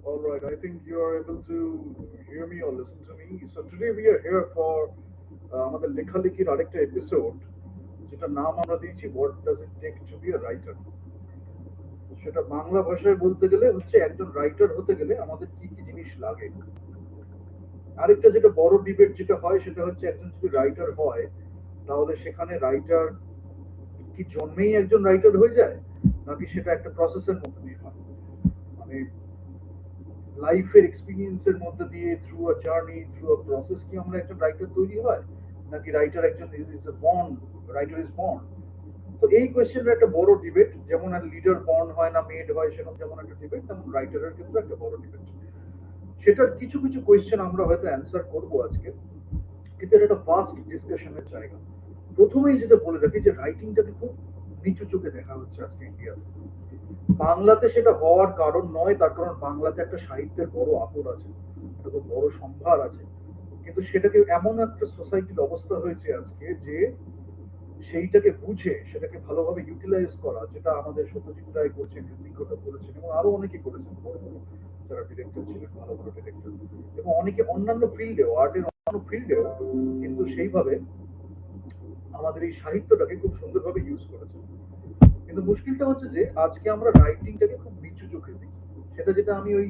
All right, I think you are able to hear me or listen to me. So today we are here for আমাদের লেখালেখির আরেকটা episode, যেটা নাম আমরা দিয়েছি what does it take to be a writer. সেটা বাংলা ভাষায় বলতে গেলে হচ্ছে একজন রাইটার হতে গেলে আমাদের কি কি জিনিস লাগে। আরেকটা যেটা বড় ডিবেট যেটা হয় সেটা হচ্ছে একজন যদি রাইটার হয় তাহলে সেখানে রাইটার কি জন্মেই একজন রাইটার হয়ে যায়, নাকি সেটা একটা প্রসেসের মধ্যে দিয়ে হয়। মানে লাইফের এক্সপিরিয়েন্সের মধ্যে দিয়ে through a journey through a process কি আমরা একজন রাইটার তৈরি হয়, নাকি রাইটার একজন is a born, writer is born. তো এই কোয়েশ্চেনটা একটা বড় ডিবেট, যেমন আর লিডার বর্ন হয় না মেড হয় সেরকম যেমন একটা ডিবেট, তেমন রাইটারের কিন্তু একটা বড় ডিবেট। সেটার কিছু কিছু কোয়েশ্চেন আমরা হয়তো অ্যান্সার করবো আজকে, কিন্তু এটা একটা ফাস্ট ডিসকাশনের জায়গা। প্রথমেই যেটা বলে রাখি যে রাইটিংটাকে খুব নিচু চোখে দেখা হচ্ছে আজকে ইন্ডিয়াতে। বাংলাতে সেটা হওয়ার কারণ নয়, তার কারণ বাংলাতে একটা সাহিত্যের বড় আকর আছে, একটা খুব বড় সম্ভার আছে। কিন্তু সেটাকে এমন একটা সোসাইটির অবস্থা হয়েছে আজকে যে সেইটাকে বুঝে সেটাকে ভালোভাবে ইউটিলাইজ করা, যেটা আমাদের সত্যজিৎ রায় করছেন, ঋত্বিক ঘটক করেছেন, এবং আরো অনেকে করেছেন বড় বড় যারা ডিরেক্টর ছিলেন, ভালো ভালো ডিরেক্টর, এবং অনেকে অন্যান্য ফিল্ডেও, আর্টের অন্যান্য ফিল্ডেও কিন্তু সেইভাবে আমাদের এই সাহিত্যটাকে খুব সুন্দরভাবে ইউজ করেছে। কিন্তু মুশকিলটা হচ্ছে যে আজকে আমরা রাইটিংটাকে খুব নিচু চোখে দেখি। সেটা যেটা আমি ওই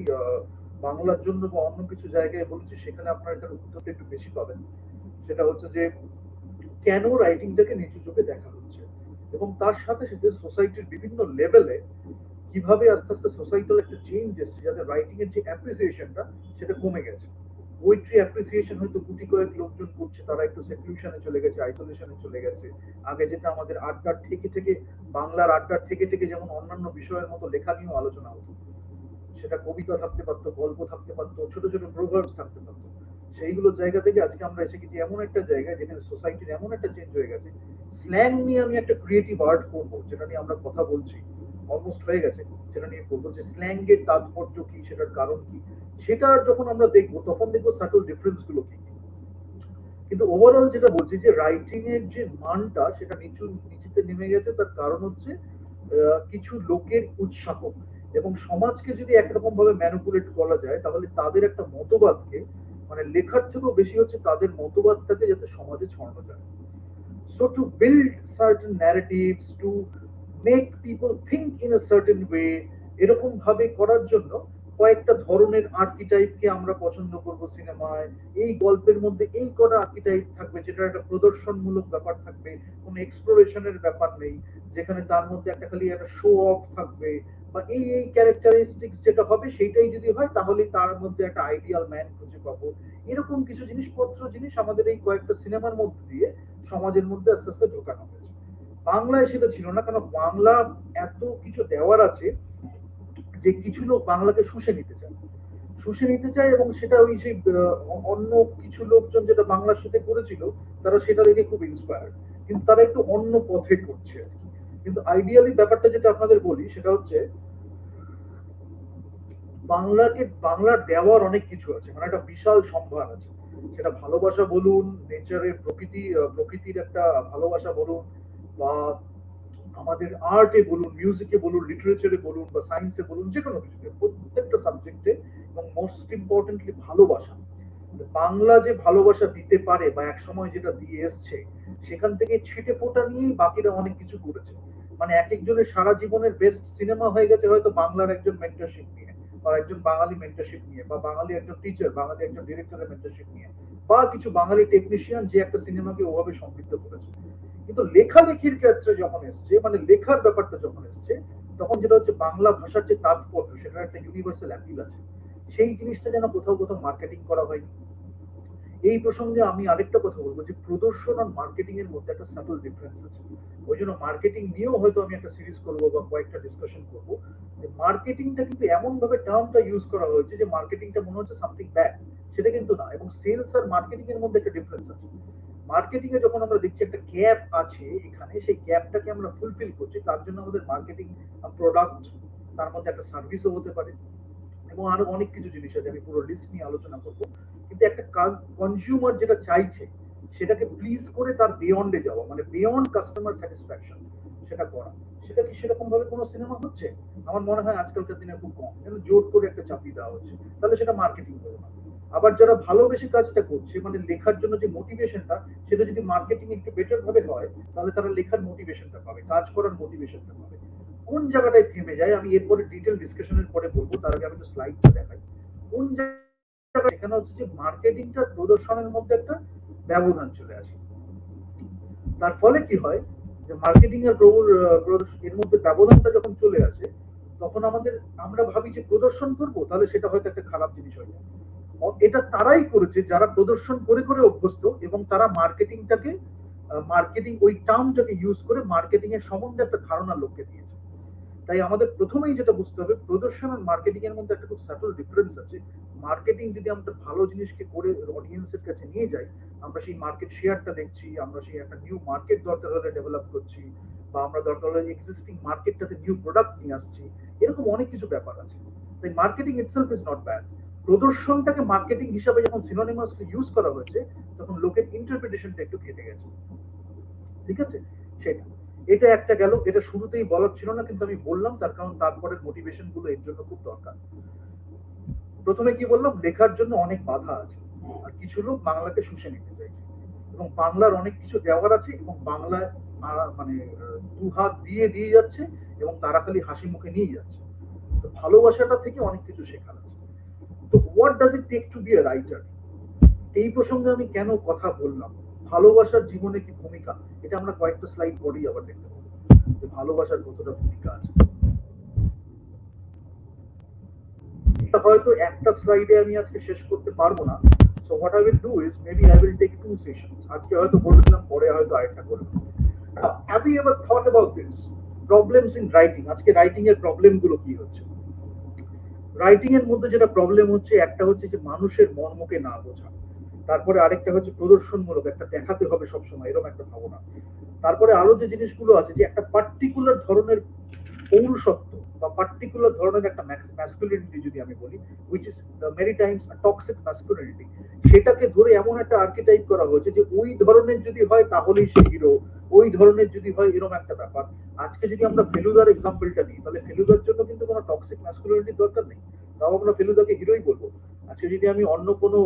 বাংলার জন্য বা অন্য কিছু জায়গায় বলেছি, সেখানে আপনার এটার উত্তরটা একটু বেশি পাবেন। সেটা হচ্ছে যে কেন রাইটিংটাকে নিচু চোখে দেখা হচ্ছে, এবং তার সাথে সাথে সোসাইটির বিভিন্ন লেভেলে কিভাবে আস্তে আস্তে সোসাইটাল একটা চেঞ্জ এসছে, যাতে রাইটিং এর যে অ্যাপ্রিসিয়েশনটা সেটা কমে গেছে। পোয়েট্রি অ্যাপ্রিসিয়েশন হয়তো গুটি কয়েক লোকজন করছে, তারা একটু সেক্লুশনে চলে গেছে, আইসোলেশনে চলে গেছে। আগে যেটা আমাদের আড্ডার থেকে থেকে, বাংলার আড্ডার থেকে থেকে যেমন অন্যান্য বিষয়ের মতো লেখা নিয়েও আলোচনা হতো, সেটা কবিতা থাকতে পারতো, গল্প থাকতে পারতো, ছোট ছোট প্রোভার্বস থাকতে পারতো। সেইগুলোর জায়গা থেকে আজকে আমরা এসে গেছি এমন একটা জায়গায় যেখানে সোসাইটির এমন একটা চেঞ্জ হয়ে গেছে। স্ল্যাং নিয়ে আমি একটা ক্রিয়েটিভ আর্ট করবো, যেটা নিয়ে আমরা কথা বলছি, অলমোস্ট হয়ে গেছে। সেটা নিয়ে করবো যে স্ল্যাং এর তাৎপর্য কি, সেটার কারণ কি, সেটা যখন আমরা দেখবো তখন দেখবো সাটল ডিফারেন্স গুলো কি কি। কিন্তু ওভারঅল যেটা বলছি যে রাইটিং এর যে মানটা সেটা নিচেতে নেমে গেছে, তার কারণ হচ্ছে কিছু লোকের উৎসাহ। এবং সমাজকে যদি একরকম ভাবে ম্যানিপুলেট করা যায়, তাহলে তাদের একটা মতবাদকে, মানে লেখার থেকেও বেশি হচ্ছে তাদের মতবাদটাকে যাতে সমাজে ছড়ানো যায়। So to build certain narratives, to make people think in a certain way, এরকম ভাবে করার জন্য কয়েকটা ধরনের আর্কিটাইপকে আমরা পছন্দ করব সিনেমায়। এই গল্পের মধ্যে এই কটা আর্কিটাইপ থাকবে, যেটা একটা প্রদর্শনমূলক ব্যাপার থাকবে, কোনো এক্সপ্লোরেশনের ব্যাপার নেই, যেখানে তার মধ্যে একটা খালি একটা শো অফ থাকবে, বা এই ক্যারেক্টারিস্টিক্স যেটা হবে সেইটাই যদি হয় তাহলে তার মধ্যে একটা আইডিয়াল ম্যান খুঁজে পাবো। এরকম কিছু জিনিসপত্র জিনিস আমাদের এই কয়েকটা সিনেমার মধ্যে দিয়ে সমাজের মধ্যে আস্তে আস্তে ঢোকানো হয়েছে। বাংলায় সেটা ছিল না, কারণ বাংলা এত কিছু দেওয়ার আছে যে কিছু লোক বাংলাকে শুষে নিতে চায়, শুষে নিতে চায়, এবং সেটা ওই যে অন্য কিছু লোকজন যেটা বাংলার সাথে করেছিল, তারা সেটা দেখে খুব ইন্সপায়ার্ড, কিন্তু তারা একটু অন্য পথে করছে আর কি। কিন্তু আইডিয়ালি ব্যাপারটা যেটা আপনাদের বলি সেটা হচ্ছে বাংলাকে, বাংলার দেওয়ার অনেক কিছু আছে, মানে একটা বিশাল সম্ভার আছে। সেটা ভালোবাসা বলুন, নেচারের প্রকৃতির একটা ভালোবাসা বলুন, বা আমাদের আর্টে বলুন, মিউজিকে বলুন, লিটারেচারে বলুন, বা সায়েন্সে বলুন, যে কোনো কিছুতে, প্রত্যেকটা সাবজেক্টে, এবং মোস্ট ইম্পর্টেন্টলি ভালোবাসা। বাংলা যে ভালোবাসা দিতে পারে বা এক সময় যেটা দিয়ে এসছে, সেখান থেকে ছিটে ফোটা নিয়েই বাকিরা অনেক কিছু করেছে। মানে এক একজনের সারা জীবনের বেস্ট সিনেমা হয়ে গেছে হয়তো বাংলার একজন মেন্টরশিপ নিয়ে, বা একজন বাঙালি মেন্টরশিপ নিয়ে, বা বাঙালি একজন টিচার, বাঙালি একজন ডিরেক্টরের মেন্টরশিপ নিয়ে, বা কিছু বাঙালি টেকনিশিয়ান যে একটা সিনেমাকে ওভাবে সমৃদ্ধ করেছে। কিন্তু লেখালেখির ক্ষেত্রে যখন এসছে, মানে লেখার ব্যাপারটা যখন এসছে, তখন যেটা হচ্ছে বাংলা ভাষার যে তাৎপর্য, সেটার একটা ইউনিভার্সাল অ্যাপিল আছে, সেই জিনিসটা যেন কোথাও কোথাও মার্কেটিং করা হয়নি। এই প্রসঙ্গে আমি আরেকটা কথা বলবো যে প্রদর্শন আর মার্কেটিং এর মধ্যে একটা সাটল ডিফারেন্স আছে। ওই জন্য মার্কেটিং নিয়েও হয়তো আমি একটা সিরিজ করবো বা কয়েকটা ডিসকাশন করবো। যে মার্কেটিংটা কিন্তু এমন ভাবে টার্মটা ইউজ করা হয়েছে যে মার্কেটিংটা মনে হচ্ছে সামথিং ব্যাড, সেটা কিন্তু না। এবং সেলস আর মার্কেটিং এর মধ্যে একটা ডিফারেন্স আছে। মার্কেটিং এ যখন আমরা দেখছি একটা গ্যাপ আছে এখানে, সেই গ্যাপটাকে আমরা ফুলফিল করছি, তার জন্য আমাদের মার্কেটিং প্রোডাক্ট, তার মধ্যে একটা সার্ভিসও হতে পারে, এবং আরো অনেক কিছু জিনিস আছে, আমি পুরো লিস্ট নিয়ে আলোচনা করবো। কিন্তু একটা কনজিউমার যেটা চাইছে সেটাকে প্লিজ করে তার বিয়ন্ডে যাওয়া, মানে বিয়ন্ড কাস্টমার স্যাটিসফ্যাকশন সেটা করা, সেটা কি সেরকম ভাবে কোনো সিনেমা হচ্ছে? আমার মনে হয় আজকালকার দিনে খুব কম, যেন জোর করে একটা চাপিয়ে দেওয়া হচ্ছে। তাহলে সেটা মার্কেটিং হলো না। আবার যারা ভালোবেসে কাজটা করছে, মানে লেখার জন্য যে মোটিভেশনটা, সেটা যদি মার্কেটিং একটু বেটার ভাবে হয়, তাহলে তারা লেখার মোটিভেশনটা পাবে, কাজ করার মোটিভেশনটা পাবে। কোন জায়গাটায় থেমে যায় আমি এরপরে ডিটেল ডিসকাশনের পরে বলবো, তার আগে আমি একটু স্লাইডটা দেখাই। কোন জায়গায় এখানে হচ্ছে যে মার্কেটিংটা প্রদর্শনের মধ্যে একটা ব্যবধান চলে আসে। তার ফলে কি হয়, যে মার্কেটিং এর এর মধ্যে ব্যবধানটা যখন চলে আসে, তখন আমরা ভাবি যে প্রদর্শন করব, তাহলে সেটা হয়তো একটা খারাপ জিনিস হয়ে যায়। এটা তারাই করেছে যারা প্রদর্শন করে করে অভ্যস্ত, এবং তারা মার্কেটিং ওই টার্মটাকে ইউজ করে মার্কেটিং এর সম্বন্ধে একটা ধারণা লোককে দিয়েছে। তাই আমাদের প্রথমেই যেটা বুঝতে হবে, প্রদর্শন আর মার্কেটিং এর মধ্যে একটা খুব সাটল ডিফারেন্স আছে। মার্কেটিং যদি আমরা ভালো জিনিসকে করে অডিয়েন্সের কাছে নিয়ে যাই, আমরা সেই মার্কেট শেয়ারটা দেখছি, আমরা সেই একটা নিউ মার্কেট দরকার হলে ডেভেলপ করছি, বা আমরা দরকার হলে এক্সিস্টিং মার্কেটটাতে নিউ প্রোডাক্ট নিয়ে আসছি, এরকম অনেক কিছু ব্যাপার আছে। তাই marketing itself is not bad. প্রদর্শনটাকে মার্কেটিং হিসাবে যখন সিনোনিমাসলি ইউজ করা হয়েছে, তখন লোকের ইন্টারপ্রিটেশনটা একটু ঘেটে গেছে। ঠিক আছে, সেটা এটা একটা গেল, এটা শুরুতেই বলার ছিল না, কিন্তু আমি বললাম তার কারণ তারপরের মোটিভেশন গুলো এর জন্য খুব দরকার। প্রথমে কি বললাম, লেখার জন্য অনেক বাধা আছে, আর কিছু লোক বাংলাকে শুষে নিতে চাইছে, এবং বাংলার অনেক কিছু দেওয়ার আছে, এবং বাংলায় মানে দু হাত দিয়ে দিয়ে যাচ্ছে, এবং তারা খালি হাসি মুখে নিয়ে যাচ্ছে। তো ভালোবাসাটা থেকে অনেক কিছু শেখার আছে। তো what does it take to be a writer, এই প্রসঙ্গে আমি কেন কথা বললাম, ভালোবাসার জীবনে কি ভূমিকা, এটা আমরা কয়েকটা স্লাইড পরেই আবার দেখতে পাবো যে ভালোবাসার কতটা ভূমিকা আছে। এটা হয়তো একটা স্লাইডে আমি আজকে শেষ করতে পারবো না। So what I will do is maybe I will take two sessions, আজকে হয়তো বলেছিলাম, পরে হয়তো আরেকটা করব। Have you ever thought about this problems in writing? আজকে রাইটিং এর প্রবলেম গুলো কি হচ্ছে? রাইটিং এর মধ্যে যেটা প্রবলেম হচ্ছে, একটা হচ্ছে যে মানুষের মর্মকে না বোঝা, তারপরে আরেকটা হচ্ছে প্রদর্শনমূলক একটা দেখাতে হবে সবসময়, এরকম একটা ভাবনা। তারপরে আরো যে জিনিসগুলো আছে, যে একটা পার্টিকুলার ধরনের পৌরসত্ব বা পার্টিকুলার ধরনের একটা ম্যাসকুলিনিটি যদি আমি বলি, which is many Times toxic masculinity, সেটাকে ধরে এমন একটা আর্কিটাইপ করা হয়েছে যে ওই ধরনের যদি হয় তাহলেই সে হিরো, ওই ধরনের যদি হয় এরকম একটা ব্যাপার। আজকে যদি আমরা ফেলুদার এক্সাম্পলটা নিই, তাহলে ফেলুদার জন্য কিন্তু কোনো টক্সিক ম্যাসকুলিনিটির দরকার নেই, তাও আমরা ফেলুদাকে হিরোই বলবো। আজকে যদি আমি অন্য কোনো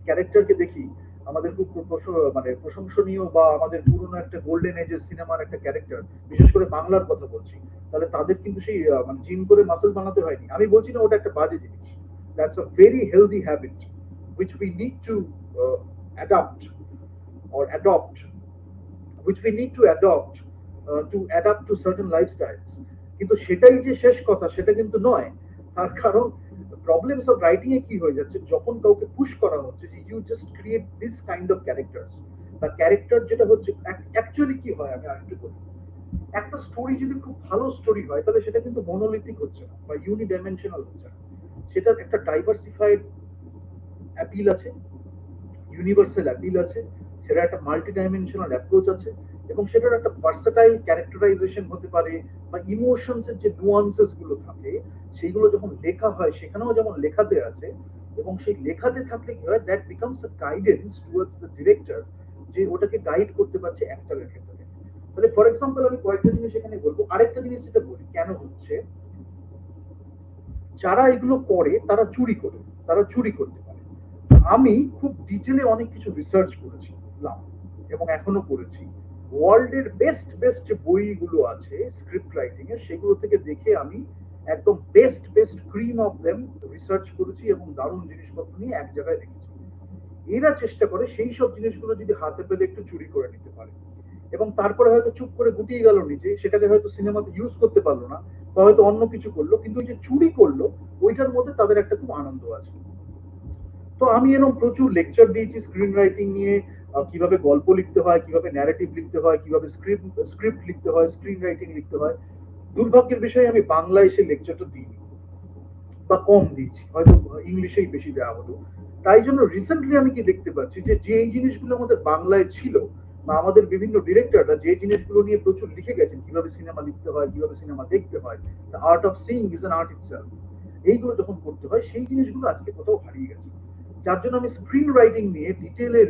ক্যারেক্টারকে দেখি, আমাদের খুব মানে প্রশংসনীয় বা আমাদের পুরনো একটা গোল্ডেন এজের সিনেমার একটা ক্যারেক্টার, বিশেষ করে বাংলার কথা বলছি, তাহলে তাদের কিন্তু সেই মানে জিম করে মাসল বানাতে হয়নি। আমি বলছি না ওটা একটা বাজে জিনিস, that's a very healthy habit which we need to adapt or adopt, which we need to adapt to certain lifestyles. কিন্তু সেটাই যে শেষ কথা সেটা কিন্তু নয়। তার কারণ প্রবলেমস অফ রাইটিং এ কি হয়ে যাচ্ছে, যখন কাউকে পুশ করা হচ্ছে যে you just create this kind of characters, বা ক্যারেক্টার যেটা হচ্ছে অ্যাকচুয়ালি কি হয়, আমি আরেকটু বলি। একটা স্টোরি যদি খুব ভালো স্টোরি হয়, তাহলে সেটা কিন্তু মনোলিথিক হচ্ছে না বা ইউনিডাইমেনশনাল হচ্ছে না, সেটার একটা ডাইভার্সিফাইড অ্যাপিল আছে, ইউনিভার্সাল অ্যাপিল আছে, সেটা একটা মাল্টি ডাইমেনশনাল অ্যাপ্রোচ আছে, এবং সেটার একটা ভার্সাটাইল ক্যারেক্টারাইজেশন হতে পারে, বা ইমোশনস এর যে নুয়ান্সেস গুলো থাকে, সেইগুলো যখন লেখা হয়, সেখানেও যেমন লেখাতে আছে, এবং সেই লেখাতে থাকলে কি হয়, that becomes a guidance towards the director, যে ওটাকে গাইড করতে পারছে অ্যাক্টরের ক্ষেত্রে। তাহলে ফর এক্সাম্পল আমি কয়েকটা জিনিস এখানে বলবো। আরেকটা জিনিস যেটা বলি, কেন হচ্ছে, যারা এগুলো করে তারা চুরি করে, তারা চুরি করতে পারে। আমি খুব ডিটেলে অনেক কিছু রিসার্চ করেছিলাম, এবং এখনো করেছি। ওয়ার্ল্ডের বেস্ট বেস্ট যে বইগুলো আছে স্ক্রিপ্ট রাইটিং এর, সেগুলো থেকে দেখে আমি একদম best best cream of them research করেছি, এবং দারুণ জিনিসপত্র নিয়ে এক জায়গায় রেখেছি। এরা চেষ্টা করে সেই সব জিনিসগুলো যদি হাতে পেলে একটু চুরি করে নিতে পারে, এবং তারপরে হয়তো চুপ করে গুটিয়ে গেল নিচে, সেটাকে হয়তো সিনেমাতে ইউজ করতে পারলো না, বা হয়তো অন্য কিছু করলো, কিন্তু ওই যে চুরি করলো, ওইটার মধ্যে তাদের একটা খুব আনন্দ আছে। তো আমি এরকম প্রচুর লেকচার দিয়েছি স্ক্রিন রাইটিং নিয়ে, কিভাবে গল্প লিখতে হয়, কিভাবে ন্যারেটিভ লিখতে হয়, কিভাবে স্ক্রিপ্ট লিখতে হয়, স্ক্রিন রাইটিং লিখতে হয়। দুর্ভাগ্যের বিষয়ে আমি বাংলায় সেই লেকচারটা দিইনি, বা কম দিয়েছি, হয়তো ইংলিশেই বেশি দেওয়া হতো। তাই জন্য রিসেন্টলি আমি কি দেখতে পাচ্ছি, যে যে এই জিনিসগুলো আমাদের বাংলায় ছিল, বা আমাদের বিভিন্ন ডিরেক্টররা যে জিনিসগুলো নিয়ে প্রচুর লিখে গেছেন, কিভাবে সিনেমা লিখতে হয়, কিভাবে সিনেমা দেখতে হয়, the art of seeing is an art itself, এইগুলো যখন করতে হয়, সেই জিনিসগুলো আজকে কোথাও হারিয়ে গেছে। যার জন্য আমি স্ক্রিন রাইটিং নিয়ে ডিটেলে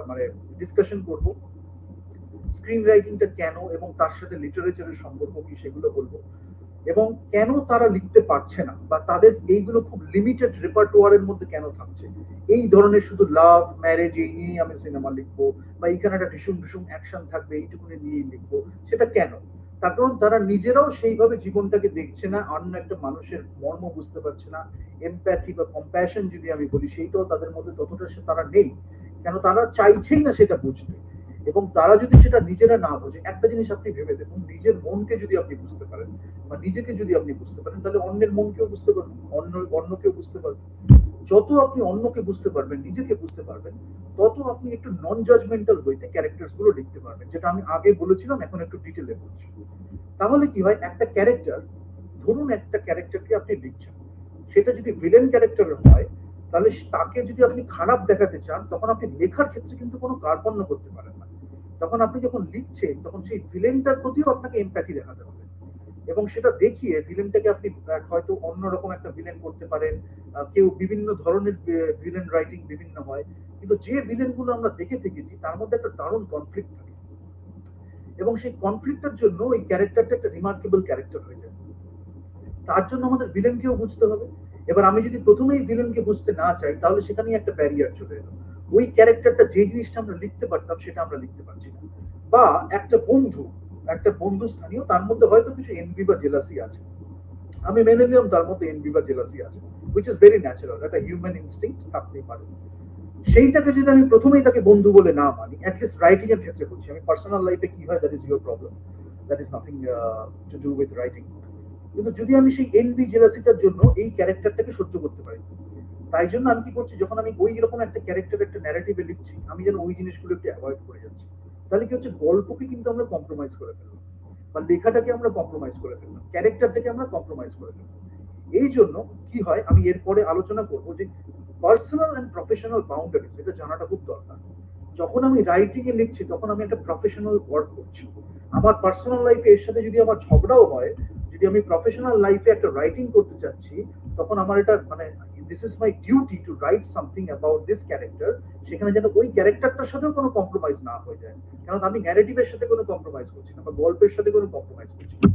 মানে ডিসকাশন করব, স্ক্রিন রাইটিংটা কেন এবং তার সাথে লিটারেচারের সম্পর্ক কি সেগুলো বলবো, এবং কেন তারা লিখতে পারছে না বা তাদের এইগুলো খুব লিমিটেড রেপার্টোয়ারের মধ্যে কেন থাকছে। এই ধরনের শুধু লাভ ম্যারেজ এই নিয়েই আমি সিনেমা লিখবো, বা এইখানে একটা ভীষণ ভীষণ অ্যাকশন থাকবে এইটুকুনি নিয়েই লিখবো, সেটা কেন? তার কারণ তারা নিজেরাও সেইভাবে জীবনটাকে দেখছে না, অন্য একটা মানুষের মর্ম বুঝতে পারছে না। এমপ্যাথি বা কম্প্যাশন যদি আমি বলি, সেইটাও তাদের মধ্যে ততটা তারা নেই, কেন তারা চাইছেই না সেটা বুঝতে। এবং তারা যদি সেটা নিজেরা না বোঝে, একটা জিনিস আপনি ভেবে দেখুন, নিজের মনকে যদি আপনি বুঝতে পারেন বা নিজেকে যদি আপনি বুঝতে পারেন, তাহলে অন্যের মনকেও বুঝতে পারবেন, অন্যকেও বুঝতে পারবেন। যত আপনি অন্যকে বুঝতে পারবেন, নিজেকে বুঝতে পারবেন, তত আপনি একটু নন জাজমেন্টাল হইতে ক্যারেক্টার্স গুলো লিখতে পারবেন, যেটা আমি আগে বলেছিলাম, এখন একটু ডিটেলে বলছি। তাহলে কি হয়, একটা ক্যারেক্টার, ধরুন একটা ক্যারেক্টারকে আপনি লিখছেন, সেটা যদি ভিলেন ক্যারেক্টার হয়, তাহলে তাকে যদি আপনি খারাপ দেখাতে চান, তখন আপনি লেখার ক্ষেত্রে কিন্তু কোনো কার্পণ্য করতে পারেন না। তখন আপনি যখন লিখছেন, তখন সেই ভিলেনটার প্রতিও আপনাকে এমপ্যাথি দেখাতে হবে, এবং সেটা দেখিয়ে ভিলেনটাকে আপনি হয়তো অন্যরকম একটা ভিলেন করতে পারেন। কেউ বিভিন্ন ধরনের ভিলেন রাইটিং বিভিন্ন হয়, কিন্তু যে ভিলেন গুলো আমরা দেখে থেকেছি তার মধ্যে একটা দারুণ কনফ্লিক্ট থাকে, এবং সেই কনফ্লিক্টের জন্য ওই ক্যারেক্টারটা একটা রিমার্কেবল ক্যারেক্টার হয়ে যায়। তার জন্য আমাদের ভিলেনকেও বুঝতে হবে। এবার আমি যদি প্রথমেই ভিলেনকে বুঝতে না চাই, তাহলে সেখানেই একটা ব্যারিয়ার চলে এলো। ওই ক্যারেক্টারটা যে জিনিসটা আমরা লিখতে পারতাম সেটা আমরা লিখতে পারছি না। বা একটা বন্ধু, একটা বন্ধু স্থানীয়, তার মধ্যে হয়তো কিছু এনভি বা জেলাসি আছে, আমি মেনে নিলাম তার মধ্যে এনভি বা জেলাসি আছে, হুইচ ইজ ভেরি ন্যাচারাল, একটা হিউম্যান ইনস্টিংক্ট থাকতেই পারে। সেইটাকে যদি আমি প্রথমেই তাকে বন্ধু বলে না মানি, অ্যাটলিস্ট রাইটিং এর ক্ষেত্রে বলছি, আমি পার্সোনাল লাইফে কি হয় that is your problem, that is nothing to do with writing. কিন্তু যদি আমি সেই এনভি জেলাসিটার জন্য এই ক্যারেক্টারটাকে সহ্য করতে পারি, তাই জন্য আমি কি করছি, যখন আমি ওই রকম একটা ক্যারেক্টার একটা ন্যারেটিভে লিখছি, আমি যেন ওই জিনিসগুলো একটু অ্যাভয়েড করে যাচ্ছি। তাহলে কি হচ্ছে, গল্পকে কিন্তু আমরা কম্প্রোমাইজ করে ফেললাম, বা লেখাটাকে আমরা কম্প্রোমাইজ করে ফেললাম, ক্যারেক্টারটাকে আমরা কম্প্রোমাইজ করে ফেললাম। এই জন্য কি হয়, আমি এরপরে আলোচনা করবো যে পার্সোনাল এন্ড প্রফেশনাল বাউন্ডারিজ, এটা জানাটা খুব দরকার। যখন আমি রাইটিং এ লিখছি, তখন আমি একটা প্রফেশনাল ওয়ার্ক করছি। আমার পার্সোনাল লাইফে এর সাথে যদি আমার ঝগড়াও হয়, যদি আমি প্রফেশনাল লাইফে একটা রাইটিং করতে চাচ্ছি, তখন আমার এটা মানে this is my duty to right something about this character, সেখানে যেন ওই ক্যারেক্টারটার সাথেও কোনো কম্প্রোমাইজ না হয়ে যায়। কারণ আমি ন্যারেটিভের সাথে কোনো কম্প্রোমাইজ করছি না, বা গল্পের সাথে কোনো কম্প্রোমাইজ করছি না।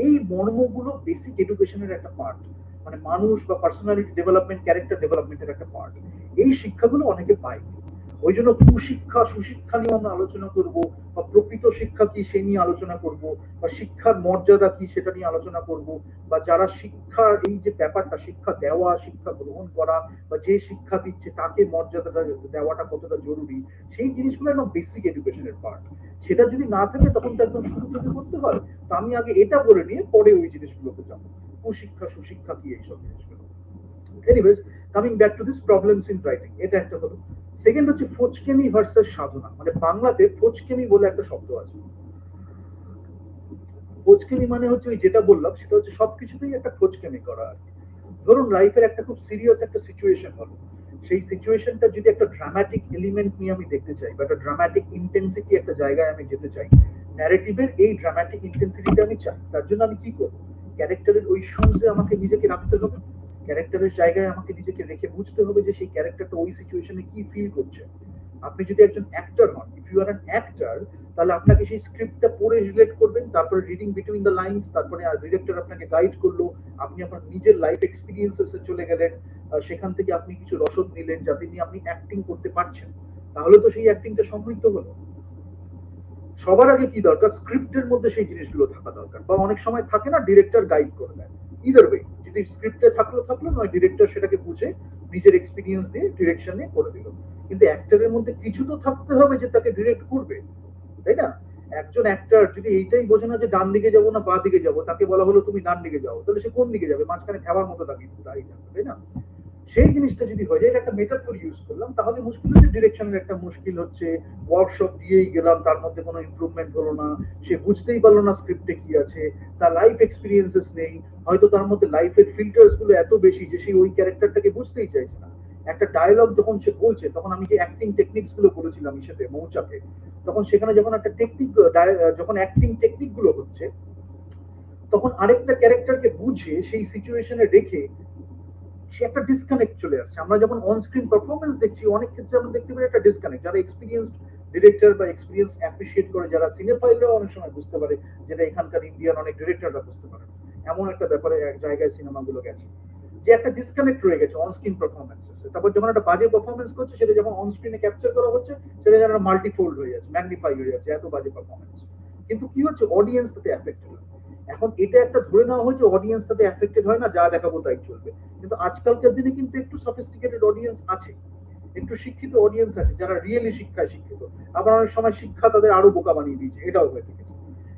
এই মর্মগুলো বেসিক এডুকেশনের একটা পার্ট, মানে মানুষ বা পার্সোনালিটি ডেভেলপমেন্ট, ক্যারেক্টার ডেভেলপমেন্টের একটা পার্ট। এই শিক্ষাগুলো অনেকে পায়। ওই জন্য কুশিক্ষা সুশিক্ষা নিয়ে আমরা আলোচনা করব, বা প্রকৃত শিক্ষা কি সে নিয়ে আলোচনা করব, বা শিক্ষার মর্যাদা কি সেটা নিয়ে আলোচনা করব, বা যারা শিক্ষার এই যে ব্যাপারটা, শিক্ষা দেওয়া শিক্ষা গ্রহণ করা, বা যে শিক্ষা দিচ্ছে তাকে মর্যাদাটা দেওয়াটা কতটা জরুরি, সেই জিনিসগুলো একদম বেসিক এডুকেশনের পার্ট। সেটা যদি না থাকে, তখন তো একদম শুরু থেকে করতে হয়। তো আমি আগে এটা বলে নিয়ে পরে ওই জিনিসগুলোতে যাবো, কুশিক্ষা সুশিক্ষা কি এইসব জিনিসগুলো। Anyways, coming back to this problems in writing, এটা একটা হলো। সেকেন্ড হচ্ছে ফোচকেমি ভার্সেস সাধনা, মানে বাংলাতে ফোচকেমি বলে একটা শব্দ আছে। ফোচকেমি মানে হচ্ছে ওই যেটা বললাম, সেটা হচ্ছে সবকিছুতেই একটা ফোচকেমি করা আর কি। ধরুন লাইফের একটা খুব সিরিয়াস একটা সিচুয়েশন হলো, সেই সিচুয়েশনটা যদি একটা ড্রামাটিক এলিমেন্ট নিয়ে আমি দেখতে চাই, বা একটা ড্রামাটিক ইন্টেন্সিটি একটা জায়গায় আমি যেতে চাই, ন্যারেটিভের এই ড্রামাটিক ইন্টেন্সিটিটা আমি চাই, তার জন্য আমি কি করবো, ক্যারেক্টারের ওই শুজে আমাকে নিজেকে রাখতে হবে, ক্যারেক্টারের জায়গায় আমাকে নিজেকে রেখে বুঝতে হবে যে সেই ক্যারেক্টারটা ওই সিচুয়েশনে কি ফিল করছে। আপনি যদি একজন অ্যাক্টর হন, if you are an actor, তাহলে আপনাকে সেই স্ক্রিপ্টটা পড়ে রিলেট করবেন, তারপরে রিডিং বিটুইন দ্য লাইন্স, তারপরে ডিরেক্টর আপনাকে গাইড করলো, আপনি আপনার নিজের লাইফ এক্সপিরিয়েন্সেসে চলে গেলেন, সেখান থেকে আপনি কিছু রসদ নিলেন যাতে নিয়ে আপনি অ্যাক্টিং করতে পারছেন, তাহলে তো সেই অ্যাক্টিংটা সমৃদ্ধ হলো। সবার আগে কি দরকার, স্ক্রিপ্টের মধ্যে সেই জিনিসগুলো থাকা দরকার, বা অনেক সময় থাকে না, ডিরেক্টর গাইড করে দেয়। ইদার ওয়ে, যদি স্ক্রিপ্টে থাকলো থাকলো, নয় ডিরেক্টর সেটাকে বুঝে নিজের এক্সপিরিয়েন্স দিয়ে ডিরেকশন নিয়ে করে দিল। কিন্তু অ্যাক্টরের মধ্যে কিছু তো থাকতে হবে যে তাকে ডিরেক্ট করবে, তাই না? একজন অ্যাক্টর যদি এইটাই বোঝে না যে ডান দিকে যাবো না বা দিকে যাবো, তাকে বলা হলো তুমি ডান দিকে যাও, তাহলে সে কোন দিকে যাবে, মাঝখানে খাবার মতো দাঁড়িয়ে যাবে, তাই না? সেই জিনিসটা যদি হয়ে যায়, একটা মেটাফোর ইউজ করলাম, তাহলে মুশকিল হচ্ছে ডিরেকশনের, একটা মুশকিল হচ্ছে ওয়ার্কশপ দিয়েই গেলাম, তার মধ্যে কোনো ইমপ্রুভমেন্ট হলো না, সে বুঝতেই পারলো না স্ক্রিপ্টে কি আছে, তার লাইফ এক্সপিরিয়েন্সেস নেই, হয়তো তার মধ্যে লাইফের ফিল্টার্স গুলো এত বেশি যে সে ওই ক্যারেক্টারটাকে বুঝতেই চাইছে না। একটা ডায়লগ যখন সে বলছে, তখন আমি যে অ্যাক্টিং টেকনিক্স গুলো বলেছিলাম ইসেতে মৌচাকে, তখন সেখানে যখন একটা টেকনিক, যখন অ্যাক্টিং টেকনিক গুলো হচ্ছে, তখন আরেকটা ক্যারেক্টারকে বুঝে সেই সিচুয়েশনে রেখে সে একটা ডিসকানেক্ট চলে আসছে। আমরা যখন অন স্ক্রিন পারফরমেন্স দেখছি, অনেক ক্ষেত্রে আমরা দেখতে পাই একটা ডিসকানেক্ট, যারা এক্সপিরিয়েন্সড ডিরেক্টর বা এক্সপিরিয়েন্স অ্যাপ্রিসিয়েট করে যারা সিনেফাইলরাও অনেক সময় বুঝতে পারে, যেটা এখানকার ইন্ডিয়ান অনেক ডিরেক্টররা বুঝতে পারে। এমন একটা ব্যাপারে এক জায়গায় সিনেমাগুলো গেছে, যে একটা ডিসকানেক্ট রয়ে গেছে অন স্ক্রিন পারফরমেন্সেস। তারপর যখন একটা বাজে পারফরমেন্স করছে, সেটা যখন অন স্ক্রিনে ক্যাপচার করা হচ্ছে, সেটা যেন মাল্টিফোল্ড হয়ে যাচ্ছে, ম্যাগনিফাই হয়ে যাচ্ছে, এত বাজে পারফরমেন্স। কিন্তু কি হচ্ছে, অডিয়েন্স তাতে অ্যাফেক্টেড হয়। এখন এটা একটা ধরে নেওয়া হয়েছে অডিয়েন্স তাতে অ্যাফেক্টেড হয় না, যা দেখাবো তাই চলবে। কিন্তু আজকালকার দিনে কিন্তু একটু সফিস্টিকেটেড অডিয়েন্স আছে, একটু শিক্ষিত অডিয়েন্স আছে, যারা রিয়েলি শিক্ষায় শিক্ষিত। আবার অনেক সময় শিক্ষা তাদের আরো বোকা বানিয়ে দিয়েছে, এটাও হয়ে থেকেছে।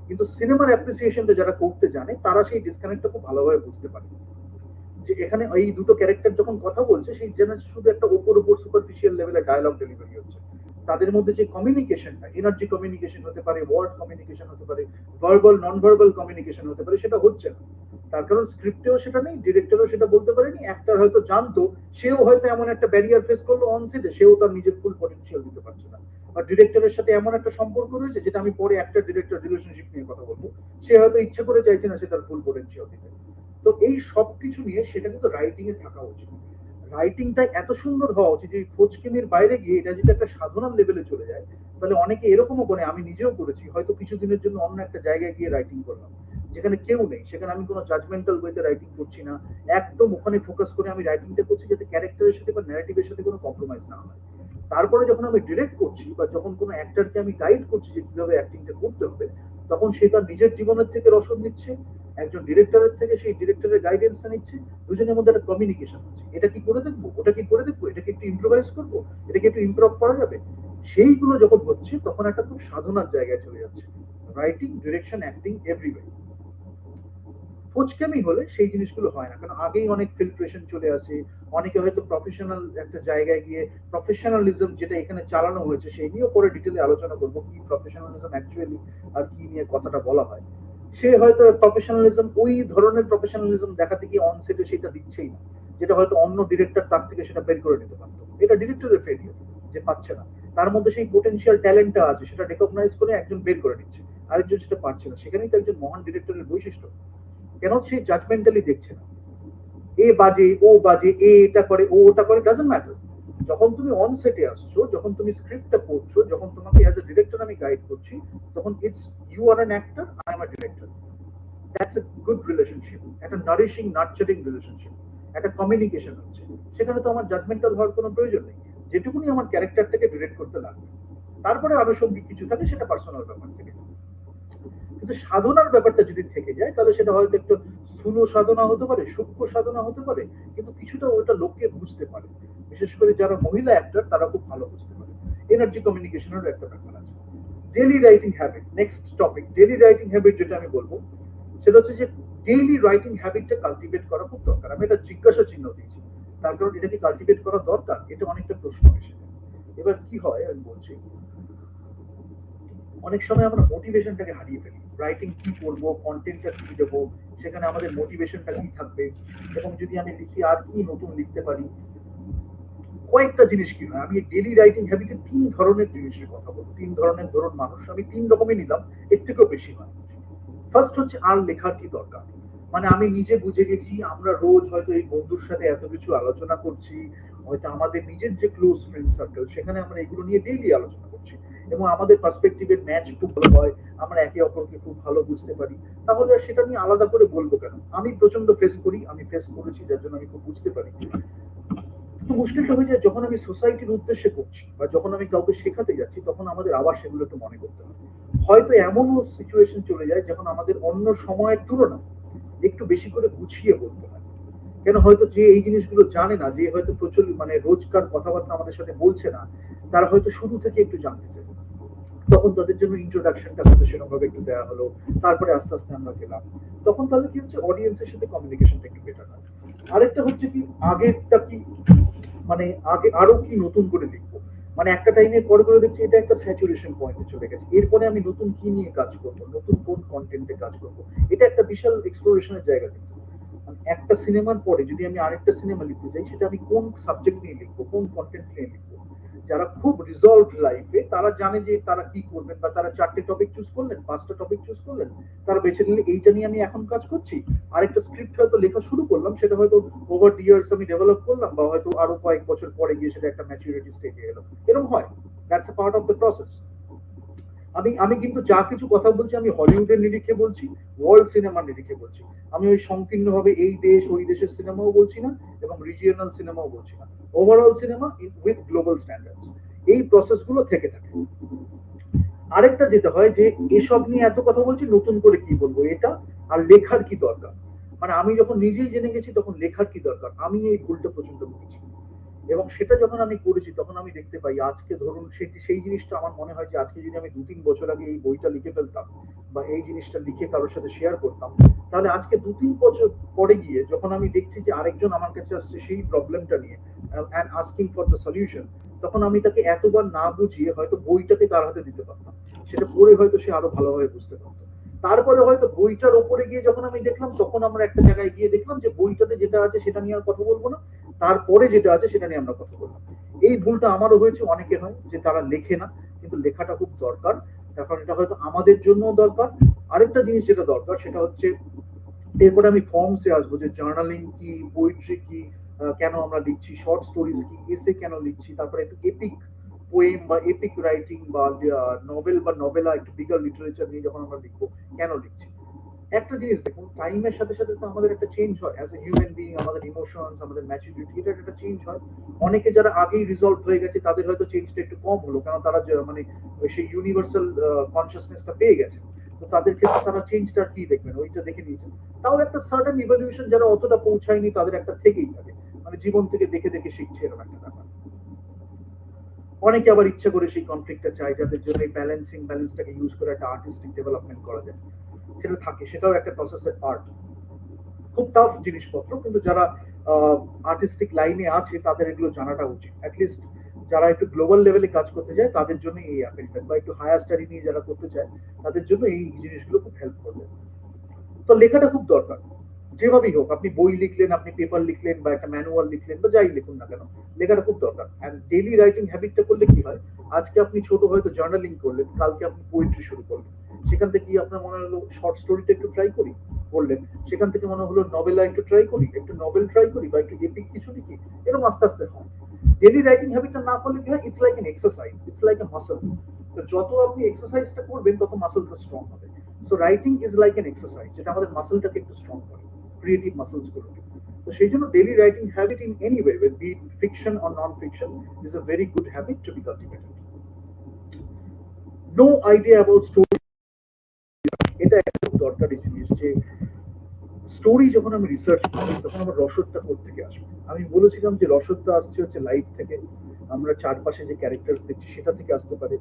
কিন্তু সিনেমার অ্যাপ্রিসিয়েশনটা যারা করতে জানে, তারা সেই ডিসকানেক্টটা খুব ভালোভাবে বুঝতে পারে, যে এখানে এই দুটো ক্যারেক্টার যখন কথা বলছে, সেই যেন শুধু একটা উপর উপর সুপারফিশিয়াল লেভেলের ডায়লগ ডেলিভারি হচ্ছে। তাদের মধ্যে যে কমিউনিকেশনটা, এনার্জি কমিউনিকেশন হতে পারে, ওয়ার্ড কমিউনিকেশন হতে পারে, ভার্বাল নন ভার্বাল কমিউনিকেশন হতে পারে, সেটা হচ্ছে না। তার কারণ স্ক্রিপ্টেও সেটা নেই, ডিরেক্টরও সেটা বলতে পারেনি, অ্যাক্টর হয়তো জানতো, সেও হয়তো এমন একটা ব্যারিয়ার ফেস করলো অন সেটে, সেও তার নিজের ফুল পটেনশিয়াল দিতে পারছে না। আর ডিরেক্টরের সাথে এমন একটা সম্পর্ক রয়েছে, যেটা আমি পরে অ্যাক্টর ডিরেক্টর রিলেশনশিপ নিয়ে কথা বলবো, সে হয়তো ইচ্ছে করে চাইছে না সে তার ফুল পটেনশিয়াল দিতে। তো এই সব কিছু নিয়ে সেটা কিন্তু রাইটিং এ থাকা উচিত। রাইটিংটা এত সুন্দর হওয়া উচিত যে ফোচকেমির বাইরে গিয়ে এটা যদি একটা সাধারণ লেভেলে চলে যায়, তাহলে অনেকে এরকমও করে, আমি নিজেও করেছি, হয়তো কিছুদিনের জন্য অন্য একটা জায়গায় গিয়ে রাইটিং করলাম, যেখানে কেউ নেই, সেখানে আমি কোনো জাজমেন্টাল ওয়েতে রাইটিং করছি না, একদম ওখানে ফোকাস করে আমি রাইটিংটা করছি, যাতে ক্যারেক্টারের সাথে বা ন্যারেটিভের সাথে কোনো কম্প্রোমাইজ না হয়। তারপরে যখন আমি ডিরেক্ট করছি, বা যখন কোনো অ্যাক্টরকে আমি গাইড করছি যে কিভাবে অ্যাক্টিংটা করতে হবে, তখন সে তার নিজের জীবনের থেকে রসদ নিচ্ছে, একজন ডিরেক্টরের থেকে সেই ডিরেক্টরের গাইডেন্সটা নিচ্ছে, দুজনের মধ্যে একটা কমিউনিকেশন হচ্ছে, এটা কি করে দেখবো, ওটা কি করে দেখবো, এটা কি একটু ইম্প্রোভাইজ করবো, এটা কি একটু ইমপ্রুভ করা যাবে। সেইগুলো যখন হচ্ছে, তখন একটা খুব সাধনার জায়গায় চলে যাচ্ছে, রাইটিং, ডিরেকশন, অ্যাক্টিং, এভরিওয়ে। ফোচকামি হলে সেই জিনিসগুলো হয় না, কারণ আগেই অনেক ফিল্ট্রেশন চলে আসে। অনেকে হয়তো প্রফেশনাল একটা জায়গায় গিয়ে প্রফেশনালিজম যেটা এখানে চালানো হয়েছে, সেই নিয়েও পরে ডিটেলে আলোচনা করবো, কি প্রফেশনালিজম অ্যাকচুয়ালি, আর কি নিয়ে কথাটা বলা হয়। সে হয়তো প্রফেশনালিজম, ওই ধরনের প্রফেশনালিজম দেখাতে গিয়ে অন সেটে সেটা দিচ্ছেই না, যেটা হয়তো অন্য ডিরেক্টর তার থেকে সেটা বের করে নিতে পারতো। এটা ডিরেক্টরের ফেলিয়ার, যে পাচ্ছে না, তার মধ্যে সেই পোটেনশিয়াল ট্যালেন্টটা আছে, সেটা রেকগনাইজ করে একজন বের করে নিচ্ছে, আরেকজন সেটা পারছে না। সেখানেই তো একজন মহান ডিরেক্টরের বৈশিষ্ট্য। কেন সে জাজমেন্টালি দেখছে না, এ বাজে ও বাজে, এ এটা করে ও ওটা করে, ডাজন্ট ম্যাটার। যখন তুমি অন সেটে আসছো, যখন তুমি স্ক্রিপ্টটা পড়ছো, যখন তোমাকে অ্যাজ এ ডিরেক্টর আমি গাইড করছি, তখন it's you are an actor, I am a director. That's a good relationship, একটা নারিশিং নার্চারিং রিলেশনশিপ, একটা কমিউনিকেশন হচ্ছে। সেখানে তো আমার জাজমেন্টাল হওয়ার কোনো প্রয়োজন নেই, যেটুকুনি আমার ক্যারেক্টারটাকে ডিরেক্ট করতে লাগবে। তারপরে আনুষঙ্গিক কিছু থাকে, সেটা পার্সোনাল ব্যাপার থেকে। কিন্তু সাধনার ব্যাপারটা যদি থেকে যায়, তাহলে সেটা হয়তো একটু স্থূল সাধনা হতে পারে, সূক্ষ্ম সাধনা হতে পারে, কিন্তু কিছুটা ওটা লোককে বুঝতে পারে। বিশেষ করে যারা মহিলা অ্যাক্টর, তারা খুব ভালো বুঝতে পারে। এনার্জি কমিউনিকেশনের একটা ব্যাপার আছে। Daily writing habit, next topic, daily writing habit যেটা আমি বলবো, সেটা হচ্ছে যে ডেইলি রাইটিং হ্যাবিটটা কালটিভেট করা খুব দরকার। আমি এটা জিজ্ঞাসা চিহ্ন দিয়েছি, তার কারণ এটা কি কালটিভেট করা দরকার, এটা অনেকটা প্রশ্ন এসে যায়। এবার কি হয় আমি বলছি, অনেক সময় আমরা মোটিভেশনটাকে হারিয়ে ফেলি, রাইটিং কি করবো, কন্টেন্টটা কি দেবো, সেখানে আমাদের মোটিভেশনটা কি থাকবে, এবং যদি আমি লিখি আর কি নতুন লিখতে পারি। কয়েকটা জিনিস কি হয়, আমি ডেলি রাইটিং হ্যাবিটে তিন ধরনের জিনিসের কথা বলবো, তিন ধরনের ধরুন মানুষ, আমি তিন রকমই নিলাম, এর থেকেও বেশি নয়। ফার্স্ট হচ্ছে, আর লেখার কি দরকার। মানে আমি নিজে বুঝে গেছি, আমরা রোজ হয়তো এই বন্ধুর সাথে এত কিছু আলোচনা করছি, হয়তো আমাদের নিজের যে ক্লোজ ফ্রেন্ড সার্কেল, সেখানে আমরা এগুলো নিয়ে ডেইলি আলোচনা করছি, এবং আমাদের পার্সপেক্টিভের ম্যাচ খুব ভালো হয়, আমরা একে অপরকে খুব ভালো বুঝতে পারি। তাহলে আর সেটা নিয়ে আলাদা করে বলবো কেন। আমি প্রচন্ড ফেস করি, আমি ফেস করেছি, যার জন্য আমি খুব বুঝতে পারি। তো মুশকিলটা হয়ে যায় যখন আমি সোসাইটির উদ্দেশ্যে করছি, বা যখন আমি কাউকে শেখাতে যাচ্ছি, তখন আমাদের আবার সেগুলো একটু মনে করতে হবে। হয়তো এমনও সিচুয়েশন চলে যায় যখন আমাদের অন্য সময়ের তুলনায় একটু বেশি করে গুছিয়ে বলতে হয়। কেন, হয়তো যে এই জিনিসগুলো জানে না, যে হয়তো প্রচুর মানে রোজকার কথাবার্তা আমাদের সাথে বলছে না, তারা হয়তো শুরু থেকে একটু জানতে চায়, তখন তাদের জন্য ইন্ট্রোডাকশনটা হয়তো সেরকম ভাবে একটু দেওয়া হলো, তারপরে আস্তে আস্তে আমরা গেলাম। তখন তাহলে কি হচ্ছে, অডিয়েন্সের সাথে কমিউনিকেশনটা একটু বেটার হয়। আরেকটা হচ্ছে কি, আগেরটা কি, মানে আগে আরো কি নতুন করে লিখবো। মানে একটা টাইমে পরে করে দেখছি এটা একটা স্যাচুরেশন পয়েন্টে চলে গেছে, এরপরে আমি নতুন কি নিয়ে কাজ করবো, নতুন কোন কন্টেন্টে কাজ করবো। এটা একটা বিশাল এক্সপ্লোরেশনের জায়গা। কিন্তু মানে একটা সিনেমার পরে যদি আমি আরেকটা সিনেমা লিখতে চাই, সেটা আমি কোন সাবজেক্ট নিয়ে লিখবো, কোন কন্টেন্ট নিয়ে লিখবো। যারা খুব রিজলভ লাইফে, তারা জানে যে তারা কি করবেন, বা তারা চারটে টপিক চুজ করলেন, পাঁচটা টপিক চুজ করলেন, তারা বেছে নিলে এইটা নিয়ে আমি এখন কাজ করছি। আরেকটা স্ক্রিপ্ট হয়তো লেখা শুরু করলাম, সেটা হয়তো ওভার দি ইয়ার্স আমি ডেভেলপ করলাম, বা হয়তো আরো কয়েক বছর পরে গিয়ে সেটা একটা ম্যাচুরিটি স্টেজে এলো, এরকম হয়। That's a part of the process. আমি আমি কিন্তু যা কিছু কথা বলছি আমি হলিউডের নিরিখে বলছি, ওয়ার্ল্ড সিনেমার নিরিখে বলছি। আমি ওই সংকীর্ণভাবে এই দেশ ওই দেশের সিনেমাও বলছি না এবং রিজিয়নাল সিনেমাও বলছি না। Overall cinema with global standards, এই প্রসেসগুলো থেকে থাকে। আরেকটা যেটা হয় যে এসব নিয়ে এত কথা বলছি, নতুন করে কি বলবো এটা, আর লেখার কি দরকার। মানে আমি যখন নিজেই জেনে গেছি তখন লেখার কি দরকার, আমি এই ভুলটা প্রচন্ড করেছি। এবং সেটা যখন আমি করেছি তখন আমি দেখতে পাই আজকে ধরুন সেই জিনিসটা আমার মনে হয় যে আজকে যদি আমি 2-3 বছর আগে এই বইটা লিখে ফেলতাম বা এই জিনিসটা লিখে কারোর সাথে শেয়ার করতাম, তাহলে আজকে 2-3 বছর পরে গিয়ে যখন আমি দেখছি যে আরেকজন আমার কাছে আসছে সেই প্রবলেমটা নিয়ে and asking for the solution, তখন আমি তাকে এতবার না বুঝিয়ে হয়তো বইটাকে তার হাতে দিতে পারতাম। সেটা পড়ে হয়তো সে আরো ভালোভাবে বুঝতে পারতো। তারপরে হয়তো বইটার ওপরে গিয়ে যখন আমি দেখলাম, তখন আমরা একটা জায়গায় গিয়ে দেখলাম যে বইটাতে যেটা আছে সেটা নিয়ে আর কথা বলবো না, তারপরে যেটা আছে সেটা নিয়ে আমরা কথা বললাম। এই ভুলটা আমারও হয়েছে, অনেকের হয় যে তারা লেখে না, কিন্তু লেখাটা খুব দরকার। কারণ এটা হয়তো আমাদের জন্য দরকার। আরেকটা জিনিস যেটা দরকার সেটা হচ্ছে, এরপরে আমি ফর্মসে আসবো যে জার্নালিং কি, পোয়েট্রি কি, কেন আমরা লিখছি, শর্ট স্টোরিজ কি, এসে কেন লিখছি, তারপরে একটু এপিক পোয়েম বা এপিক রাইটিং বা নভেল বা নভেলা, একটু বিগার লিটারেচার নিয়ে যখন আমরা লিখবো, কেন লিখছি। একটা জিনিস দেখুন, টাইমের সাথে সাথে তো আমাদের একটা চেঞ্জ হয় অ্যাজ এ হিউম্যান বিইং, আমাদের ইমোশনস, আমাদের ম্যাচুরিটি, এটা একটা চেঞ্জ হয়। অনেকে যারা আগেই রিজলভ হয়ে গেছে তাদের হয়তো চেঞ্জটা একটু কম হলো, কারণ তারা মানে সেই ইউনিভার্সাল কনসিয়াসনেসটা পেয়ে গেছে। তো তাদের ক্ষেত্রে তারা চেঞ্জটা কি দেখবেন, ওইটা দেখে নিয়েছেন। তাও একটা সার্টেন ইভলিউশন যারা অতটা পৌঁছায়নি তাদের একটা থেকেই থাকে, মানে জীবন থেকে দেখে দেখে শিখছে এরকম একটা ব্যাপার। অনেকে আবার ইচ্ছা করে সেই কনফ্লিক্টটা চায়, যাদের জন্য এই ব্যালেন্সটাকে ইউজ করে একটা আর্টিস্টিক ডেভেলপমেন্ট করা যায়, সেটা থাকে, সেটাও একটা প্রসেসের পার্ট। খুব টাফ জিনিসপত্র, কিন্তু যারা আর্টিস্টিক লাইনে আছে তাদের এগুলো জানাটা উচিত। অ্যাটলিস্ট যারা একটু গ্লোবাল লেভেলে কাজ করতে চায় তাদের জন্য এই অ্যাপেলটা, বা একটু হায়ার স্টাডি নিয়ে যারা করতে চায় তাদের জন্য এই জিনিসগুলো খুব হেল্প করবে। তো লেখাটা খুব দরকার, যেভাবেই হোক, আপনি বই লিখলেন, আপনি পেপার লিখলেন, বা একটা ম্যানুয়াল লিখলেন, বা যাই লিখুন না কেন, লেখাটা খুব দরকার। অ্যান্ড ডেইলি রাইটিং হ্যাবিটটা করলে কি হয়, আজকে আপনি ছোট হয়তো জার্নালিং করলেন, কালকে আপনি পোয়েট্রি শুরু করলেন, সেখান থেকে আপনার মনে হলো শর্ট স্টোরিটা একটু ট্রাই করি, বললেন, সেখান থেকে মনে হলো নভেলা একটু ট্রাই করি, একটু নভেল ট্রাই করি, বা একটু এপিক কিছু লিখি। এরকম আস্তে আস্তে হয়। ডেইলি রাইটিং হ্যাবিটটা না করলে কি হয়, it's like N exercise, it's like a muscle. তো যত আপনি এক্সারসাইজটা করবেন তত মাসলটা স্ট্রং হবে। So writing is like N exercise, যেটা আমাদের মাসলটাকে একটু স্ট্রং করে, ক্রিয়েটিভ মাসলস গুলোকে। তো সেই জন্য daily writing habit in any way, be fiction or non fiction, is a very good habit to be cultivated. No idea about story, এটা একটা খুব দরকারি জিনিস। যে স্টোরি যখন আমি রিসার্চ করি তখন আমার রসদটা থেকে আসবে। আমি বলেছিলাম যে রসদটা আসছে হচ্ছে লাইফ থেকে, আমরা চারপাশে যে ক্যারেক্টার দেখছি সেটা থেকে আসতে পারে,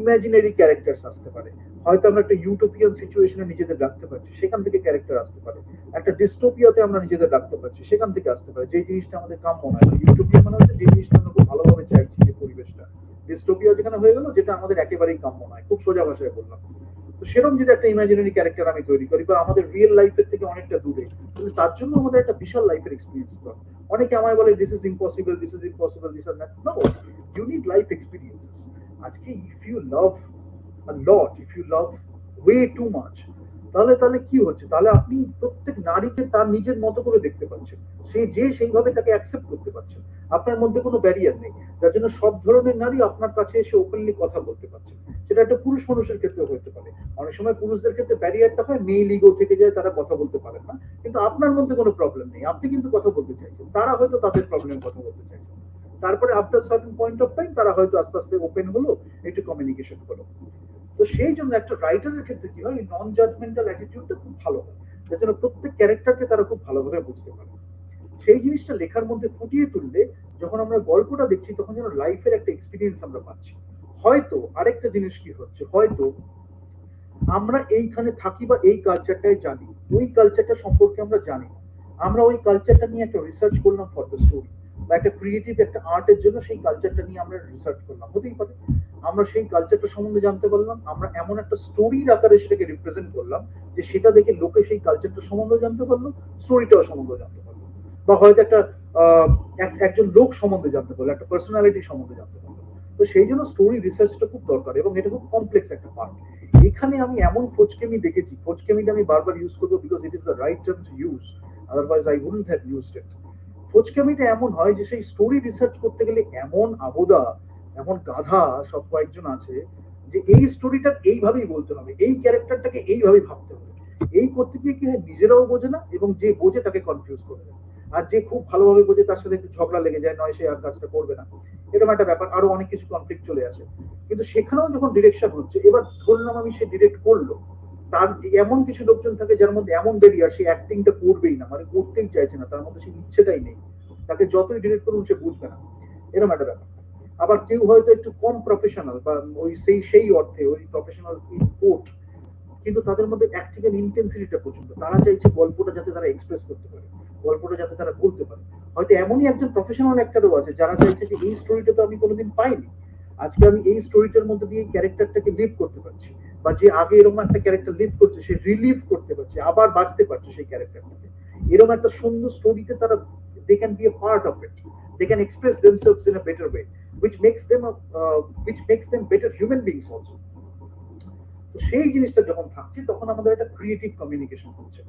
ইমাজিনারি ক্যারেক্টার আসতে পারে, হয়তো আমরা একটা ইউটোপিয়ান সিচুয়েশনে নিজেদের রাখতে পারছি, সেখান থেকে ক্যারেক্টার আসতে পারে, একটা ডিস্টোপিয়াতে আমরা নিজেদের রাখতে পারছি, সেখান থেকে আসতে পারে, যে জিনিসটা আমাদের কাম্য নয়। ইউটোপিয়া মানে হচ্ছে যে জিনিসটা আমরা খুব ভালোভাবে চাইছি, যে পরিবেশটা। ডিস্টোপিয়া যেখানে হয়ে গেল যেটা আমাদের একেবারেই কাম্য নয়, খুব সোজা ভাষায় বললাম। তো সেরকম যদি একটা ইমাজিনারি ক্যারেক্টার আমি তৈরি করি, বা আমাদের রিয়েল লাইফের থেকে অনেকটা দূরে, তাহলে তার জন্য আমাদের একটা বিশাল লাইফের এক্সপিরিয়েন্স দরকার। অনেকে আমায় বলে this is impossible, this is impossible, this আর that. No, you need life experiences. আজকে if you love a lot, if you love way too much, তাহলে তাহলে কি হচ্ছে, তাহলে আপনি প্রত্যেক নারীকে তার নিজের মতো করে দেখতে পাচ্ছেন, সে যে সেইভাবে তাকে অ্যাকসেপ্ট করতে পারছেন, আপনার মধ্যে কোনো ব্যারিয়ার নেই, যার জন্য সব ধরনের নারী আপনার কাছে এসে ওপেনলি কথা বলতে পারছে। সেটা একটা পুরুষ মানুষের ক্ষেত্রে হতে পারে। অনেক সময় পুরুষদের ক্ষেত্রে ব্যারিয়ারটা হয়, মেল ইগো থেকে যায়, তারা কথা বলতে পারেন না। কিন্তু আপনার মধ্যে কোনো প্রবলেম নেই, আপনি কিন্তু কথা বলতে চাইছেন, তারা হয়তো তাদের প্রবলেমের কথা বলতে চাইছেন। তারপরে after certain point of time তারা হয়তো আস্তে আস্তে ওপেন হলো, একটু কমিউনিকেশন হলো। তো সেই জন্য একটা রাইটারের ক্ষেত্রে কি হয়, নন জাজমেন্টাল অ্যাটিটিউডটা খুব ভালো হয়, যার জন্য প্রত্যেক ক্যারেক্টারকে তারা খুব ভালোভাবে বুঝতে পারে। সেই জিনিসটা লেখার মধ্যে ফুটিয়ে তুললে, যখন আমরা গল্পটা দেখছি তখন যেন লাইফের একটা এক্সপিরিয়েন্স আমরা পাচ্ছি। হয়তো আরেকটা জিনিস কি হচ্ছে, হয়তো আমরা এইখানে থাকি বা এই কালচারটাই জানি, ওই কালচারটা সম্পর্কে আমরা জানি না। আমরা ওই কালচারটা নিয়ে একটা রিসার্চ করলাম ফর দ্য স্টোরি, বা একটা ক্রিয়েটিভ একটা আর্টের জন্য সেই কালচারটা নিয়ে আমরা রিসার্চ করলাম, হতেই পারে। আমরা সেই কালচারটা সম্বন্ধে জানতে পারলাম, আমরা এমন একটা স্টোরির আকারে সেটাকে রিপ্রেজেন্ট করলাম যে সেটা দেখে লোকে সেই কালচারটা সম্বন্ধে জানতে পারলো, স্টোরিটাও সম্বন্ধে জানতে পারলো। বা হয়তো একটা একজন লোক সম্বন্ধে জানতে পারলো, একটা পার্সোনালিটি সম্বন্ধে জানতে পারলো। তো সেই জন্য স্টোরি রিসার্চটা খুব দরকার, এবং এটা খুব কমপ্লেক্স একটা পার্ট। এখানে আমি এমন ফোচকেমি দেখেছি, ফোচকেমিটা আমি বারবার ইউজ করবো because it is the right term to use, otherwise I wouldn't have used it. ফোচকেমিটা এমন হয় যে সেই স্টোরি রিসার্চ করতে গেলে এমন আবদা, এমন গাধা সব কয়েকজন আছে যে এই স্টোরিটা এইভাবেই বলতে হবে, এই ক্যারেক্টারটাকে এইভাবেই ভাবতে হবে। এই করতে গিয়ে কি হয়, নিজেরাও বোঝে না এবং যে বোঝে তাকে কনফিউজ করে দেয়। আর যে খুব ভালোভাবে বোঝে তার সাথে একটু ঝগড়া লেগে যায়, নয় সে আর কাজটা করবে না। এরকম একটা ব্যাপার, আরো অনেক কিছু কনফ্লিক্ট চলে আসে। কিন্তু সেখানেও যখন ডিরেকশন হচ্ছে, এবার ধরলাম আমি সে ডিরেক্ট করলো, তার এমন কিছু লোকজন থাকে যার মধ্যে এমন বেরিয়ার, সে অ্যাক্টিংটা করবেই না, মানে করতেই চাইছে না, তার মধ্যে সেই ইচ্ছেটাই নেই। তাকে যতই ডিরেক্ট করুন সে বুঝবে না, এরকম একটা ব্যাপার। আবার কেউ হয়তো একটু কম প্রফেশনাল বা ওই সেই অর্থে ওই প্রফেশনাল কোর্ট, কিন্তু তাদের মধ্যে অ্যাক্টিং এর ইন্টেন্সিটিটা প্রচন্ড, তারা চাইছে গল্পটা যাতে তারা এক্সপ্রেস করতে পারে, গল্পটা যাতে তারা বলতে পারে। হয়তো এমনই একজন প্রফেশনাল অ্যাক্টরও আছে যারা চাইছে যে এই স্টোরিটা তো আমি কোনোদিন পাইনি, আজকে আমি এই স্টোরিটার মধ্যে দিয়ে এই ক্যারেক্টারটাকে লিভ করতে পারছি, বা যে আগে এরকম একটা ক্যারেক্টার লিভ করছে সে রিলিভ করতে পারছে, আবার বাঁচতে পারছে সেই ক্যারেক্টারটাকে। এরকম একটা সুন্দর স্টোরিতে তারা, they can be a part of it, they can express themselves in a better way, which makes them which makes them better human beings also. তো সেই জিনিসটা যখন থাকছে তখন আমাদের একটা ক্রিয়েটিভ কমিউনিকেশন হচ্ছে।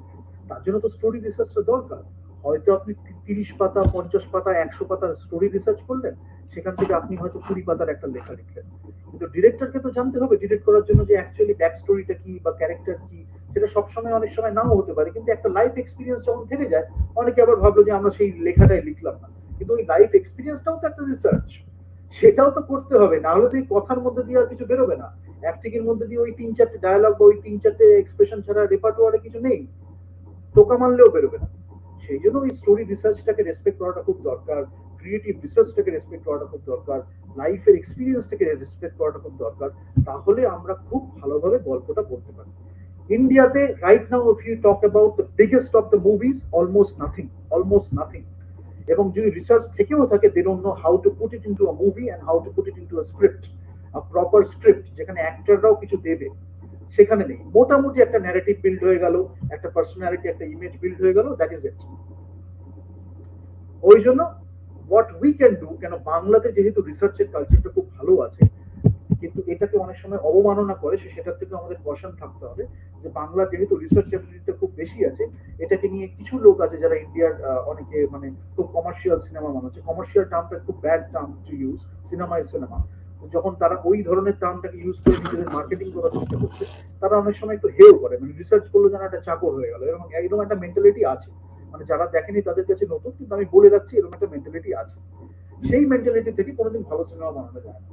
তার জন্য তো স্টোরি রিসার্চটা দরকার। হয়তো আপনি 30 পাতা, 50 পাতা, 100 পাতার স্টোরি রিসার্চ করলেন, সেখান থেকে আপনি হয়তো 20 পাতার একটা লেখা লিখলেন। কিন্তু ডিরেক্টরকে তো জানতে হবে ডিরেক্ট করার জন্য যে অ্যাকচুয়ালি ব্যাক স্টোরিটা কি বা ক্যারেক্টার কি। সেটা সবসময় অনেক সময় নাও হতে পারে, কিন্তু একটা লাইফ এক্সপিরিয়েন্স যখন থেকে যায়, অনেকে আবার ভাবলো যে আমরা সেই লেখাটাই লিখলাম না, কিন্তু ওই লাইফ এক্সপিরিয়েন্সটাও তো একটা রিসার্চ, সেটাও তো করতে হবে, না হলে তো এই কথার মধ্যে দিয়ে আর কিছু বেরোবে না। অ্যাক্টিং এর মধ্যে দিয়ে ওই 3-4টে ডায়ালগ বা ওই 3-4টে এক্সপ্রেশন ছাড়া রেপার্টোয়ারে কিছু নেই, টোকা মারলেও বেরোবে না। সেই জন্য ওই স্টোরি রিসার্চটাকে রেসপেক্ট করাটা খুব দরকার, ক্রিয়েটিভ রিসার্চটাকে রেসপেক্ট করাটা খুব দরকার, লাইফের এক্সপিরিয়েন্সটাকে রেসপেক্ট করাটা খুব দরকার। তাহলে আমরা খুব ভালোভাবে গল্পটা বলতে পারি। ইন্ডিয়াতে right now if you talk about the biggest of the movies, almost nothing, almost nothing. এবং যদি রিসার্চ থেকেও থাকে, they don't know how to put it into a movie and how to put it into a script, a proper script যেখানে অ্যাক্টররাও কিছু দেবে, সেখানে নেই। মোটামুটি একটা ন্যারেটিভ বিল্ড হয়ে গেল, একটা পার্সোনালিটি, একটা ইমেজ বিল্ড হয়ে গেল, দ্যাট ইজ ইট। ওই জন্য হোয়াট উই ক্যান ডু, কেন বাংলাতে যেহেতু রিসার্চের কালচারটা খুব ভালো আছে, কিন্তু এটাকে অনেক সময় অবমাননা করে, সেটার থেকে আমাদের কশন থাকতে হবে। যে বাংলা যেহেতু রিসার্চ অ্যাবিলিটিটা খুব বেশি আছে, এটাকে নিয়ে কিছু লোক আছে যারা ইন্ডিয়ার অনেকে মানে খুব কমার্শিয়াল সিনেমা বানাচ্ছে, কমার্শিয়াল টার্মটা খুব bad term to use, cinema is cinema. যখন তারা ওই ধরনের টার্মটাকে ইউজ করে নিজেদের মার্কেটিং করার চেষ্টা করছে, তারা অনেক সময় একটু হেও করে, মানে রিসার্চ করলো যেন একটা চাকর হয়ে গেল, এবং এরকম একটা মেন্টালিটি আছে। মানে যারা দেখেনি তাদের কাছে নতুন, কিন্তু আমি বলে যাচ্ছি এরকম একটা মেন্টালিটি আছে। সেই মেন্টালিটি থেকে কোনোদিন ভালো সিনেমা বানানো যায় না।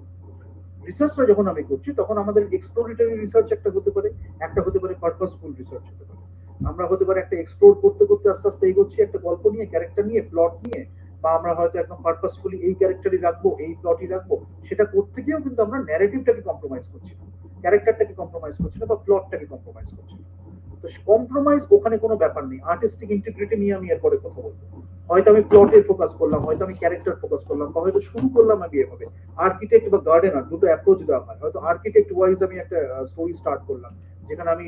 রিসার্চটা যখন আমি করছি তখন আমাদের এক্সপ্লোরেটরি রিসার্চ একটা হতে পারে, একটা হতে পারে পারপাসফুল রিসার্চ হতে পারে। আমরা হতে পারে একটা এক্সপ্লোর করতে করতে আস্তে আস্তে এগোচ্ছি একটা গল্প নিয়ে, ক্যারেক্টার নিয়ে, প্লট নিয়ে, বা আমরা হয়তো একদম পারপাসফুলি এই ক্যারেক্টারই রাখবো, এই প্লটই রাখবো। সেটা করতে গিয়েও কিন্তু আমরা ন্যারেটিভটাকে কম্প্রোমাইজ করছি না, ক্যারেক্টারটাকে কম্প্রোমাইজ করছি না, বা প্লটটাকে কম্প্রোমাইজ করছি না। তো কম্প্রোমাইজ ওখানে কোনো ব্যাপার নেই, আর্টিস্টিক ইন্টিগ্রিটি নিয়ে আমি এরপরে কথা বলবো। হয়তো আমি প্লটে ফোকাস করলাম, হয়তো আমি ক্যারেক্টার ফোকাস করলাম, বা হয়তো শুরু করলাম আমি এভাবে। আর্কিটেক্ট বা গার্ডেনার দুটো অ্যাপ্রোচ দেওয়া হয়, হয়তো আর্কিটেক্ট ওয়াইজ আমি একটা স্টোরি স্টার্ট করলাম, যেখানে আমি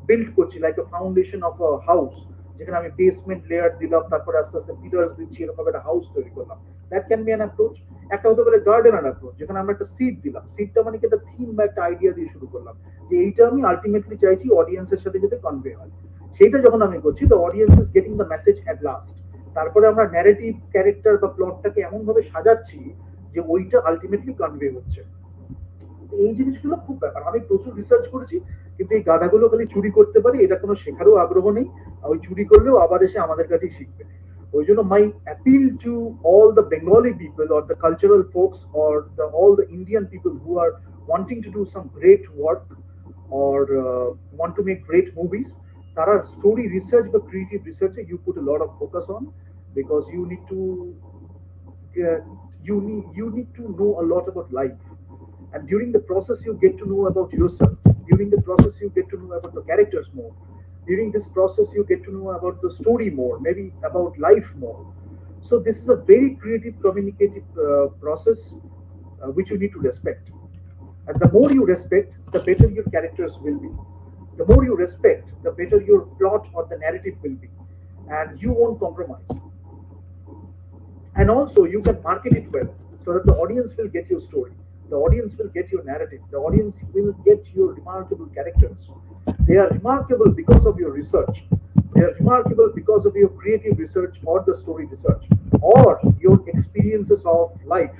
বিল্ড করছি like a foundation of a house, যেখানে আমি বেসমেন্ট লেয়ার দিলাম, তারপরে আস্তে আস্তে পিলার্স দিচ্ছি, এরকম একটা হাউস তৈরি করলাম। That can be an approach. একটা হতে পারে গার্ডেনার অ্যাপ্রোচ, যেখানে আমরা একটা সিড দিলাম, সিডটা মানে কি একটা থিম বা একটা আইডিয়া দিয়ে শুরু করলাম, যে এইটা আমি আলটিমেটলি চাইছি অডিয়েন্সের সাথে যাতে কনভে হয়। সেইটা যখন আমি করছি, the audience is getting the message at last. তারপরে আমরা ন্যারেটিভ, ক্যারেক্টার বা প্লটটাকে এমন ভাবে সাজাচ্ছি যে ওইটা আলটিমেটলি কনভে হচ্ছে। এই জিনিসগুলো খুব ব্যাপার। আমি প্রচুর রিসার্চ করেছি, কিন্তু এই গাধাগুলো খালি চুরি করতে পারি, এটা কোনো শেখারও আগ্রহ নেই। ওই চুরি করলেও আবার এসে আমাদের কাছেই শিখবে। ওই জন্য my appeal to all the Bengali people or the cultural folks or the all the Indian people who are wanting to do some great work or want to make great movies, তারা story research বা creative রিসার্চে you put a lot of focus on, because you need to you need to know a lot about life, and during the process you get to know about yourself, during the process you get to know about the characters more, during this process you get to know about the story more, maybe about life more. So this is a very creative communicative process, which you need to respect. And the more you respect, the better your characters will be. The more you respect, the better your plot or the narrative will be. And you won't compromise. And also, you can market it well so that the audience will get your story. The audience will get your narrative. The audience will get your remarkable characters. They are remarkable because of your research. They are remarkable because of your creative research or the story research or your experiences of life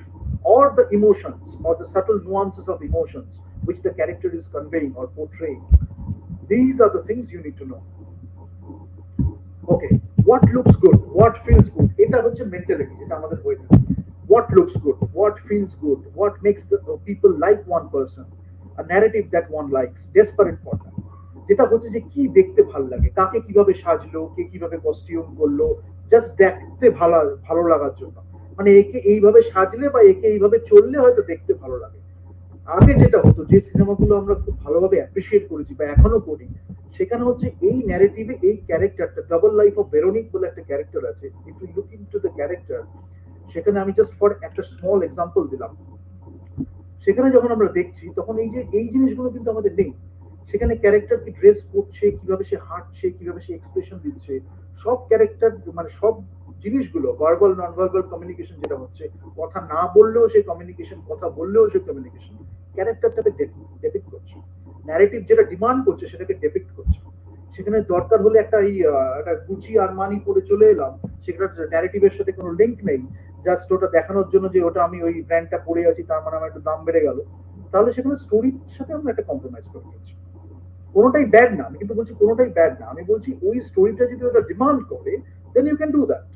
or the emotions or the subtle nuances of emotions which the character is conveying or portraying. These are the things you need to know. Okay, what looks good, what feels good, এটা হচ্ছে mentality যেটা আমাদের হয়ে থাকে। What looks good, what feels good, what makes the people like one person, a narrative that one likes, desperate for that. যেটা হচ্ছে যে কি দেখতে ভালো লাগে, কাকে কিভাবে সাজলো, কে কিভাবে কস্টিউম করলো, জাস্ট দেখতে ভালো ভালো লাগার জন্য। মানে একে এইভাবে সাজলে বা একে এইভাবে চললে হয়তো দেখতে ভালো লাগে। আগে যেটা হতো, যে সিনেমাগুলো আমরা খুব ভালোভাবে অ্যাপ্রিসিয়েট করেছি বা এখনো করি, সেখানে হচ্ছে এই ন্যারেটিভে এই ক্যারেক্টারটা, ডাবল লাইফ অফ ভেরোনিক বলে একটা ক্যারেক্টার আছে, if you look into the character, সেখানে আমি জাস্ট ফর একটা স্মল এক্সাম্পল দিলাম। সেখানে যখন আমরা দেখছি তখন এই যে এই জিনিসগুলো কিন্তু আমাদের নেই। সেখানে ক্যারেক্টার কি ড্রেস করছে, কিভাবে সে হাঁটছে, কিভাবে সে এক্সপ্রেশন দিচ্ছে, সব ক্যারেক্টার মানে সব জিনিসগুলো, ভার্বাল নন ভার্বাল কমিউনিকেশন যেটা হচ্ছে, কথা না বললেও সে কমিউনিকেশন, কথা বললেও সে কমিউনিকেশন, ক্যারেক্টারটাকে ডেপিক্ট করছে। ন্যারেটিভ যেটা ডিমান্ড করছে সেটাকে ডেপিক্ট করছে। সেখানে দরকার হলে একটা গুচি আরমানি পরে চলে এলাম, সেটা ন্যারেটিভের সাথে কোনো লিঙ্ক নেই, জাস্ট ওটা দেখানোর জন্য যে ওটা আমি ওই ব্র্যান্ডটা পরে আছি তার মানে আমার একটু দাম বেড়ে গেল, তাহলে সেখানে স্টোরির সাথে আমরা একটা কম্প্রোমাইজ করে নিচ্ছি। কোনোটাই ব্যাড না, আমি কিন্তু বলছি কোনোটাই ব্যাড না, আমি বলছি ওই স্টোরিটা যদি ওটা ডিমান্ড করে then you can do that.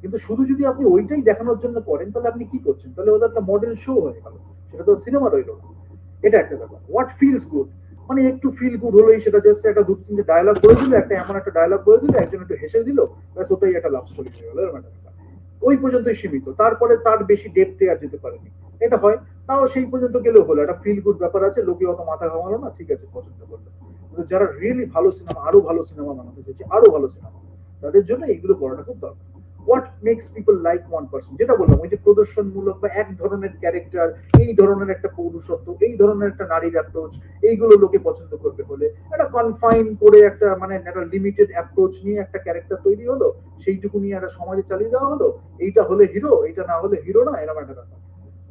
কিন্তু শুধু যদি আপনি ওইটাই দেখানোর জন্য করেন তাহলে আপনি কি করছেন, তাহলে ওদের একটা মডেল শো হয়ে গেল, সেটা তো সিনেমা রইল না। এটা একটা ব্যাপার। হোয়াট ফিলস গুড, মানে একটু ফিল গুড হলোই, সেটা জাস্ট একটা দু তিনটে ডায়লগ বলে দিল, একটা এমন একটা ডায়লগ বলে দিল, একজন একটু হেসে দিল, ব্যাস ওটাই একটা লাভ স্টোরি হয়ে গেল, এরকম একটা ব্যাপার। ওই পর্যন্তই সীমিত, তারপরে তার বেশি ডেপথে আর যেতে পারেনি। এটা হয়, তাও সেই পর্যন্ত গেলেও হলো, একটা ফিল গুড ব্যাপার আছে, লোকে অত মাথা ঘামালো না, ঠিক আছে, পছন্দ করলো। কিন্তু যারা রিয়েলি ভালো সিনেমা, আরো ভালো সিনেমা বানাতে চাইছে, আরো ভালো সিনেমা, তাদের জন্য এইগুলো করাটা খুব দরকার। What makes people like one person, যেটা বললাম, ওই যে প্রদর্শনমূলক বা এক ধরনের ক্যারেক্টার, এই ধরনের একটা পৌরুষত্ব, এই ধরনের একটা নারীর অ্যাপ্রোচ, এইগুলো লোকে পছন্দ করবে বলে একটা কনফাইন করে একটা মানে একটা লিমিটেড অ্যাপ্রোচ নিয়ে একটা ক্যারেক্টার তৈরি হলো, সেইটুকু নিয়ে একটা সমাজে চালিয়ে দেওয়া হলো, এইটা হলে হিরো, এইটা না হলে হিরো না, এরকম একটা ব্যাপার।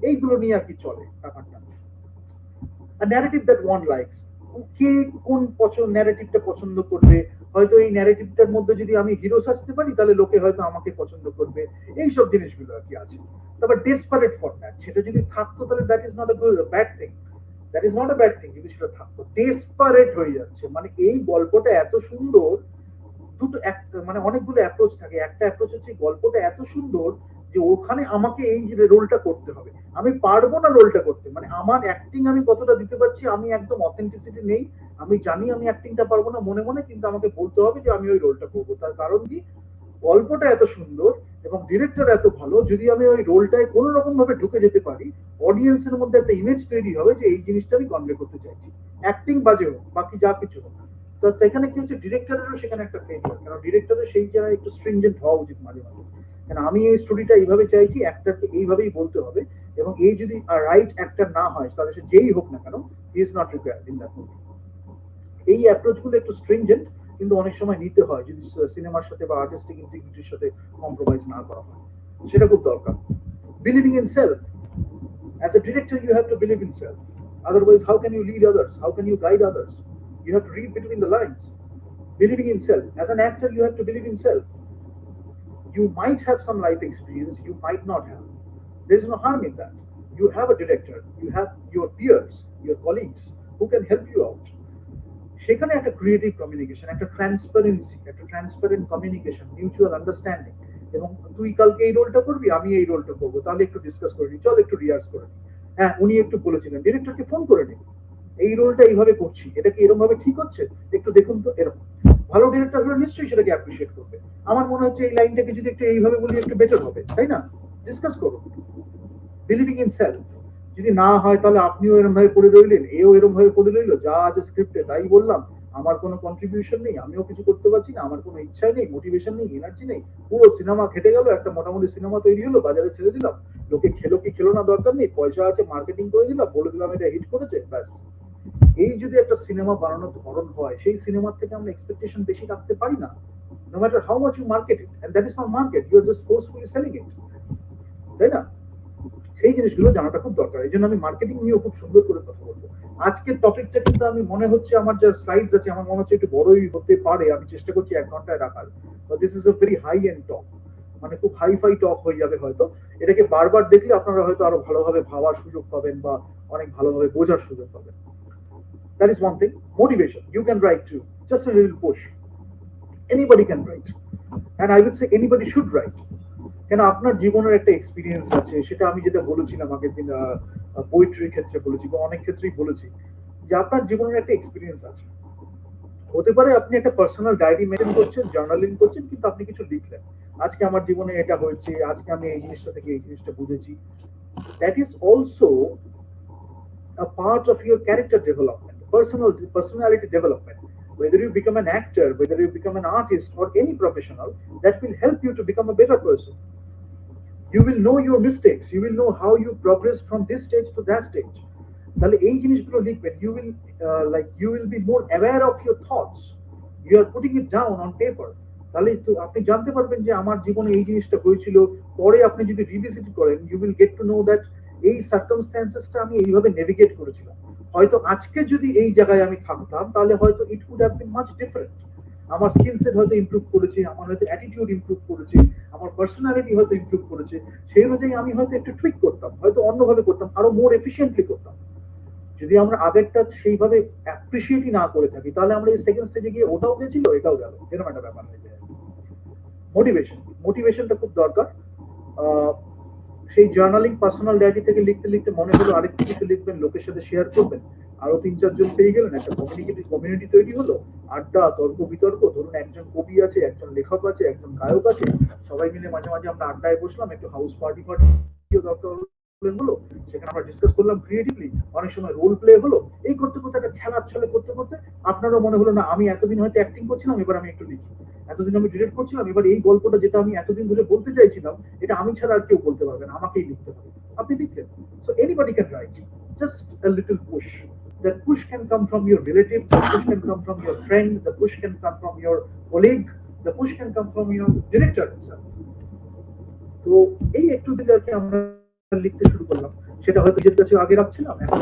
এইগুলো নিয়ে আর কি চলে ব্যাপারটা। ন্যারেটিভ দ্যাট ওয়ান লাইকস, কে কোন ন্যারেটিভটা পছন্দ করবে, হয়তো এই ন্যারেটিভটার মধ্যে যদি আমি হিরো সাজতে পারি তাহলে লোকে হয়তো আমাকে পছন্দ করবে, এইসব জিনিসগুলো আর কি আছে। তারপর ডেসপারেট ফর দ্যাট, সেটা যদি থাকতো তাহলে that is not a bad thing, that is not a bad thing যদি সেটা থাকতো। ডেসপারেট হয়ে যাচ্ছে মানে এই গল্পটা এত সুন্দর, দুটো মানে অনেকগুলো অ্যাপ্রোচ থাকে, একটা অ্যাপ্রোচ হচ্ছে গল্পটা এত সুন্দর যে ওখানে আমাকে এই যে রোলটা করতে হবে, আমি পারবো না রোলটা করতে, মানে আমার অ্যাক্টিং আমি কতটা দিতে পারছি, আমি একদম অথেন্টিসিটি নেই, আমি জানি আমি অ্যাক্টিংটা পারবো না মনে মনে, কিন্তু আমাকে বলতে হবে যে আমি ওই রোলটা করবো। তার কারণ কি, গল্পটা এত সুন্দর এবং ডিরেক্টর এত ভালো, যদি আমি ওই রোলটায় কোনো রকম ভাবে ঢুকে যেতে পারি, অডিয়েন্সের মধ্যে একটা ইমেজ তৈরি হবে যে এই জিনিসটা আমি কনভে করতে চাইছি, অ্যাক্টিং বাজে হোক বাকি যা কিছু হোক। তো সেখানে কি হচ্ছে, ডিরেক্টরেরও সেখানে একটা ফেলিয়ার, কারণ ডিরেক্টরের সেই জায়গায় একটু স্ট্রিনজেন্ট হওয়া উচিত মাঝে মাঝে, কারণ আমি এই স্টোরিটা এইভাবে চাইছি, অ্যাক্টরকে এইভাবেই বলতে হবে, এবং এই যদি রাইট অ্যাক্টর না হয় তাহলে সে যেই হোক না কেন, he is not required in that movie. এই অ্যাপ্রোচ গুলো একটু স্ট্রিনজেন্ট, কিন্তু অনেক সময় নিতে হয় যদি সিনেমার সাথে বা আর্টিস্টিক ইন্টিগ্রিটির সাথে কম্প্রোমাইজ না করা হয়, সেটা খুব দরকার। Believing in self, as a director you have to believe in self, otherwise how can you lead others, how can you guide others, you have to read between the lines. Believing in self, as an actor you have to believe in self. You might have some life experience, you might not have, there is no harm in that. You have a director, you have your peers, your colleagues who can help you out. সেখানে একটা creative communication, একটা transparency, একটা transparent communication, mutual understanding, এবং তুই কালকে এই রোলটা করবি, আমি এই রোলটা করবো, তাহলে একটু ডিসকাস করে নি, চল একটু রিহার্স করে নি, হ্যাঁ উনি একটু বলেছিলেন, ডিরেক্টরকে ফোন করে নি, এই রোলটা এইভাবে করছি, এটা কি এরকম ভাবে ঠিক হচ্ছে, একটু দেখুন তো, এরকম। ভালো ডিরেক্টর হলে নিশ্চয়ই সেটাকে অ্যাপ্রিসিয়েট করবে, আমার মনে হচ্ছে এই লাইনটাকে যদি একটু এইভাবে বলি একটু বেটার হবে, তাই না, ডিসকাস করুন। বিলিভিং ইন সেলফ, যদি না হয় তাহলে আপনিও এরকম ভাবে পড়ে রইলেন, এও এরকম ভাবে পড়ে রইলো, যা আছে স্ক্রিপ্টে তাই বললাম, আমার কোনো কন্ট্রিবিউশন নেই, আমিও কিছু করতে পারছি না, আমার কোনো ইচ্ছাই নেই, মোটিভেশন নেই, এনার্জি নেই, পুরো সিনেমা খেটে গেল, একটা মোটামুটি সিনেমা তৈরি হলো, বাজারে ছেড়ে দিলাম, লোকে খেলো কি খেলো না দরকার নেই, পয়সা আছে মার্কেটিং করে দিলাম, বলে দিলাম এটা হিট করেছে, ব্যাস। এই যদি একটা সিনেমা বানানোর ধরন হয়, সেই সিনেমার থেকে আমরা এক্সপেকটেশন বেশি রাখতে পারি না, no matter how much you market it, and that is not market, you are just forcefully selling it, তাই না? সেই জিনিসগুলো জানাটা খুব দরকার, এই জন্য আমি মার্কেটিং নিয়েও খুব সুন্দর করে কথা বলবো। আজকের টপিকটা কিন্তু আমি মনে হচ্ছে আমার যা স্লাইডস আছে আমার মনে হচ্ছে একটু বড়ই হতে পারে, আমি চেষ্টা করছি 1 ঘন্টায় রাখার, but this is a very high end top. মানে খুব হাইফাই টক হয়ে যাবে হয়তো। এটাকে বারবার দেখলে আপনারা হয়তো আরো ভালোভাবে ভাবার সুযোগ পাবেন বা অনেক ভালোভাবে বোঝার সুযোগ পাবেন। That is one thing. Motivation. You can write too. Just a little push. Anybody can write. And I would say anybody should write. কেন আপনার জীবনের একটা এক্সপিরিয়েন্স আছে, সেটা আমি যেটা বলেছিলাম আগের দিন পোয়েট্রির ক্ষেত্রে বলেছি বা অনেক ক্ষেত্রেই বলেছি, যে আপনার জীবনের একটা এক্সপিরিয়েন্স আছে। হতে পারে আপনি একটা পার্সোনাল ডায়েরি মেনটেন করছেন, জার্নালিং করছেন, কিন্তু আপনি কিছু লিখলেন, আজকে আমার জীবনে এটা হয়েছে, আজকে আমি এই জিনিসটা থেকে এই জিনিসটা বুঝেছি। That is also a part of your character development, personality development. Whether you become an actor, whether you become an artist, or any professional, that will help you to become a better person. You will know your mistakes. You will know how you progress from this stage to that stage. তাহলে এই জিনিসগুলো লিখবেন, you will be more aware of your thoughts. You are putting it down on paper. তাহলে তো আপনি জানতে পারবেন যে আমার জীবনে এই জিনিসটা হয়েছিল। পরে আপনি যদি রিভিজিট করেন, you will get to know that এই সার্কামস্ট্যান্সেসটা আমি এইভাবে নেভিগেট করেছিলাম। হয়তো আজকে যদি এই জায়গায় আমি থাকতাম, তাহলে হয়তো it could have been much different. আমার স্কিল সেট হয়তো ইমপ্রুভ করেছে, আমার হয়তো অ্যাটিটিউড ইমপ্রুভ করেছে, আমার পার্সোনালিটি হয়তো ইমপ্রুভ করেছে। সেই অনুযায়ী আমি হয়তো একটু টুইক করতাম, হয়তো অন্যভাবে করতাম, আরো মোর এফিসিয়েন্টলি করতাম। যদি আমরা আগেরটা সেইভাবে অ্যাপ্রিসিয়েটই না করে থাকি, তাহলে আমরা এই সেকেন্ড স্টেজে গিয়ে ওটাও গেছিল এটাও গেল, এরকম একটা ব্যাপার হয়ে যায়। মোটিভেশনটা খুব দরকার। আহ, সেই জার্নালিং পার্সোনাল ডায়েরি থেকে লিখতে লিখতে মনে হলো আরেকটু কিছু লিখবেন, লোকের সাথে শেয়ার করবেন, আরো 3-4 জন পেয়ে গেলেন, একটা কমিউনিটি তৈরি হলো। আড্ডা, তর্ক বিতর্ক, ধরুন একজন কবি আছে, একজন লেখক আছে, একজন গায়ক আছে, সবাই মিলে মাঝে মাঝে আমরা আড্ডায় বসলাম, একটু হাউস পার্টি দরকার হলো, সেখানে আমরা ডিসকাস করলাম ক্রিয়েটিভলি, অনেক সময় রোল প্লে হলো। এই করতে করতে একটা খেলার ছলে করতে করতে আপনারও মনে হলো না আমি এতদিন হয়তো অ্যাক্টিং করছিলাম, এবার আমি একটু লিখি। এতদিন আমি ডিরেক্ট করছিলাম, এবার এই গল্পটা যেটা আমি এতদিন ধরে বলতে চাইছিলাম, এটা আমি ছাড়া আর কেউ বলতে পারবে না, আমাকেই লিখতে হবে। আপনি লিখলেন। So anybody can write, just a little push. That push can come from your relative, the push can come from your friend, the push can come from your colleague, the push can come from your director itself. তো এই একটু দিকে আর কি আমরা লিখতে শুরু করলাম। সেটা হয়তো নিজের কাছে আগে রাখছিলাম, এখন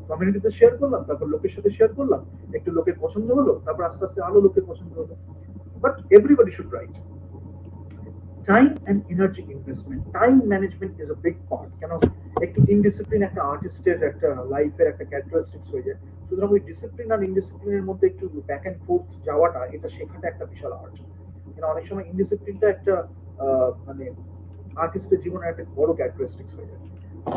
কমিউনিটিতে শেয়ার করলাম, তারপর লোকের সাথে শেয়ার করলাম, একটু লোকের পছন্দ হলো, তারপর আস্তে আস্তে আরো লোকের পছন্দ হলো। But everybody should write. Time and energy investment, time management is a big part. কেন একটু ইনডিসিপ্লিন একটা আর্টিস্টের একটা লাইফের একটা ক্যারেক্টারিস্টিক্স হয়ে যায়। সুতরাং ওই ডিসিপ্লিন আর ইনডিসিপ্লিনের মধ্যে একটু ব্যাক অ্যান্ড ফোর্থ যাওয়াটা, এটা শেখাটা একটা বিশাল আর্ট। কেন অনেক সময় ইনডিসিপ্লিনটা একটা মানে আর্টিস্টের জীবনের একটা বড় ক্যারেক্টারিস্টিক্স হয়ে যায়।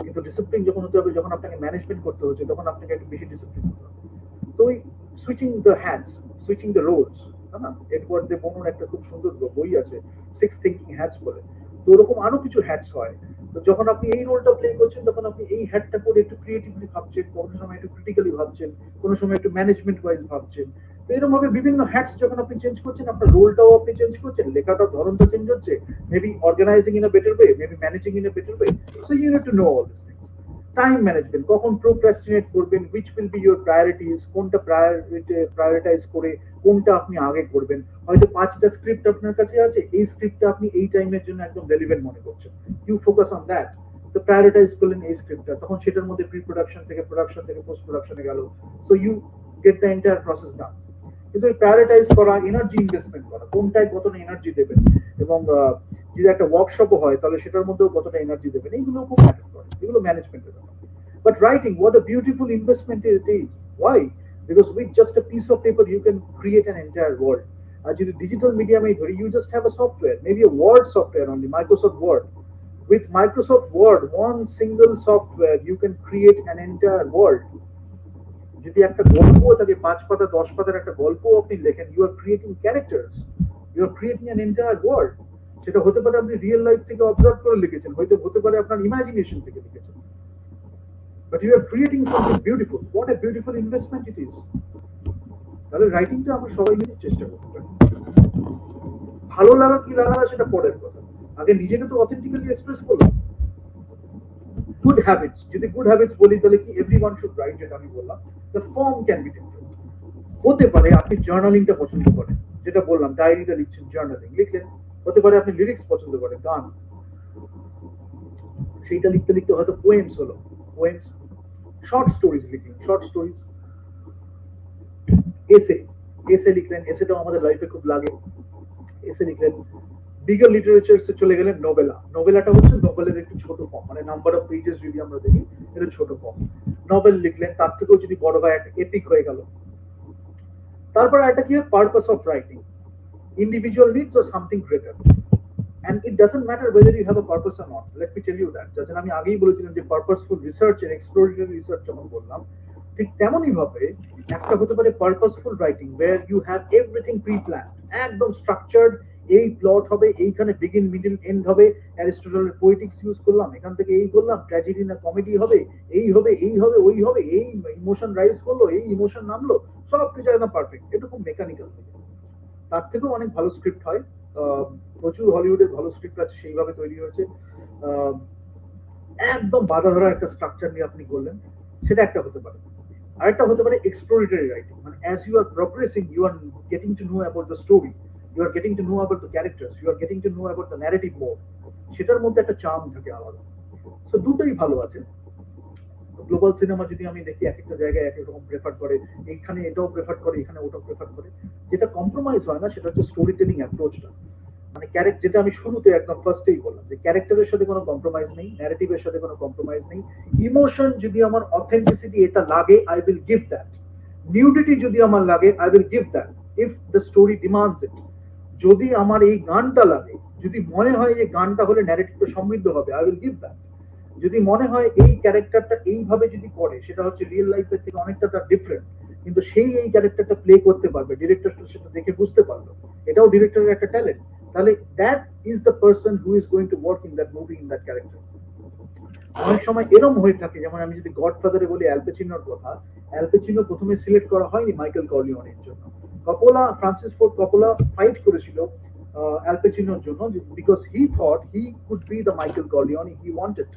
কিন্তু ডিসিপ্লিন যখন হতে হবে, যখন আপনাকে ম্যানেজমেন্ট করতে হচ্ছে, তখন আপনাকে একটু বেশি ডিসিপ্লিন হতে হবে। তো ওই switching the hats, switching the roles, তাই না? এডওয়ার্ড দে বোনোর একটা খুব সুন্দর বই আছে, 6 থিঙ্কিং হ্যাটস বলে। তো ওরকম আরো কিছু হ্যাটস হয়। তো যখন আপনি এই রোলটা প্লে করছেন, তখন আপনি এই হ্যাটটা করে একটু ক্রিয়েটিভলি ভাবছেন, কোনো সময় একটু ক্রিটিক্যালি ভাবছেন, কোনো সময় একটু ম্যানেজমেন্ট ওয়াইজ ভাবছেন। তো এরকম ভাবে বিভিন্ন হ্যাটস যখন আপনি চেঞ্জ করছেন, আপনার রোলটাও আপনি চেঞ্জ করছেন, লেখাটার ধরনটা চেঞ্জ হচ্ছে, maybe organising in a better way, maybe managing in a better way. So you need to know all this things. Time management, কখন প্রোক্রাস্টিনেট করবেন, which will be your priorities, কোনটা prioritise করে কোনটা আপনি আগে করবেন। হয়তো 5টা স্ক্রিপ্ট আপনার কাছে আছে, এই স্ক্রিপ্টটা আপনি এই টাইমের জন্য একদম রেলিভেন্ট মনে করছেন, ইউ ফোকাস অন দ্যাট। তো প্রায়োরিটাইজ করলেন এই স্ক্রিপ্টটা, তখন সেটার মধ্যে প্রি প্রোডাকশন থেকে পোস্ট প্রোডাকশনে গেল। So you get the entire process done. কিন্তু প্রায়োরিটাইজ করা, এনার্জি ইনভেস্টমেন্ট করা, কোনটায় কতটা এনার্জি দেবেন, এবং যদি একটা ওয়ার্কশপও হয়, তাহলে সেটার মধ্যেও কতটা এনার্জি দেবেন, এইগুলো খুব ম্যাটার করে, এগুলো ম্যানেজমেন্টের ব্যাপার। But writing, what a beautiful investment it is. Why? Because with just a piece of paper, you can create an entire world. As you digital media may vary, you just have a software, maybe a Word software only, Microsoft Word. With Microsoft Word, one single software, you can create an entire world. যদি একটা গল্পও থাকে, 5 পাতা 10 পাতার একটা গল্পও আপনি লেখেন, you are creating characters, you are creating an entire world. সেটা হতে পারে আপনি রিয়েল লাইফ থেকে অবজার্ভ করে লিখেছেন, হয়তো হতে পারে আপনার ইমাজিনেশন থেকে লিখেছেন, but you are creating something beautiful. What a beautiful investment it is. তাহলে রাইটিংটা আমরা সবাই মিলে চেষ্টা করতে পারি। ভালো লাগা কি লাগা না সেটা পরের কথা, আগে নিজেকে তো অথেন্টিক্যালি এক্সপ্রেস করলাম। গুড হ্যাবিটস, যদি গুড হ্যাবিটস বলি, তাহলে কি এভরিওয়ান শুড রাইট, যেটা আমি বললাম। The form can be different. হতে পারে আপনি জার্নালিংটা পছন্দ করেন, যেটা বললাম, ডায়েরিটা লিখছেন, জার্নালিং লিখলেন। হতে পারে আপনি লিরিক্স পছন্দ করেন, গান, সেইটা লিখতে লিখতে হয়তো পোয়েমস হলো, পোয়েমস। শর্ট স্টোরিজ লিখলেন, শর্ট স্টোরিজ। এসে, এসে লিখলেন, এসেটাও আমাদের লাইফে খুব লাগে, এসে লিখলেন। বিগার লিটারেচারসে চলে গেলেন নোবেলা। নোবেলাটা হচ্ছে নোবেলের একটু ছোট ফর্ম, মানে নাম্বার অফ পেজেস যদি আমরা দেখি এটা ছোট ফর্ম। নোবেল লিখলেন, তার থেকেও যদি বড় হয় একটা এপিক হয়ে গেল। তারপর একটা কি হয়, purpose of writing, individual needs or something greater. and it doesn't matter whether you have a purpose or not, let me tell you that, যখন আমি আগেই বলেছিলাম যে purposeful research and exploratory research যখন বললাম, ঠিক তেমনই ভাবে একটা হতে পারে purposeful writing where you have everything pre plan, একদম স্ট্রাকচার্ড। এই প্লট হবে, এইখানে বিগিন মিডল এন্ড হবে, অ্যারিস্টটলের পোয়েটিক্স ইউজ করলাম, এখান থেকে এই করলাম, ট্র্যাজেডি না কমেডি হবে, এই হবে এই হবে ওই হবে, এই ইমোশন রাইজ করলো, এই ইমোশন নামলো, সব কিছু একদম পারফেক্ট। এটা খুব মেকানিক্যাল হয়ে যায়। তার থেকেও অনেক ভালো স্ক্রিপ্ট হয়। আহ, প্রচুর হলিউডের ভালো স্ক্রিপ্ট আছে, সেইভাবে তৈরি হয়েছে। আহ, একদম বাধা ধরা একটা স্ট্রাকচার নিয়ে আপনি করলেন, সেটা একটা হতে পারে। আরেকটা হতে পারে এক্সপ্লোরেটরি রাইটিং, মানে as you are progressing you are getting to know about the story, you are getting to know about the characters, you are getting to know about the narrative mode. সেটার মধ্যে একটা charm থাকে আলাদা। So দুটোই ভালো আছে। Global cinema যদি আমি দেখি, এক একটা জায়গায় এক এক রকম প্রেফার করে, এইখানে এটাও প্রেফার করে, এখানে ওটাও প্রেফার করে। যেটা কম্প্রোমাইজ হয় না সেটা হচ্ছে স্টোরি টেলিং অ্যাপ্রোচটা। মানে ক্যারেক্টার, যেটা আমি শুরুতে একদম ফার্স্টেই বললাম, যে ক্যারেক্টারের সাথে কোনো কম্প্রোমাইজ নেই, ন্যারেটিভের সাথে কোনো কম্প্রোমাইজ নেই। ইমোশন যদি আমার অথেন্টিসিটি এটা লাগে, I will give that. Nudity যদি আমার লাগে, I will give that if the story demands it. যদি আমার এই গানটা লাগে, যদি মনে হয় যে গানটা হলে ন্যারেটিভটা সমৃদ্ধ হবে, আই উইল গিভ দ্যাট। যদি মনে হয় এই ক্যারেক্টারটা এইভাবে যদি করে, সেটা হচ্ছে রিয়েল লাইফের থেকে অনেকটা তার ডিফারেন্ট, কিন্তু সেই এই ক্যারেক্টারটা প্লে করতে পারবে, ডিরেক্টর সেটা দেখে বুঝতে পারলো, এটাও ডিরেক্টরের একটা ট্যালেন্ট, তাহলে that is the person who is going to work in that movie, in that character. অনেক সময় এরম হয়ে থাকে, যেমন আমি যদি গডফাদারে বলি অ্যালপেচিনোর কথা, অ্যালপেচিনো প্রথমে সিলেক্ট করা হয়নি মাইকেল কর্লিওনের জন্য। Coppola, Francis Ford Coppola fight করেছিল অ্যালপেচিনোর জন্য, because he thought he could be the Michael Corleone he wanted.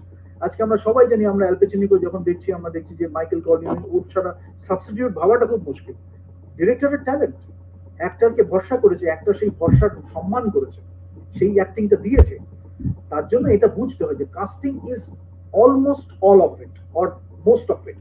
আজকে আমরা সবাই জানি, আমরা অ্যালপেচিনিকে যখন দেখছি, আমরা দেখছি যে মাইকেল কর্লিওনি ওর ছাড়া সাবস্টিটিউট ভাবাটা খুব মুশকিল। ডিরেক্টরের ট্যালেন্ট, অ্যাক্টরকে ভরসা করেছে, অ্যাক্টর সেই ভরসার সম্মান করেছে, সেই অ্যাক্টিংটা দিয়েছে। তার জন্য এটা বুঝতে হয় যে casting is almost all of it or most of it,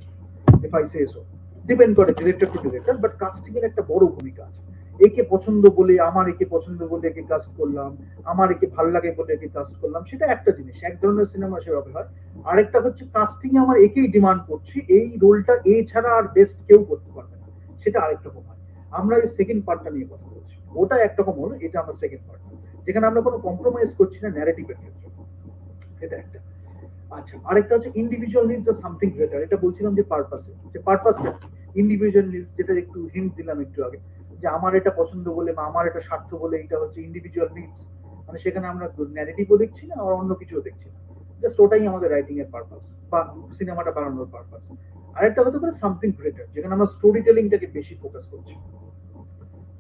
if I say so, depend করে director to director, but casting এর একটা বড় ভূমিকা আছে। একে পছন্দ বলে, আমার একে পছন্দ বলে একে কাস্ট করলাম, আমার একে ভালো লাগে বলে একে কাস্ট করলাম, সেটা একটা জিনিস, এক ধরনের সিনেমা সেভাবে হয়। আরেকটা হচ্ছে কাস্টিং এ আমার একেই ডিমান্ড করছি, এই রোলটা এ ছাড়া আর বেস্ট কেউ করতে পারবে না, সেটা আরেক রকম হয়। আমরা এই সেকেন্ড পার্টটা নিয়ে কথা বলছি, ওটা একরকম হলো, এটা আমরা সেকেন্ড পার্ট, যেখানে আমরা কোনো কম্প্রোমাইজ করছি না ন্যারেটিভের ক্ষেত্রে। এটা একটা। আচ্ছা, আরেকটা হচ্ছে ইন্ডিভিজুয়াল নিডস আর সামথিং গ্রেটার। এটা বলছিলাম যে পারপাসে, যে পারপাসটা ইন্ডিভিজুয়াল নিডস, যেটা একটু হিন্ট দিলাম একটু আগে, যে আমার এটা পছন্দ বলে বা আমার এটা স্বার্থ বলে, এটা হচ্ছে ইন্ডিভিজুয়াল নিডস। মানে সেখানে আমরা ন্যারেটিভও দেখছি না আর অন্য কিছুও দেখছি না, জাস্ট ওটাই আমাদের রাইটিং এর পারপাস বা সিনেমাটা বানানোর পারপাস। আরেকটা হতে পারে সামথিং গ্রেটার, যেখানে আমরা স্টোরি টেলিংটাকে বেশি ফোকাস করছি।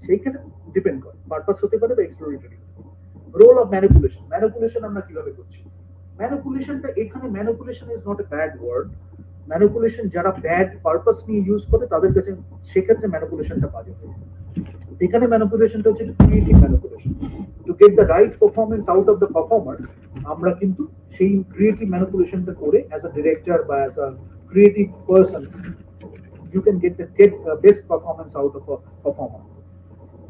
সেইখানে ডিপেন্ড করে, পারপাস হতে পারে বা exploratory. Role of manipulation, manipulation আমরা কিভাবে করছি? ম্যানিপুলেশনটা, এখানে manipulation is not a bad word. Manipulation যারা ব্যাড পারপাস নিয়ে ইউজ করে তাদের কাছে সেক্ষেত্রে ম্যানিপুলেশনটা বাজে হয়ে যায়। এখানে ম্যানিপুলেশনটা হচ্ছে creative manipulation, to get the right performance out of the performer. আমরা কিন্তু সেই ক্রিয়েটিভ ম্যানিপুলেশনটা করে, অ্যাজ আ ডিরেক্টর বা as a creative person, you can get best performance out of a performer.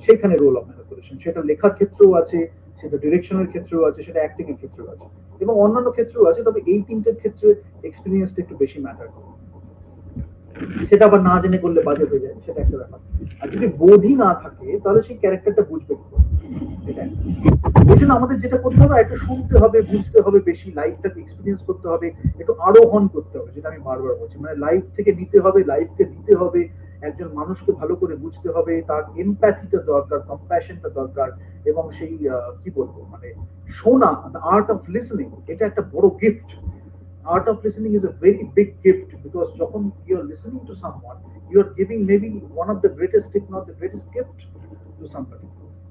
সেখানে রোল অফ ম্যানিপুলেশন, সেটা লেখার ক্ষেত্রেও আছে, সেটা ডিরেকশনের ক্ষেত্রেও আছে, সেটা অ্যাক্টিং এর ক্ষেত্রেও আছে, এবং অন্যান্য ক্ষেত্রেও আছে। তবে এই তিনটের ক্ষেত্রে এক্সপিরিয়েন্সটা একটু বেশি ম্যাটার করে। সেটা আবার না জেনে করলে বাজে হয়ে যায়, সেটা একটা ব্যাপার। আর যদি বোধই না থাকে, তাহলে সেই ক্যারেক্টারটা বুঝবে কি করে? এটা একটা। এই জন্য আমাদের যেটা করতে হবে, একটু শুনতে হবে, বুঝতে হবে, বেশি লাইফটাকে এক্সপিরিয়েন্স করতে হবে, একটু আরোহণ করতে হবে, যেটা আমি বারবার বলছি, মানে লাইফ থেকে নিতে হবে, লাইফকে দিতে হবে, একজন মানুষকে ভালো করে বুঝতে হবে, তার এমপ্যাথিটা দরকার, কম্প্যাশনটা দরকার, এবং সেই কি বলবো, মানে শোনা, দ্য আর্ট অফ লিসনিং, এটা একটা বড় gift. Art of listening is a very big gift, because যখন you are listening to someone, you are giving maybe one of the greatest, if not the greatest gift to somebody,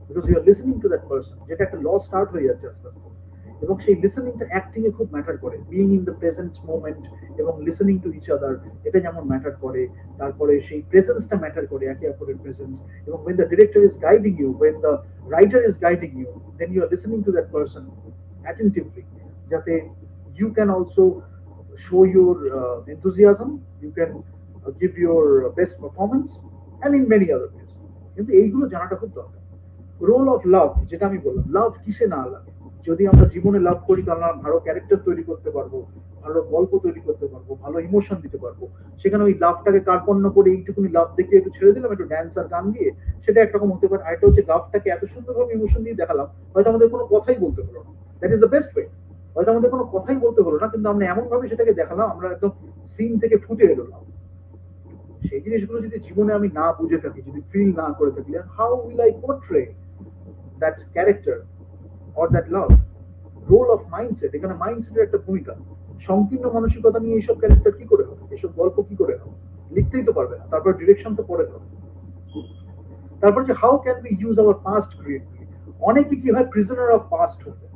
because you are listening to that person, যেটা একটা ল start হয়ে যাচ্ছে আস্তে আস্তে। এবং সেই লিসনিংটা acting এ খুব ম্যাটার করে, being in the present moment এবং লিসনিং টু ইচ আদার, এটা যেমন ম্যাটার করে। তারপরে সেই প্রেজেন্সটা ম্যাটার করে, একে অপরের প্রেজেন্স। এবং when the director is guiding you, when the writer is guiding you, then you are listening to that person attentively, যাতে you can also show your enthusiasm, you can give your best performance, and in many other ways. কিন্তু এইগুলো জানাটা খুব দরকার। Role of love, যেটা আমি বললাম, লাভ কিসে না লাগে? যদি আমরা জীবনে লাভ করি তাহলে আমরা ভালো ক্যারেক্টার তৈরি করতে পারবো, ভালো গল্প তৈরি করতে পারবো, ভালো ইমোশন দিতে পারবো। সেখানে ওই লাভটাকে কার্পণ্য করে এইটুকুনি লাভ দেখে একটু ছেড়ে দিলাম একটু ড্যান্স আর গান দিয়ে, সেটা একরকম হতে পারে। আরেকটা হচ্ছে লাভটাকে এত সুন্দরভাবে ইমোশন দিয়ে দেখালাম, হয়তো আমাদের কোনো কথাই বলতে হলো না। That is the best way. হয়তো আমাদের কোনো কথাই বলতে হলো না, কিন্তু আমরা এমন ভাবে সেটাকে দেখালাম, আমরা একদম সিন থেকে ফুটে এলো লাভ। সেই জিনিসগুলো যদি জীবনে আমি না বুঝে থাকি, যদি ফিল না করে থাকি, how will I portray that character or that love? Role of mindset, এখানে মাইন্ডসেটের একটা ভূমিকা। সংকীর্ণ মানসিকতা নিয়ে এইসব ক্যারেক্টার কি করে হবে, এসব গল্প কি করে হবে? লিখতেই তো পারবে না, তারপর ডিরেকশন তো পরে হবে। তারপর যে how can we use our past creatively? অনেকে কি হয় প্রিজনার অফ পাস্ট হতে।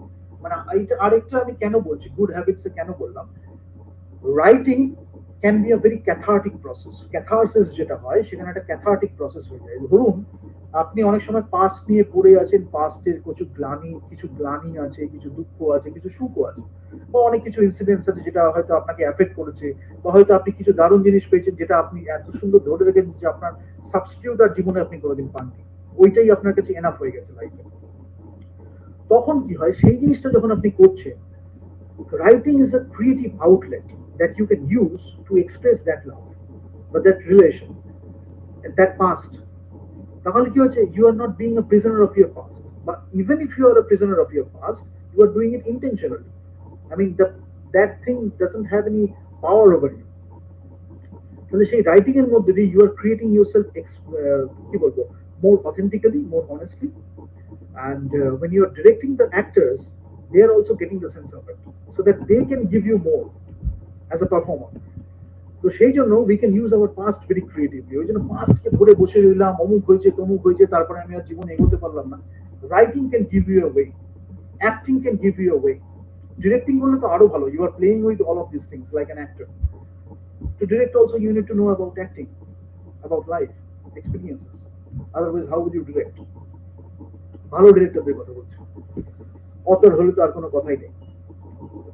মানে এইটা আরেকটা আমি কেন বলছি গুড হ্যাবিটস কেন বললাম, writing can be a very cathartic process. Catharsis যেটা হয় সেখানে একটা ক্যাথার্টিক প্রসেস হয়ে যায়। ধরুন আপনি অনেক সময় পাস্ট নিয়ে পড়ে আছেন, পাস্টের কিছু গ্লানি আছে, কিছু দুঃখ আছে, কিছু সুখও আছে, বা অনেক কিছু ইনসিডেন্টস আছে যেটা হয়তো আপনাকে এফেক্ট করেছে, বা হয়তো আপনি কিছু দারুণ জিনিস পেয়েছেন যেটা আপনি এত সুন্দর ধরে রেখেছেন যে আপনার সাবস্টিটিউট আর জীবনে আপনি কোনোদিন পাননি। ওইটাই আপনার কাছে এনাফ হয়ে গেছে লাইফে। তখন কি হয়, সেই জিনিসটা যখন আপনি করছেন, writing is a creative outlet that you can use to express that love, but that relation, that past. তাহলে কি হচ্ছে, you are not being a prisoner of your past, but even if you are a prisoner of your past, you are doing it intentionally. I mean, that thing doesn't have any power over you. তাহলে সেই writing এর মধ্যে দিয়ে you are creating yourself কি বলবো, more authentically, more honestly, and when you are directing the actors, they are also getting the sense of it, so that they can give you more as a performer. তো সেই জন্য we can use our past very creatively. ওই জন্য পাস্টকে ধরে বসে রইলাম, অমুক হয়েছে তমুক হয়েছে, তারপরে আমি আর জীবন এগোতে পারলাম না। Writing can give you a way, acting can give you a way. Directing করলে তো আরো ভালো, you are playing with all of this things like an actor. To direct also you need to know about acting, about life experiences, otherwise how would you direct? ভালো ডিরেক্টরদের কথা বলছি, author হলে তো আর কোনো কথাই নেই,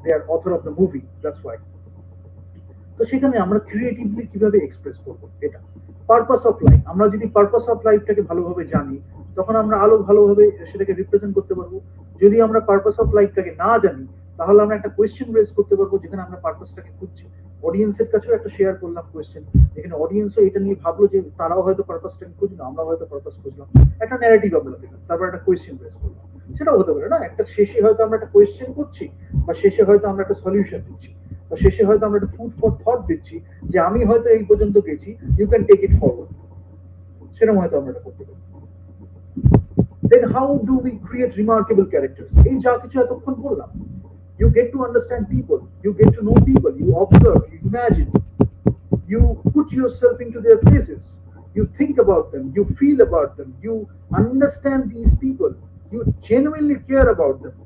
they are author of the movie, that's why. তো সেখানে আমরা ক্রিয়েটিভলি কিভাবে এক্সপ্রেস করবো, এটা পারপাস অফ লাইফ। আমরা যদি পারপাস অফ লাইফটাকে ভালোভাবে জানি, তখন আমরা আলো ভালোভাবে সেটাকে রিপ্রেজেন্ট করতে পারবো। যদি আমরা পারপাস অফ লাইফটাকে না জানি, তাহলে আমরা একটা কোয়েশ্চেন রেজ করতে পারবো, যেখানে আমরা পারপাসটাকে খুঁজছি। অডিয়েন্সের কাছেও একটা শেয়ার করলাম কোয়েশ্চেন, যেখানে অডিয়েন্সও এটা নিয়ে ভাবলো যে তারাও হয়তো পারপাসটাকে খুঁজলো, আমরাও হয়তো পারপাস খুঁজলাম। একটা ন্যারেটিভ আমরা দিলাম, তারপর একটা কোয়েশ্চেন রেজ করলাম। সেটাও হতে পারে না, একটা শেষে হয়তো আমরা একটা কোয়েশ্চেন করছি, বা শেষে হয়তো আমরা একটা সলিউশন দিচ্ছি, বা শেষে হয়তো আমরা একটা ফুড ফর থট দিচ্ছি, যে আমি হয়তো এই পর্যন্ত গেছি, you can take it forward. সেরকম হয়তো আমরা এটা করতে পারি। Then how do we create remarkable characters? এই যা কিছু এতক্ষণ বললাম, you get to understand people, you get to know people, you observe, you imagine, you put yourself into their places, you think about them, you feel about them, you understand these people, you genuinely care about them.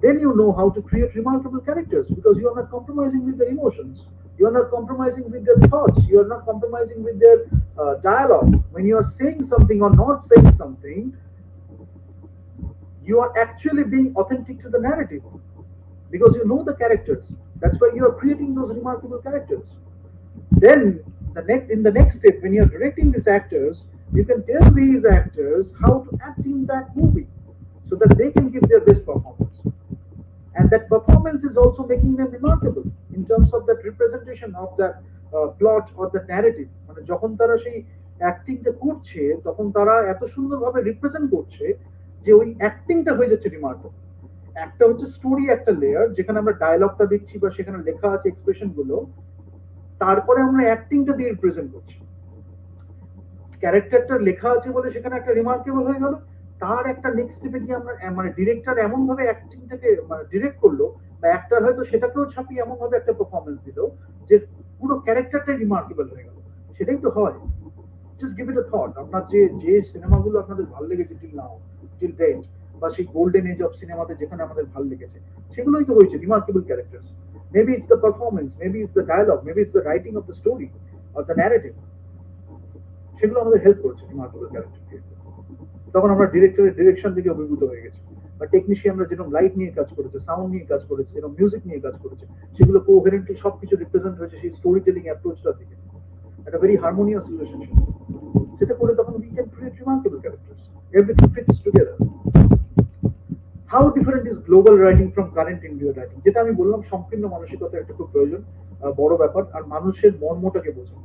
Then you know how to create remarkable characters, because you are not compromising with their emotions, you are not compromising with their thoughts, you are not compromising with their dialogue. When you are saying something or not saying something, you are actually being authentic to the narrative, because you know the characters. That's why you are creating those remarkable characters. Then in the next step, when you are directing these actors, you can tell these actors how to act in that movie, so that they can give their best performance. And that performance is also making them remarkable in terms of that representation of that plot or the narrative. মানে যখন তারা সেই অ্যাক্টিংটা করছে, তখন তারা এত সুন্দরভাবে represent করছে যে ওই অ্যাক্টিংটা হয়ে যাচ্ছে রিমার্কেবল। একটা হচ্ছে স্টোরি, একটা লেয়ার যেখানে আমরা ডায়লগটা দিচ্ছি বা সেখানে লেখা আছে এক্সপ্রেশন গুলো, তারপরে আমরা অ্যাক্টিংটা দিয়ে রিপ্রেজেন্ট করছি। ক্যারেক্টারটা লেখা আছে বলে সেখানে একটা রিমার্কেবল হয়ে গেল, তার একটা নেক্সট স্টেপে গিয়ে আমরা মানে ডিরেক্টর এমন ভাবে অ্যাক্টিংটাকে মানে ডিরেক্ট করলো, বা অ্যাক্টর হয়তো সেটাকেও ছাপিয়ে এমন ভাবে একটা পারফরমেন্স দিল যে পুরো ক্যারেক্টারটাই রিমার্কেবল হয়ে গেল। সেটাই তো হয়। Just give it a thought. আপনার যে যে সিনেমাগুলো আপনাদের ভালো লেগেছে টিল নাও, টিল ডেট, বা সেই গোল্ডেন এজ অফ সিনেমাতে যেখানে আমাদের ভালো লেগেছে, সেগুলোই তো হয়েছে remarkable characters. Maybe it's the performance, maybe it's the dialogue, maybe it's the writing of the story or the narrative, সেগুলো আমাদের হেল্প করছে রিমার্কেবল ক্যারেক্টার ক্রিয়েট করতে। তখন আমরা ডিরেক্টরের ডিরেকশন থেকে অভিভূত হয়ে গেছি, বা টেকনিশিয়ানরা যেরকম লাইট নিয়ে কাজ করেছে, সাউন্ড নিয়ে কাজ করেছে, যেরকম মিউজিক নিয়ে কাজ করেছে, সেগুলো কোহেরেন্টলি সবকিছু রিপ্রেজেন্ট হয়েছে সেই স্টোরি টেলিং অ্যাপ্রোচটা থেকে। একটা ভেরি হারমোনিয়াস রিলেশনশিপ, সেটা করে তখন we can create remarkable characters. Everything fits together. How different is global writing from current Indian writing, যেটা আমি বললাম সম্পূর্ণ মানসিকতা একটা খুব প্রয়োজন, বড় ব্যাপার। আর মানুষের মর্মটাকে বোঝা,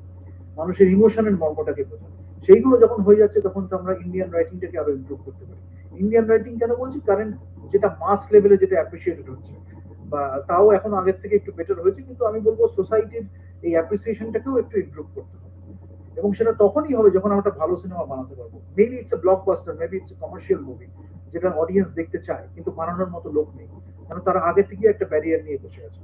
মানুষের ইমোশনের মর্মটাকে বোঝা, সেইগুলো যখন হয়ে যাচ্ছে তখন তো আমরা ইন্ডিয়ান রাইটিংটাকে আরো ইমপ্রুভ করতে পারি। ইন্ডিয়ান রাইটিং কেন বলছি, কারণ যেটা মাস লেভেলে যেটা অ্যাপ্রিসিয়েটেড হচ্ছে, বা তাও এখন আগের থেকে একটু বেটার হয়েছে, কিন্তু আমি বলবো সোসাইটির এই অ্যাপ্রিসিয়েশনটাকেও একটু ইমপ্রুভ করতে হবে। এবং সেটা তখনই হবে যখন আমরা একটা ভালো সিনেমা বানাতে পারবো। Maybe it's a blockbuster, maybe it's a commercial movie, যেটা অডিয়েন্স দেখতে চায় কিন্তু বানানোর মতো লোক নেই, কারণ তারা আগে থেকে একটা ব্যারিয়ার নিয়ে বসে আছে।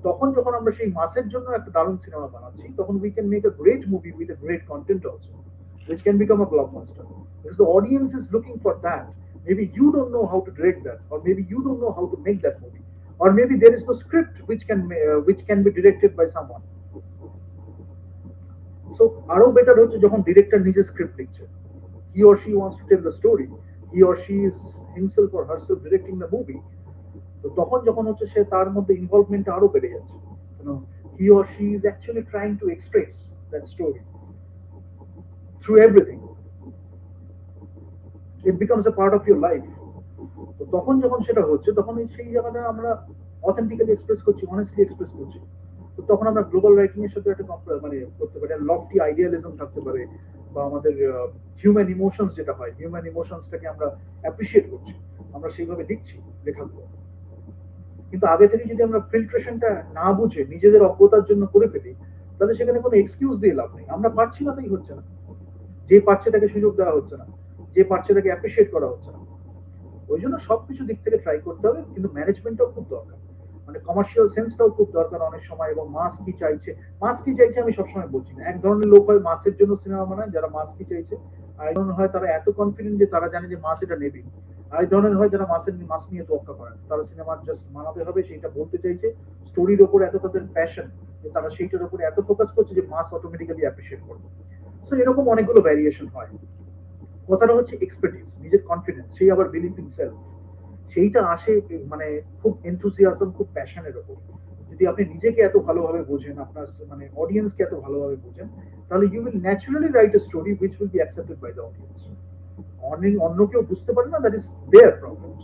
তখন যখন আমরা সেই মাসের জন্য একটা দারুণ সিনেমা বানাচ্ছি, তখন we can make a great movie with a great content also, which can become a blockbuster. Because the audience is looking for that. Maybe you don't know how to direct that, or maybe you don't know how to make that movie, or maybe there is no script which can be directed by someone. So আরো better হচ্ছে যখন director নিজে script লিখছে, he or she wants to tell the story, he or she is himself or herself directing the movie, তো তখন যখন হচ্ছে সে তার মধ্যে ইনভলভমেন্ট আরো বেড়ে যাচ্ছে, he or she is actually trying to express that story through everything. It becomes a part of your life. তো তখন যখন সেটা হচ্ছে, তখন সেই জায়গাটা আমরা অথেন্টিক্যালি এক্সপ্রেস করছি, অনেস্টলি এক্সপ্রেস করছি। তো তখন আমরা গ্লোবাল রাইটিং এর সাথে একটা মানে করতে পারি, লফটি আইডিয়ালিজম থাকতে পারে, বা আমাদের হিউম্যান ইমোশনস যেটা হয়, হিউম্যান ইমোশনসটাকে আমরা অ্যাপ্রিসিয়েট করছি, আমরা সেইভাবে লিখছি লেখাগুলো। কিন্তু আগে থেকে যদি আমরা ফিল্ট্রেশনটা না বুঝে নিজেদের অজ্ঞতার জন্য করে ফেলি, তাহলে সেখানে কোনো এক্সকিউজ দিয়ে লাভ নেই। আমরা পারছি না তাই হচ্ছে না, যে পারছে তাকে সুযোগ দেওয়া হচ্ছে না, যে পারছে তাকে অ্যাপ্রিসিয়েট করা হচ্ছে না। ওই জন্য সবকিছু দিক থেকে ট্রাই করতে হবে, কিন্তু ম্যানেজমেন্টটাও খুব দরকার, মানে কমার্শিয়াল সেন্সটাও খুব দরকার অনেক সময়। এবং মাস কি চাইছে, মাস কি চাইছে আমি সবসময় বলছি না। এক ধরনের লোক হয় মাসের জন্য সিনেমা বানায়, যারা মাস কি চাইছে। আর এক ধরনের হয় তারা এত কনফিডেন্ট যে তারা জানে যে মাস এটা নেবে। আর এক ধরনের হয় যারা মাস নিয়ে তোয়াক্কা করেন, তারা সিনেমা জাস্ট বানাতে হবে, সেইটা বলতে চাইছে, স্টোরির ওপর এত তাদের প্যাশন যে তারা সেইটার উপরে এত ফোকাস করছে যে মাস অটোমেটিক্যালি অ্যাপ্রিসিয়েট করবে। সো এরকম অনেকগুলো ভ্যারিয়েশন হয়। কথাটা হচ্ছে এক্সপার্টিস, নিজের কনফিডেন্স, সেই আবার বিলিভ ইন সেলফ, সেইটা আসে মানে খুব এনথুসিয়াজম, খুব প্যাশনের ওপর। যদি আপনি নিজেকে এত ভালোভাবে বোঝেন, আপনার মানে অডিয়েন্সকে এত ভালোভাবে বোঝেন, তাহলে you will naturally write a story which will be accepted by the audience. অন্য কেউ বুঝতে পারে না, that is their problems,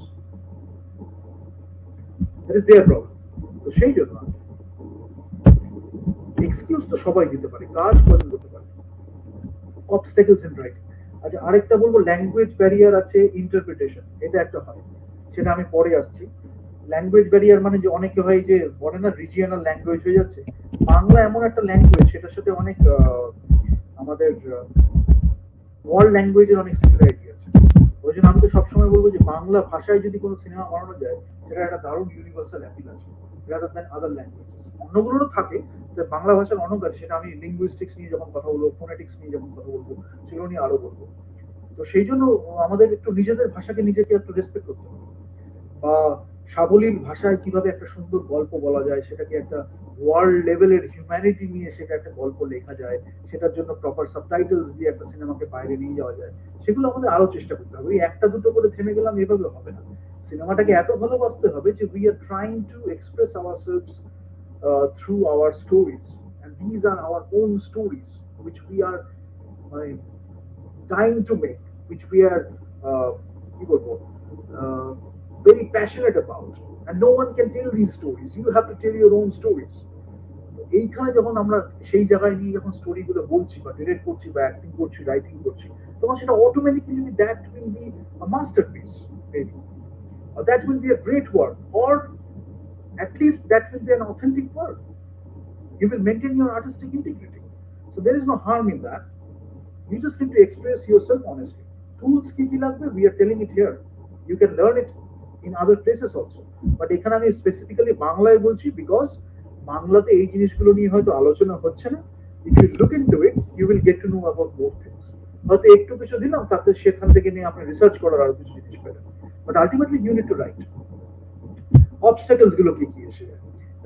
that is their problem. তো সেই জন্য এক্সকিউজ তো সবাই দিতে পারে, কাজ করে করতে পারে। Obstacles in writing. আচ্ছা, আরেকটা বলবো, ল্যাঙ্গুয়েজ ব্যারিয়ার আছে, ইন্টারপ্রিটেশন, এটা একটা হয়, সেটা আমি পরে আসছি। ল্যাঙ্গুয়েজ ব্যারিয়ার মানে যে অনেকে হয় যে বলে না রিজিয়নাল ল্যাঙ্গুয়েজ হয়ে যাচ্ছে। বাংলা এমন একটা ল্যাঙ্গুয়েজ, সেটার সাথে অনেক আমাদের ওয়ার্ল্ড ল্যাঙ্গুয়েজের অনেক সিমিলারিটি আছে। ওই জন্য আমি তো সবসময় বলবো যে বাংলা ভাষায় যদি কোনো সিনেমা বানানো যায়, সেটা একটা দারুণ ইউনিভার্সাল অ্যাপিল আছে, রাদার দ্যান আদার ল্যাঙ্গুয়েজেস। অন্যগুলোরও থাকে, যে বাংলা ভাষার অনেক আছে, সেটা আমি লিঙ্গুইস্টিক্স নিয়ে যখন কথা বলবো, ফোনেটিক্স নিয়ে যখন কথা বলবো, সেগুলো নিয়ে আরো বলবো। তো সেই জন্য আমাদের একটু নিজেদের ভাষাকে নিজেকে একটু রেসপেক্ট করতে হবে। বা সাবলীল ভাষায় কিভাবে একটা সুন্দর গল্প বলা যায়, সেটাকে একটা ওয়ার্ল্ড লেভেলের হিউম্যানিটি নিয়ে সেটা একটা গল্প লেখা যায়, সেটার জন্য প্রপার সাবটাইটেলস দিয়ে একটা সিনেমাকে বাইরে নিয়ে যাওয়া যায়, সেগুলো আমাদের আরো চেষ্টা করতে হবে। ওই একটা দুটো করে থেমে গেলাম এভাবে হবে না। সিনেমাটাকে এত ভালোবাসতে হবে যে we are trying to express ourselves through our stories, and these are our own stories which we are trying to make, which we are কি বলবো, very passionate about, and no one can tell these stories, you have to tell your own stories. এইখানে যখন আমরা সেই জায়গায় নিয়ে যখন story গুলো বলছি, বা ডিরেক্ট করছি, বা অ্যাক্টিং করছি, রাইটিং করছি, তখন সেটা automatically that will be a masterpiece, maybe, or that will be a great work, or at least that will be an authentic work. You will maintain your artistic integrity, so there is no harm in that. You just need to express yourself honestly. Tools কি কি লাগবে, we are telling it here. You can learn it in other places also, but এখানে আমি specifically বাংলায় বলছি, because বাংলাতে এই জিনিসগুলো নিয়ে হয়তো আলোচনা হচ্ছে না। If you look into it, you will get to know about more things. হয়তো একটু কিছু দিলাম, তাতে সেখান থেকে নিয়ে আপনি রিসার্চ করার আরো কিছু জিনিস পেলেন, but ultimately you need to write. Obstacles গুলো কি কি এসে যায়,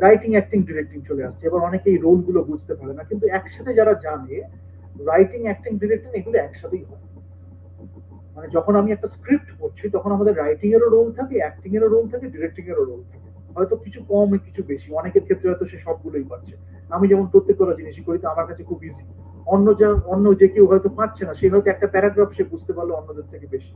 রাইটিং, অ্যাক্টিং, ডিরেক্টিং চলে আসছে। এবার অনেকেই রোল গুলো বুঝতে পারে না, কিন্তু একসাথে যারা জানে, রাইটিং, অ্যাক্টিং, ডিরেক্টিং এগুলো একসাথেই হয়। মানে যখন আমি একটা স্ক্রিপ্ট পড়ছি, তখন আমাদের রাইটিং এরও রোল থাকে, অ্যাক্টিং এরও রোল থাকে, ডিরেক্টিং এরও রোল থাকে, হয়তো কিছু কম কিছু বেশি। অনেকের ক্ষেত্রে হয়তো সে সবগুলোই পাচ্ছে। আমি যেমন প্রত্যেক করা জিনিসই করি, তো আমার কাছে খুব ইজি, অন্য যে কেউ হয়তো পারছে না, সে হয়তো একটা প্যারাগ্রাফ সে বুঝতে পারলো অন্যদের থেকে বেশি,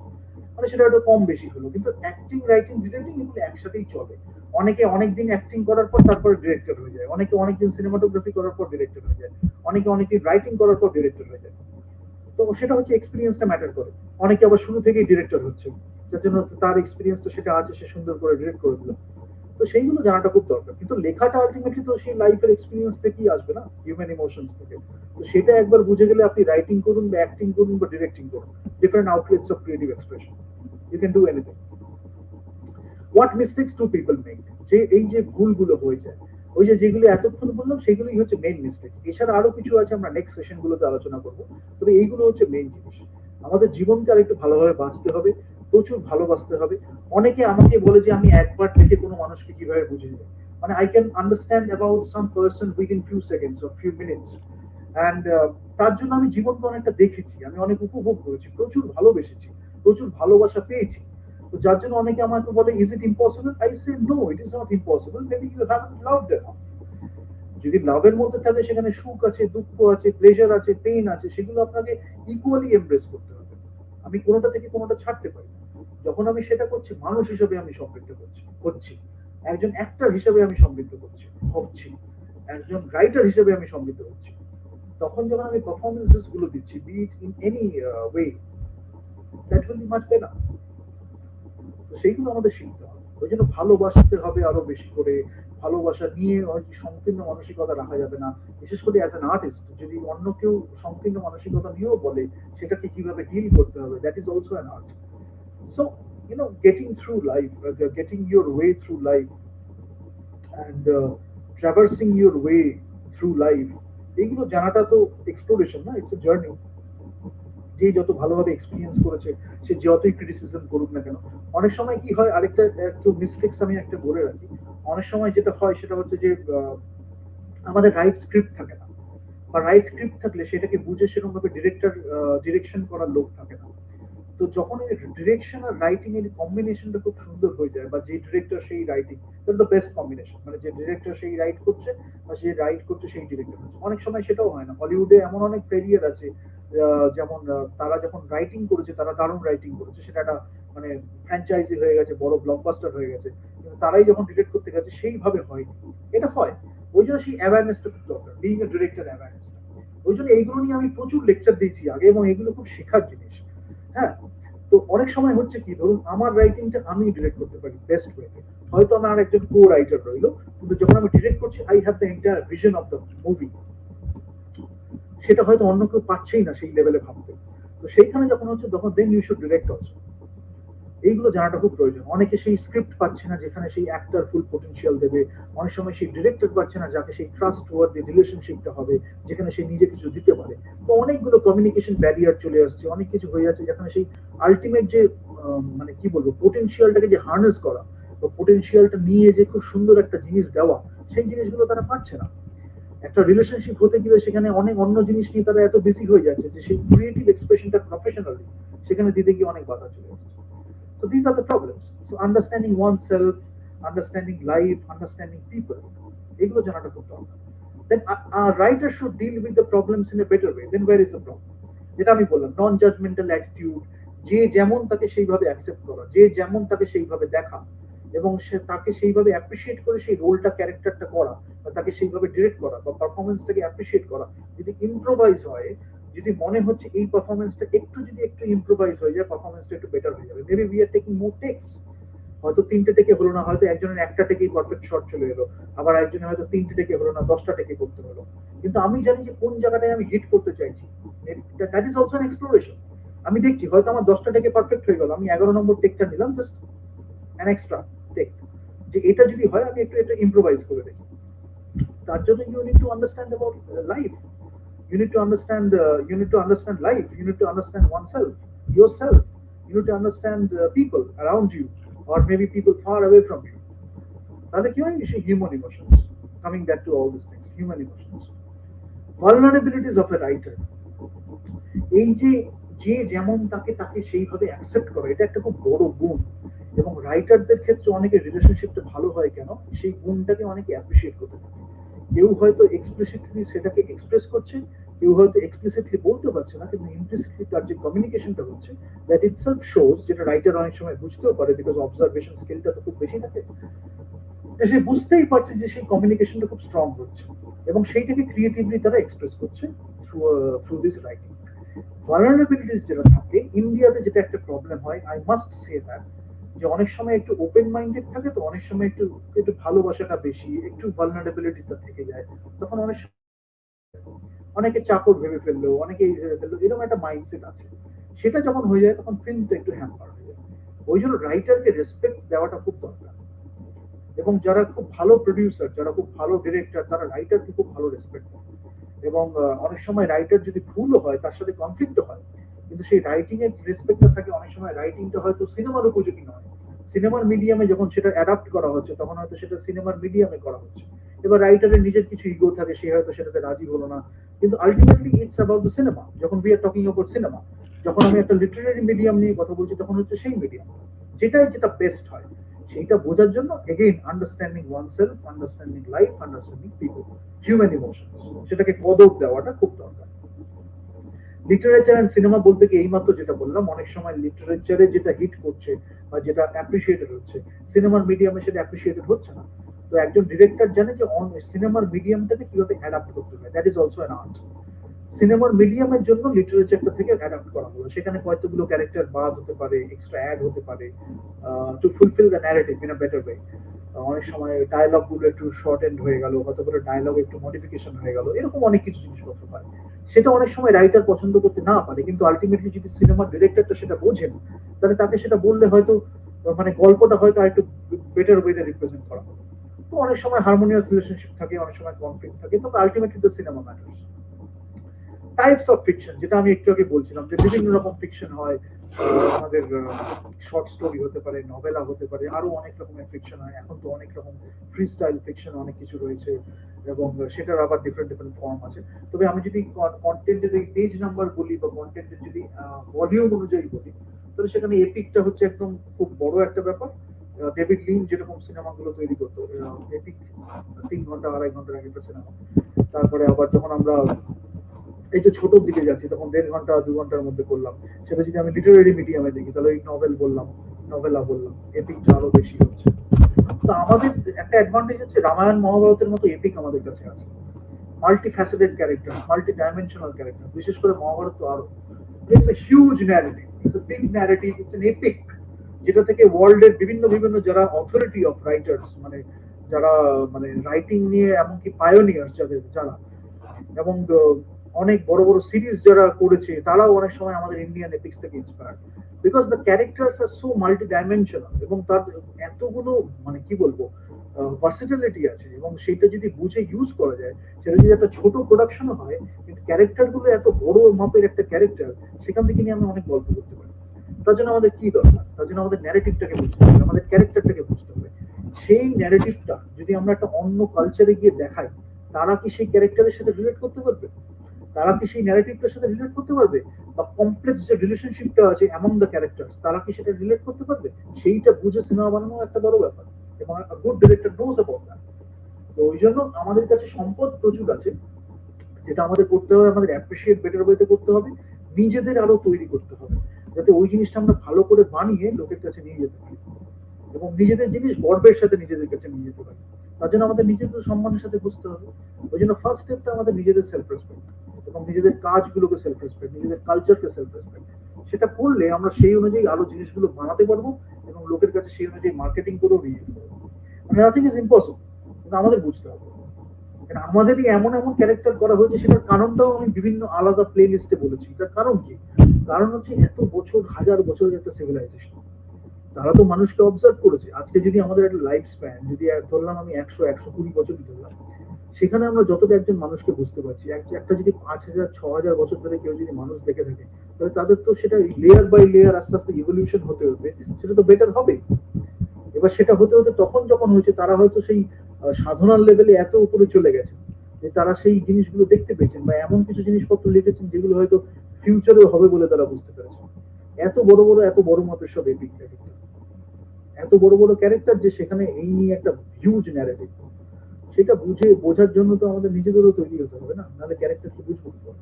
মানে সেটা হয়তো কম বেশি হলো, কিন্তু অ্যাক্টিং, রাইটিং, ডিরেক্টিং এগুলো একসাথেই চলে। অনেকে অনেকদিন অ্যাক্টিং করার পর তারপরে ডিরেক্টর হয়ে যায়, অনেকে অনেকদিন সিনেমাটোগ্রাফি করার পর ডিরেক্টর হয়ে যায়, অনেকে অনেকদিন রাইটিং করার পর ডিরেক্টর হয়ে যায়। তো সেটা হচ্ছে এক্সপিরিয়েন্সটা ম্যাটার করে। অনেকে আবার শুরু থেকেই ডিরেক্টর হচ্ছে, যার জন্য তার এক্সপিরিয়েন্সটা সেটা আছে, সে সুন্দর করে ডিরেক্ট করে দিল। তো সেইগুলো জানাটা খুব দরকার, কিন্তু লেখাটা আলটিমেটলি তো সেই লাইফের এক্সপিরিয়েন্স থেকেই আসবে না, হিউম্যান ইমোশনস থেকে। তো সেটা একবার বুঝে গেলে আপনি রাইটিং করুন বা অ্যাক্টিং করুন বা ডিরেক্টিং করুন, different outlets of creative expression, you can do anything. What mistakes to people make, যে এই যে ভুলগুলো হয়ে যায়, ওই যে যেগুলো এতক্ষণ বললাম সেগুলোই হচ্ছে মেইন মিস্টেক্স। এছাড়া আরো কিছু আছে, আমরা নেক্সট সেশন গুলোতে আলোচনা করবো, তবে এইগুলো হচ্ছে মেইন জিনিস। আমাদের জীবনকে আর একটু ভালোভাবে বাঁচতে হবে, প্রচুর ভালোবাসতে হবে। অনেকে আমাকে বলে যে আমি একবার দেখে কোনো মানুষকে কিভাবে বুঝে নেব, মানে I can understand about some person within few seconds or few minutes. And তার জন্য আমি জীবনকে অনেকটা দেখেছি, আমি অনেক উপভোগ করেছি, প্রচুর ভালোবেসেছি, প্রচুর ভালোবাসা পেয়েছি। তো যার জন্য অনেকে আমাকে বলে, is it impossible? I say no, it is not impossible, maybe you haven't loved enough. যদি লাভের মধ্যে থাকে সেখানে সুখ আছে, দুঃখ আছে, প্লেজার আছে, পেইন আছে, সেগুলো আপনাকে ইকুয়ালি এমব্রেস করতে হবে। আমি কোনোটা থেকে কোনোটা ছাড়তে পারি না। যখন আমি সেটা করছি, মানুষ হিসেবে আমি সমৃদ্ধ হচ্ছি, একজন অ্যাক্টর হিসেবে আমি সমৃদ্ধ হচ্ছি, একজন রাইটার হিসেবে আমি সমৃদ্ধ হচ্ছি। তখন যখন আমি পারফরমেন্সেস গুলো দিচ্ছি, be it in any way, that will be much better. তো সেইগুলো আমাদের শিখতে হবে। ওই জন্য ভালোবাসতে হবে আরো বেশি করে। ভালোবাসা নিয়ে হয়তো সংকীর্ণ মানসিকতা রাখা যাবে না। বিশেষ করে অ্যাজ অ্যান আর্টিস্ট, যদি অন্য কেউ সংকীর্ণ মানসিকতা নিয়েও বলে, সেটাকে কিভাবে ডিল করতে হবে, that is also an art. So getting through life, getting your way through life, and traversing your way through life, এইগুলো জানাটা তো এক্সপ্লোরেশন না, ইটস এ জার্নি। যে যত ভালোভাবে এক্সপিরিয়েন্স করেছে, সে যতই ক্রিটিসিজম করুক না কেন, অনেক সময় কি হয়, আরেকটা একটু মিস্টেক্স আমি একটা বলে রাখি। অনেক সময় যেটা হয় সেটা হচ্ছে যে আমাদের রাইট স্ক্রিপ্ট থাকে না, বা রাইট স্ক্রিপ্ট থাকলে সেটাকে বুঝে সেরকম ভাবে ডিরেকশন করার লোক থাকে না। তো যখন এই ডিরেকশন আর রাইটিং এর কম্বিনেশনটা খুব সুন্দর হয়ে যায়, বা যে ডিরেক্টর সেই writing, that the best combination, মানে যে ডিরেক্টর সেই রাইট করছে, বা যে রাইট করছে সেই ডিরেক্টর হচ্ছে। অনেক সময় সেটাও হয় না, হলিউডে এমন অনেক ফেলিয়ার আছে, যেমন তারা যখন রাইটিং করেছে, তারা দারুণ রাইটিং করেছে, সেটা একটা মানে ফ্র্যাঞ্চাইজি হয়ে গেছে, বড় ব্লকবাস্টার হয়ে গেছে, কিন্তু তারাই যখন ডিরেক্ট করতে গেছে সেইভাবে হয়নি। এটা হয়, ওই জন্য সেই অ্যাওয়ারনেসটা খুব দরকার, বিইং এ ডিরেক্টর অ্যাওয়ারনেসটা। ওই জন্য এইগুলো নিয়ে আমি প্রচুর লেকচার দিয়েছি আগে, এবং এগুলো খুব শেখার জিনিস। হ্যাঁ। তো অনেক সময় হচ্ছে কি, ধরুন আমার রাইটিংটা আমি ডিরেক্ট করতে পারি বেস্ট ওয়েতে, হয়তো আমার একজন কো রাইটার রইলো, কিন্তু যখন আমি ডিরেক্ট করছি, I have the entire vision of the movie, সেটা হয়তো অন্য কেউ পাচ্ছেই না সেই লেভেলে ভাবতে। তো সেইখানে যখন হচ্ছে, তখন then you should direct also. এইগুলো জানাটা খুব প্রয়োজন। অনেকে সেই স্ক্রিপ্ট পাচ্ছে না যেখানে সেই অ্যাক্টর ফুল পটেনশিয়াল দেবে, অনেক সময় সেই ডিরেক্টর পাচ্ছে না যাকে সেই ট্রাস্ট ওয়ার্দি রিলেশনশিপটা হবে, যেখানে সে নিজে কিছু দিতে পারে। তো অনেকগুলো কমিউনিকেশন ব্যারিয়ার চলে আসছে, অনেক কিছু হয়ে যাচ্ছে, যেখানে সেই আলটিমেট যে মানে কি বলবো, পোটেনশিয়ালটাকে যে হার্নেস করা, বা পোটেনশিয়ালটা নিয়ে যে খুব সুন্দর একটা জিনিস দেওয়া, সেই জিনিসগুলো তারা পাচ্ছে না। একটা রিলেশনশিপ হতে গেলে সেখানে অনেক অন্য জিনিস নিয়ে তারা এত বেশি হয়ে যাচ্ছে, যে সেই ক্রিয়েটিভ এক্সপ্রেশনটা প্রফেশনালি সেখানে দিতে গিয়ে অনেক বাধা চলে আসছে। So these are the problems. So understanding oneself, understanding life, understanding people, এগুলো জানাটা খুব দরকার। Then a writer should deal with the problems in a better way. Then where is the problem? যেটা আমি বললাম, নন জাজমেন্টাল অ্যাটিটিউড, যে যেমন তাকে সেইভাবে অ্যাকসেপ্ট করা, যে যেমন তাকে সেইভাবে দেখা, এবং সে তাকে সেইভাবে অ্যাপ্রিসিয়েট করে সেই রোলটা, ক্যারেক্টারটা করা, বা তাকে সেইভাবে ডিরেক্ট করা, বা পারফরমেন্সটাকে অ্যাপ্রিসিয়েট করা। যদি ইম্প্রোভাইজ হয়, যদি মনে হচ্ছে এই পারফরমেন্সটা একটু ইম্প্রোভাইজ হয়ে যায়, পারফরমেন্সটা একটু বেটার হয়ে যাবে, maybe we are taking more takes. হয়তো 3টে টেকে হলো না, হয়তো একজনের একটা টেকেই পারফেক্ট শট চলে এলো, আবার একজনের হয়তো 3টে টেকে হলো না, 10টা টেকে করতে হলো। কিন্তু আমি জানি যে কোন জায়গাটায় আমি হিট করতে চাইছি, that is also an exploration. আমি দেখছি হয়তো আমার 10টা টেকে পারফেক্ট হয়ে গেল, আমি 11 নম্বর টেকটা নিলাম, জাস্ট অ্যান এক্সট্রা টেক, যে এটা যদি হয় আমি একটু এটা ইম্প্রোভাইজ করে দেখি। তার জন্য you need to understand about life, you need to understand life, you need to understand oneself, yourself, you need to understand people around you, or maybe people far away from you. তাহলে কি হয়, সেই human emotions, coming back to all this things, human emotions, vulnerabilities of A writer. এই যে যে যেমন তাকে তাকে সেইভাবে অ্যাকসেপ্ট করা, এটা একটা খুব বড় গুণ। এবং রাইটারদের ক্ষেত্রে অনেকের রিলেশনশিপটা ভালো হয় কেন, সেই গুণটাকে অনেকে অ্যাপ্রিসিয়েট করতে থাকে। কেউ হয়তো এক্সপ্লিসিটলি সেটাকে এক্সপ্রেস করছে, কেউ হয়তো এক্সপ্লিসিটলি বলতে পারছে না, কিন্তু ইমপ্লিসিটলি তার যে কমিউনিকেশনটা হচ্ছে, দ্যাট ইটসেলফ শোজ, যেটা রাইটার অনেক সময় বুঝতেও পারে, বিকজ অবজারভেশন স্কিলটা তো খুব বেশি থাকে, যে সে বুঝতেই পারছে যে সেই কমিউনিকেশনটা খুব স্ট্রং হচ্ছে, এবং সেইটাকে ক্রিয়েটিভলি তারা এক্সপ্রেস করছে through through this writing. Vulnerabilities যেটা থাকে ইন্ডিয়াতে, যেটা একটা প্রবলেম হয়, আই মাস্ট সে দ্যাট, যে অনেক সময় একটু ওপেন মাইন্ডেড থাকে, তো অনেক সময় একটু একটু ভালোবাসাটা বেশি, একটু ভালনারেবিলিটিটা থেকে যায়, তখন অনেক অনেকে চাকর ভেবে ফেললো, অনেকে এই ভেবে ফেললো, এরকম একটা মাইন্ডসেট আছে। সেটা যখন হয়ে যায় তখন ফিল্মটা একটু হ্যাম্পার হয়ে যায়। ওই জন্য রাইটারকে রেসপেক্ট দেওয়াটা খুব দরকার, এবং যারা খুব ভালো প্রডিউসার, যারা খুব ভালো ডিরেক্টর, তারা রাইটারকে খুব ভালো রেসপেক্ট করে। এবং অনেক সময় রাইটার যদি ভুলও হয়, তার সাথে কনফ্লিক্ট হয়, কিন্তু সেই রাইটিং এর রেসপেক্টটা থাকে। অনেক সময় রাইটিংটা হয়তো সিনেমার উপযোগী নয়, সিনেমার মিডিয়ামে যখন সেটা অ্যাডাপ্ট করা হচ্ছে, তখন হয়তো সেটা সিনেমার মিডিয়ামে করা হচ্ছে। এবার রাইটারের নিজের কিছু ইগো থাকে, সে হয়তো সেটাতে রাজি হলো না, কিন্তু ultimately it's about the cinema. যখন we are talking about cinema, যখন আমি একটা লিটারেরি মিডিয়াম নিয়ে কথা বলছি, তখন হচ্ছে সেই মিডিয়াম যেটা বেস্ট হয়, সেইটা বোঝার জন্য again understanding oneself, understanding life, understanding people, human emotions, সেটাকে কদর দেওয়াটা খুব দরকার। লিটারেচার এন্ড সিনেমা বলতে কি এইমাত্র যেটা বললাম, অনেক সময় লিটারেচারে যেটা হিট করছে বা যেটা অ্যাপ্রিসিয়েটেড হচ্ছে, সিনেমার মিডিয়ামে সেটা অ্যাপ্রিসিয়েটেড হচ্ছে না। তো একজন ডিরেক্টর জানে যে সিনেমার মিডিয়ামটাকে কিভাবে অ্যাডাপ্ট করতে হবে, that is also an art. সিনেমার মিডিয়ামের জন্য লিটারেচারটা থেকে অ্যাডাপ্ট করা হলো, সেখানে কয়েকগুলো ক্যারেক্টার বাদ হতে পারে, এক্সট্রা অ্যাড হতে পারে, two fulfil the narrative in a better way. অনেক সময় ডায়লগ গুলো একটু শর্ট এন্ড হয়ে গেল, হয়তো করে ডায়লগ একটু মডিফিকেশন হয়ে গেল, এরকম অনেক কিছু জিনিসপত্র হয়। সেটা অনেক সময় রাইটার পছন্দ করতে না পারে, কিন্তু আলটিমেটলি যদি সিনেমার ডিরেক্টরটা সেটা বোঝেন, তাহলে তাকে সেটা বললে হয়তো মানে গল্পটা হয়তো আরেকটু বেটার ওয়েতে রিপ্রেজেন্ট করা হবে। তো অনেক সময় হারমোনিয়াস রিলেশনশিপ থাকে, অনেক সময় কনফ্লিক্ট থাকে, তবে ultimately the cinema matters. Types of fiction, যেটা আমি একটু আগে বলছিলাম, যে বিভিন্ন রকম ফিকশন হয়। আমাদের শর্ট স্টোরি হতে পারে, নভেলা হতে পারে, আরো অনেক রকমের ফিকশন হয়। এখন তো অনেক রকম ফ্রি স্টাইল ফিকশন অনেক কিছু রয়েছে, এবং সেটার আবার ডিফারেন্ট ডিফারেন্ট ফর্ম আছে। তবে আমি যদি কন্টেন্টের এই পেজ নাম্বার বলি, বা কন্টেন্টের যদি ভলিউম অনুযায়ী বলি, তাহলে সেখানে এপিকটা হচ্ছে একদম খুব বড় একটা ব্যাপার। ডেভিড লিন যেরকম সিনেমাগুলো তৈরি করতো, এপিক 3 ঘন্টা 2.5 ঘন্টার একটা সিনেমা। তারপরে আবার যখন আমরা এই যে ছোট দিকে যাচ্ছি, তখন 1.5 ঘন্টা 2 ঘন্টার মধ্যে করলাম। সেটা যদি আমি লিটারেরি মিডিয়ামে দেখি, তাহলে এই নভেল বললাম, নভেলা বললাম, এপিকটা আরো বেশি হচ্ছে। তো আমাদের একটা অ্যাডভান্টেজ হচ্ছে, রামায়ণ মহাভারতের মতো এপিক আমাদের কাছে আছে। Multi faceted character, multi dimensional character, বিশেষ করে মহাভারত তো আরো। It's a huge narrative, it's a big narrative, it's an epic, যেটা থেকে ওয়ার্ল্ডের বিভিন্ন বিভিন্ন যারা অথরিটি অফ রাইটার্স, মানে যারা মানে রাইটিং নিয়ে এমনকি পায়োনিয়ার যাদের, যারা এবং অনেক বড় বড় সিরিজ যারা করেছে, তারাও অনেক সময় আমাদের ইন্ডিয়ান এপিক্স থেকে inspire, because the characters are so multi dimensional, এবং তার এতগুলো মানে কি বলবো ভার্সিটালিটি আছে, এবং সেটা যদি বুঝে ইউজ করা যায়, সেটা যদি একটা ছোট প্রোডাকশনও হয়, কিন্তু ক্যারেক্টার গুলো এত বড় মাপের একটা ক্যারেক্টার, সেখান থেকে নিয়ে আমি অনেক গল্প করতে পারি। তার জন্য আমাদের কি দরকার? তার জন্য আমাদের ন্যারেটিভটাকে বুঝতে হবে, আমাদের ক্যারেক্টারটাকে বুঝতে হবে। সেই ন্যারেটিভটা যদি আমরা একটা অন্য কালচারে গিয়ে দেখাই, তারা কি সেই ক্যারেক্টারের সাথে রিলেট করতে পারবে? তারা কি সেই ন্যারেটিভটার সাথে রিলেট করতে পারবে? বা কমপ্লেক্স যে রিলেশনশিপটা আছে অ্যামং দ্য ক্যারেক্টার্স, তারা কি সেটা রিলেট করতে পারবে? সেইটা বুঝে সিনেমা বানানো একটা বড় ব্যাপার, এবং good director nose about that. তো ওই জন্য আমাদের কাছে সম্পদ প্রচুর আছে, যেটা আমাদের করতে হবে, আমাদের অ্যাপ্রিসিয়েট বেটার ওয়েতে করতে হবে, নিজেদের আরো তৈরি করতে হবে, যাতে ওই জিনিসটা আমরা ভালো করে বানিয়ে লোকের কাছে নিয়ে যেতে পারি, এবং নিজেদের জিনিস গর্বের সাথে নিজেদের কাছে নিয়ে যেতে পারি। তার জন্য আমাদের নিজেদের সম্মানের সাথে বুঝতে হবে। ওই জন্য ফার্স্ট স্টেপটা আমাদের নিজেদের সেলফ রেসপেক্ট, এবং নিজেদের কাজগুলোকে সেলফ রেসপেক্ট, নিজেদের কালচারকে সেলফ রেসপেক্ট। সেটা করলে আমরা সেই অনুযায়ী আরো জিনিসগুলো বানাতে পারবো, এবং লোকের কাছে সেই অনুযায়ী মার্কেটিং করেও নিয়ে যেতে পারবো। মানে নাথিং ইজ ইম্পসিবল, কিন্তু আমাদের বুঝতে হবে। কারণ আমাদেরই এমন এমন ক্যারেক্টার করা হয়েছে, সেটার কারণটাও আমি বিভিন্ন আলাদা প্লে লিস্টে বলেছি। তার কারণ কি? কারণ হচ্ছে এত বছর, হাজার বছরের একটা সিভিলাইজেশন, তারা তো মানুষকে অবজার্ভ করেছে। আজকে যদি আমাদের একটা লাইফ স্প্যান যদি ধরলাম, আমি 100 120 বছর ধরলাম, সেখানে আমরা যতটা একজন মানুষকে বুঝতে পারছি, একটা যদি 5,000 6,000 বছর ধরে কেউ যদি মানুষ দেখে থাকে, তাহলে তাদের তো সেটা লেয়ার বাই লেয়ার আস্তে আস্তে ইভলিউশন হতে হতে সেটা তো বেটার হবে। এবার সেটা হতে হতে তখন যখন হয়েছে, তারা হয়তো সেই সাধনার লেভেলে এত উপরে চলে গেছে, যে তারা সেই জিনিসগুলো দেখতে পেয়েছেন, বা এমন কিছু জিনিসপত্র লিখেছেন যেগুলো হয়তো ফিউচারেও হবে বলে তারা বুঝতে পেরেছেন। এত বড় মাপের সব এপিক, এত বড় বড় ক্যারেক্টার, যে সেখানে এই নিয়ে একটা হিউজ ন্যারেটিভ। সেটা বোঝার জন্য তো আমাদের নিজেদেরও তৈরি হতে হবে না, নাহলে ক্যারেক্টারকে বুঝবো কি করে?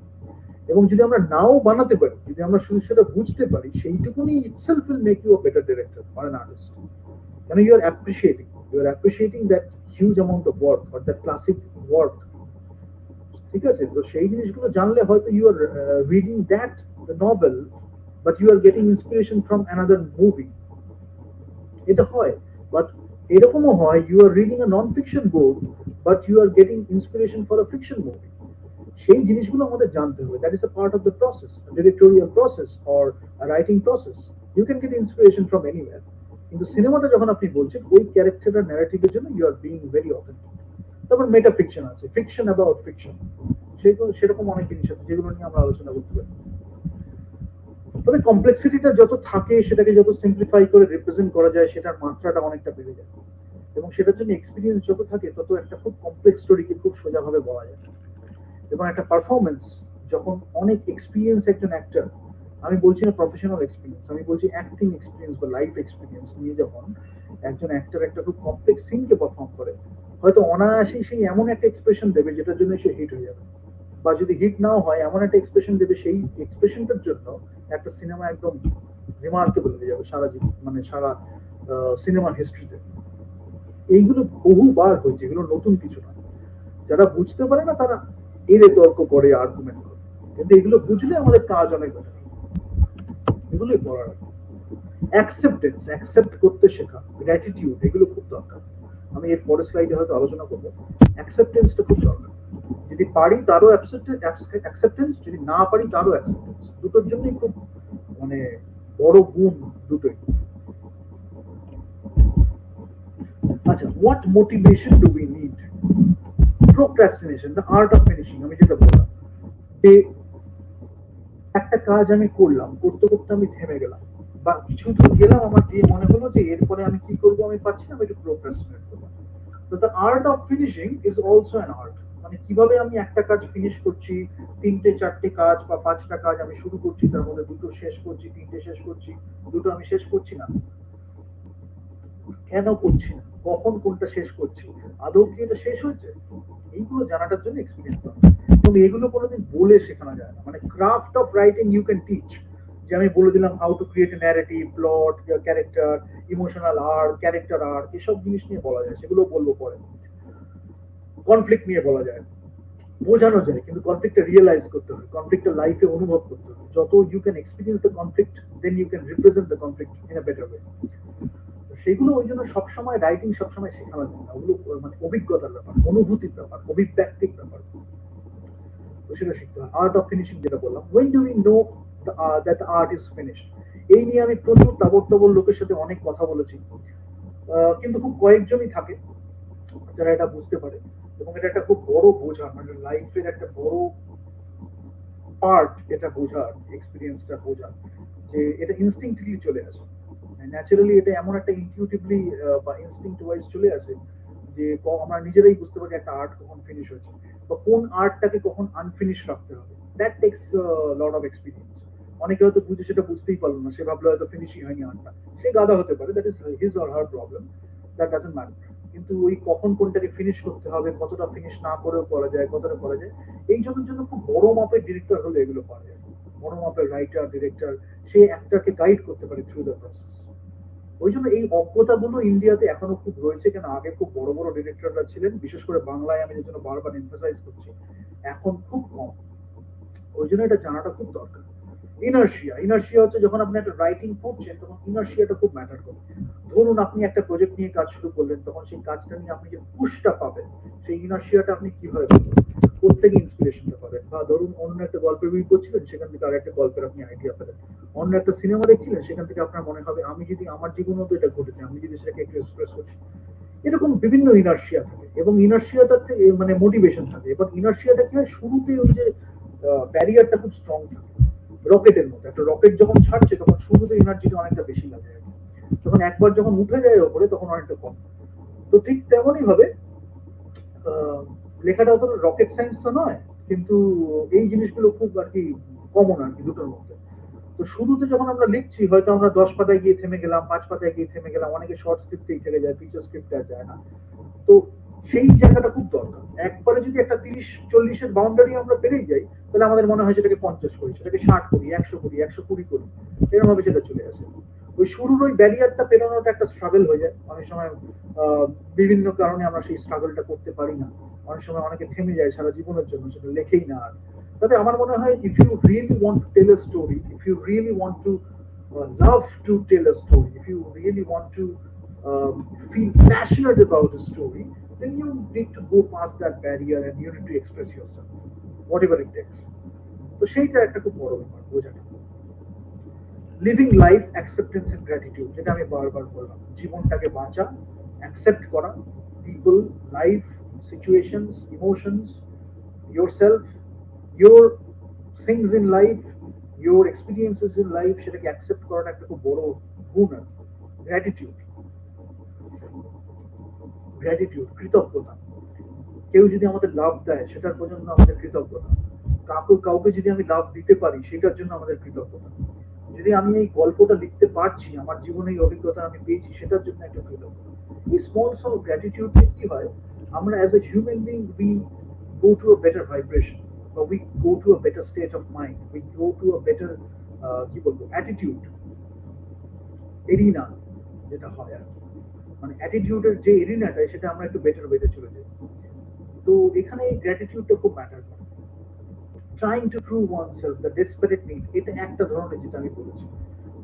এবং যদি আমরা নাও বানাতে পারি, যদি আমরা শুধু সেটা বুঝতে পারি, সেইটুকুনি itself will make you a better director or an artist. কেন you are appreciating that huge amount of work or that classic work. ঠিক আছে, তো সেই জিনিসগুলো জানলে হয়তো you are reading that the novel, but you are getting inspiration from another movie. এটা হয়, বাট এরকমও হয় you are reading a non fiction book, but you are getting inspiration for a fiction movie. সেই জিনিসগুলো আমাদের জানতে হবে। That is a part of the process, directorial process or writing process. You can get inspiration from anywhere. কিন্তু সিনেমাটা যখন আপনি বলছেন, ওই ক্যারেক্টার ন্যারেটিভের জন্য you are being very authentic. তারপর মেটা ফিকশন আছে, ফিকশন অ্যাবাউট ফিকশন, সেগুলো সেরকম অনেক জিনিস আছে যেগুলো নিয়ে আমরা আলোচনা করতে পারি। তবে কমপ্লেক্সিটিটা যত থাকে, সেটাকে যত সিম্পলিফাই করে রিপ্রেজেন্ট করা যায়, সেটার মাত্রাটা অনেকটা বেড়ে যায়। এবং সেটার জন্য এক্সপিরিয়েন্স যত থাকে, তত একটা খুব কমপ্লেক্স স্টোরিকে খুব সোজাভাবে বলা যায়। এবং একটা পারফরমেন্স যখন অনেক এক্সপিরিয়েন্স একজন অ্যাক্টর, আমি বলছি না প্রফেশনাল এক্সপিরিয়েন্স, আমি বলছি অ্যাক্টিং এক্সপিরিয়েন্স বা লাইফ এক্সপিরিয়েন্স নিয়ে যখন একজন অ্যাক্টর একটা খুব কমপ্লেক্স সিনকে পারফর্ম করে, হয়তো অনায়াসেই সেই এমন একটা এক্সপ্রেশন দেবে যেটার জন্য সে হিট হয়ে যাবে। বা যদি হিট নাও হয়, এমন একটা এক্সপ্রেশন দেবে, সেই এক্সপ্রেশনটার জন্য একটা সিনেমা একদম রিমার্কেবল হয়ে যাবে সারা জীবন, মানে সারা সিনেমার হিস্ট্রিতে। এইগুলো বহুবার হয়েছে, এগুলো নতুন কিছু নয়। যারা বুঝতে পারে না, তারা এড়ে তর্ক করে, আর্গুমেন্ট করে। কিন্তু এগুলো বুঝলে আমাদের কাজ অনেক বেটার। এগুলোই পড়ার। অ্যাকসেপ্ট করতে শেখা, গ্র্যাটিটিউড, এগুলো খুব দরকার। আমি এর পরের স্লাইডে হয়তো আলোচনা করবো। অ্যাকসেপ্টেন্সটা খুব দরকার। যদি পারি তারও অ্যাকসেপ্টেন্স, যদি না পারি তারও অ্যাকসেপ্টেন্স। দুটোর জন্যই খুব মানে বড় গুণ দুটোই। আচ্ছা, what motivation do we need? Procrastination, the art of finishing. আমি যেটা বললাম যে একটা কাজ আমি করলাম, করতে করতে আমি থেমে গেলাম, বা কিছু দূর গেলাম, আমার যে মনে হলো যে এরপরে আমি কি করবো আমি পাচ্ছি না, আমি একটু প্রোক্রাস্টিনেট করবো। তো the art of finishing is also an art. মানে কিভাবে আমি একটা কাজ ফিনিশ করছি, তিনটে চারটে কাজ বা পাঁচটা কাজ আমি শুরু করছি, তার মধ্যে দুটো শেষ করছি, তিনটে শেষ করছি, দুটো আমি শেষ করছি না, কেন করছি না, কখন কোনটা শেষ করছি, আদৌ কি এটা শেষ হয়েছে, এইগুলো জানাটার জন্য এক্সপিরিয়েন্স দরকার। এবং এগুলো কোনোদিন বলে শেখানো যায় না। মানে craft of writing you can teach. যে আমি বলে দিলাম how to create a narrative, plot, character, emotional arc, character arc, এসব জিনিস নিয়ে বলা যায়, সেগুলো বলবো পরে। কনফ্লিক্ট নিয়ে বলা যায়, বোঝানো যায়, কিন্তু কনফ্লিক্টটা রিয়েলাইজ করতে হবে, কনফ্লিক্টটা লাইফে অনুভব করতে হবে। যত you can experience the conflict, then you can represent the conflict in a better way. সেগুলো ওই জন্য সবসময় রাইটিং সবসময় শেখানো যায় না, ওগুলো মানে অভিজ্ঞতার ব্যাপার, অনুভূতির ব্যাপার, অভিব্যক্তিক ব্যাপার। তো সেটা শিখতে হয়। আর্ট অফ ফিনিশিং যেটা বললাম, when do we know that the art is finished? এই নিয়ে আমি প্রচুর তাবড় লোকের সাথে অনেক কথা বলেছি, কিন্তু খুব কয়েকজনই থাকে যারা এটা বুঝতে পারে। এবং এটা একটা খুব বড় বোঝা, মানে লাইফের একটা বড় পার্ট, এটা বোঝার, এক্সপিরিয়েন্সটা বোঝার, যে এটা ইনস্টিংক্টলি চলে আসে, ন্যাচারালি। এটা এমন একটা ইনটিউটিভলি বা ইনস্টিংক্ট ওয়াইজ চলে আসে যে আমরা নিজেরাই বুঝতে পারি একটা আর্ট কখন ফিনিশ হয়েছে, বা কোন আর্টটাকে কখন আনফিনিশ রাখতে হবে। That text lot of experience. অনেকে হয়তো বুঝে সেটা বুঝতেই পারলো না, সে ভাবলো হয়তো ফিনিশিং হয়নি আর্টটা, সে গাধা হতে পারে, that is his or her problem, that doesn't matter. কিন্তু ওই কখন কোনটাকে ফিনিশ করতে হবে, কতটা ফিনিশ না করেও করা যায়, কতটা করা যায়, এই জন্য খুব বড় মাপের ডিরেক্টর হলে এগুলো পারা যায়। বড় মাপের রাইটার, ডিরেক্টর, সে একটাকে গাইড করতে পারে থ্রু দ্য প্রসেস। ওই জন্য এই অজ্ঞতাগুলো ইন্ডিয়াতে এখনো খুব রয়েছে। কেন, আগে খুব বড় বড় ডিরেক্টররা ছিলেন, বিশেষ করে বাংলায়, আমি যেন বারবার এমফাসাইজ করছি, এখন খুব কম। ওই জন্য এটা জানাটা খুব দরকার। ইনার্শিয়া হচ্ছে যখন আপনি একটা রাইটিং করছেন, তখন ইনার্শিয়াটা খুব ম্যাটার করে। ধরুন আপনি একটা প্রজেক্ট নিয়ে কাজ শুরু করলেন, তখন সেই কাজটা নিয়ে আপনি যে পুশটা পাবেন, সেই ইনার্শিয়াটা আপনি কিভাবে পাবেন, কোথেকে ইন্সপিরেশনটা পাবেন। বা ধরুন অন্য একটা গল্পের বই পড়ছিলেন, সেখান থেকে আরেকটা গল্পের আপনি আইডিয়া পেলেন। অন্য একটা সিনেমা দেখছিলেন, সেখান থেকে আপনার মনে হবে আমি যদি আমার জীবনেও তো এটা ঘটেছে, আমি যদি সেটাকে একটু এক্সপ্রেস করছি। এরকম বিভিন্ন ইনার্শিয়া থাকে, এবং ইনার্শিয়াটার মানে মোটিভেশন থাকে। এবার ইনার্শিয়াটা কি হয়, শুরুতে ওই যে ব্যারিয়ারটা খুব স্ট্রং থাকে, রকেটের মতো। একটা রকেট যখন ছাড়ছে, তখন শুরুতে এনার্জিটা অনেকটা বেশি লাগে, তখন একবার যখন উঠে যায় ওপরে, তখন অনেকটা কম। তো ঠিক তেমনই ভাবে আহ, লেখাটা অত রকেট সায়েন্স তো নয়, কিন্তু এই জিনিসগুলো খুব আর কি কমন আর কি দুটোর মধ্যে। তো শুরুতে যখন আমরা লিখছি, হয়তো আমরা 10 পাতায় গিয়ে থেমে গেলাম, 5 পাতায় গিয়ে থেমে গেলাম, অনেকে শর্ট স্ক্রিপ্টেই থেকে যায়, ফিচার স্ক্রিপ্টে আর যায় না। তো সেই জায়গাটা খুব একবারে যদি একটা 30-40-এর বাউন্ডারি আমরা পেরিয়ে যাই, তাহলে আমাদের মনে হয় সেটাকে 50 করি, সেটাকে 60 করি, 100 করি, 120 করি, এরকম ভাবে সেটা চলে আসে। ওই শুরুর ওই ব্যারিয়ারটা পেরোনোটা একটা স্ট্রাগল হয়ে যায় অনেক সময়। বিভিন্ন কারণে আমরা সেই স্ট্রাগলটা করতে পারি না। অনেক সময় অনেকে থেমে যায় সারা জীবনের জন্য, সেটা লেখেই না আর। তবে আমার মনে হয়, if you really want to tell a story, if you really want to love to tell a story, if you really want to feel passionate about a story, then you need to go past that barrier and you need to express yourself, whatever it takes. তো সেইটা একটা খুব বড় ব্যাপার বোঝাটা। Living life acceptance and gratitude, যেটা আমি বারবার বললাম, জীবনটাকে বাঁচা, অ্যাকসেপ্ট করা, people, life, situations, emotions, yourself, your things in life, your experiences in life, সেটাকে অ্যাকসেপ্ট করাটা একটা খুব বড় গুণ। আর গ্র্যাটিটিউড, গ্র্যাটিটিউড কৃতজ্ঞতা। কেউ যদি আমাদের লাভ দেয় সেটার পর্যন্ত আমাদের কৃতজ্ঞতা। কাউকে যদি আমি লাভ দিতে পারি সেটার জন্য আমাদের কৃতজ্ঞতা। যদি আমি এই গল্পটা লিখতে পারছি, আমার জীবনে এই অভিজ্ঞতা আমি পেয়েছি, সেটার জন্য একটা কৃতজ্ঞতা। এই স্মল স্মল গ্র্যাটিটিউড কি হয়, আমরা as a human being we go to a better vibration, or we go to a better state of mind, we go to a better কি বলবো অ্যাটিটিউড এরিনা, যেটা হয় আর কি। মানে অ্যাটিটিউডের যে এরিনাটা, সেটা আমরা একটু বেটার ওয়েতে চলে যাই। তো এখানে এই গ্র্যাটিটিউডটা খুব ম্যাটার করে। Trying to prove oneself, the desperate need, এটা একটা ধরনের, যেটা আমি বলেছি।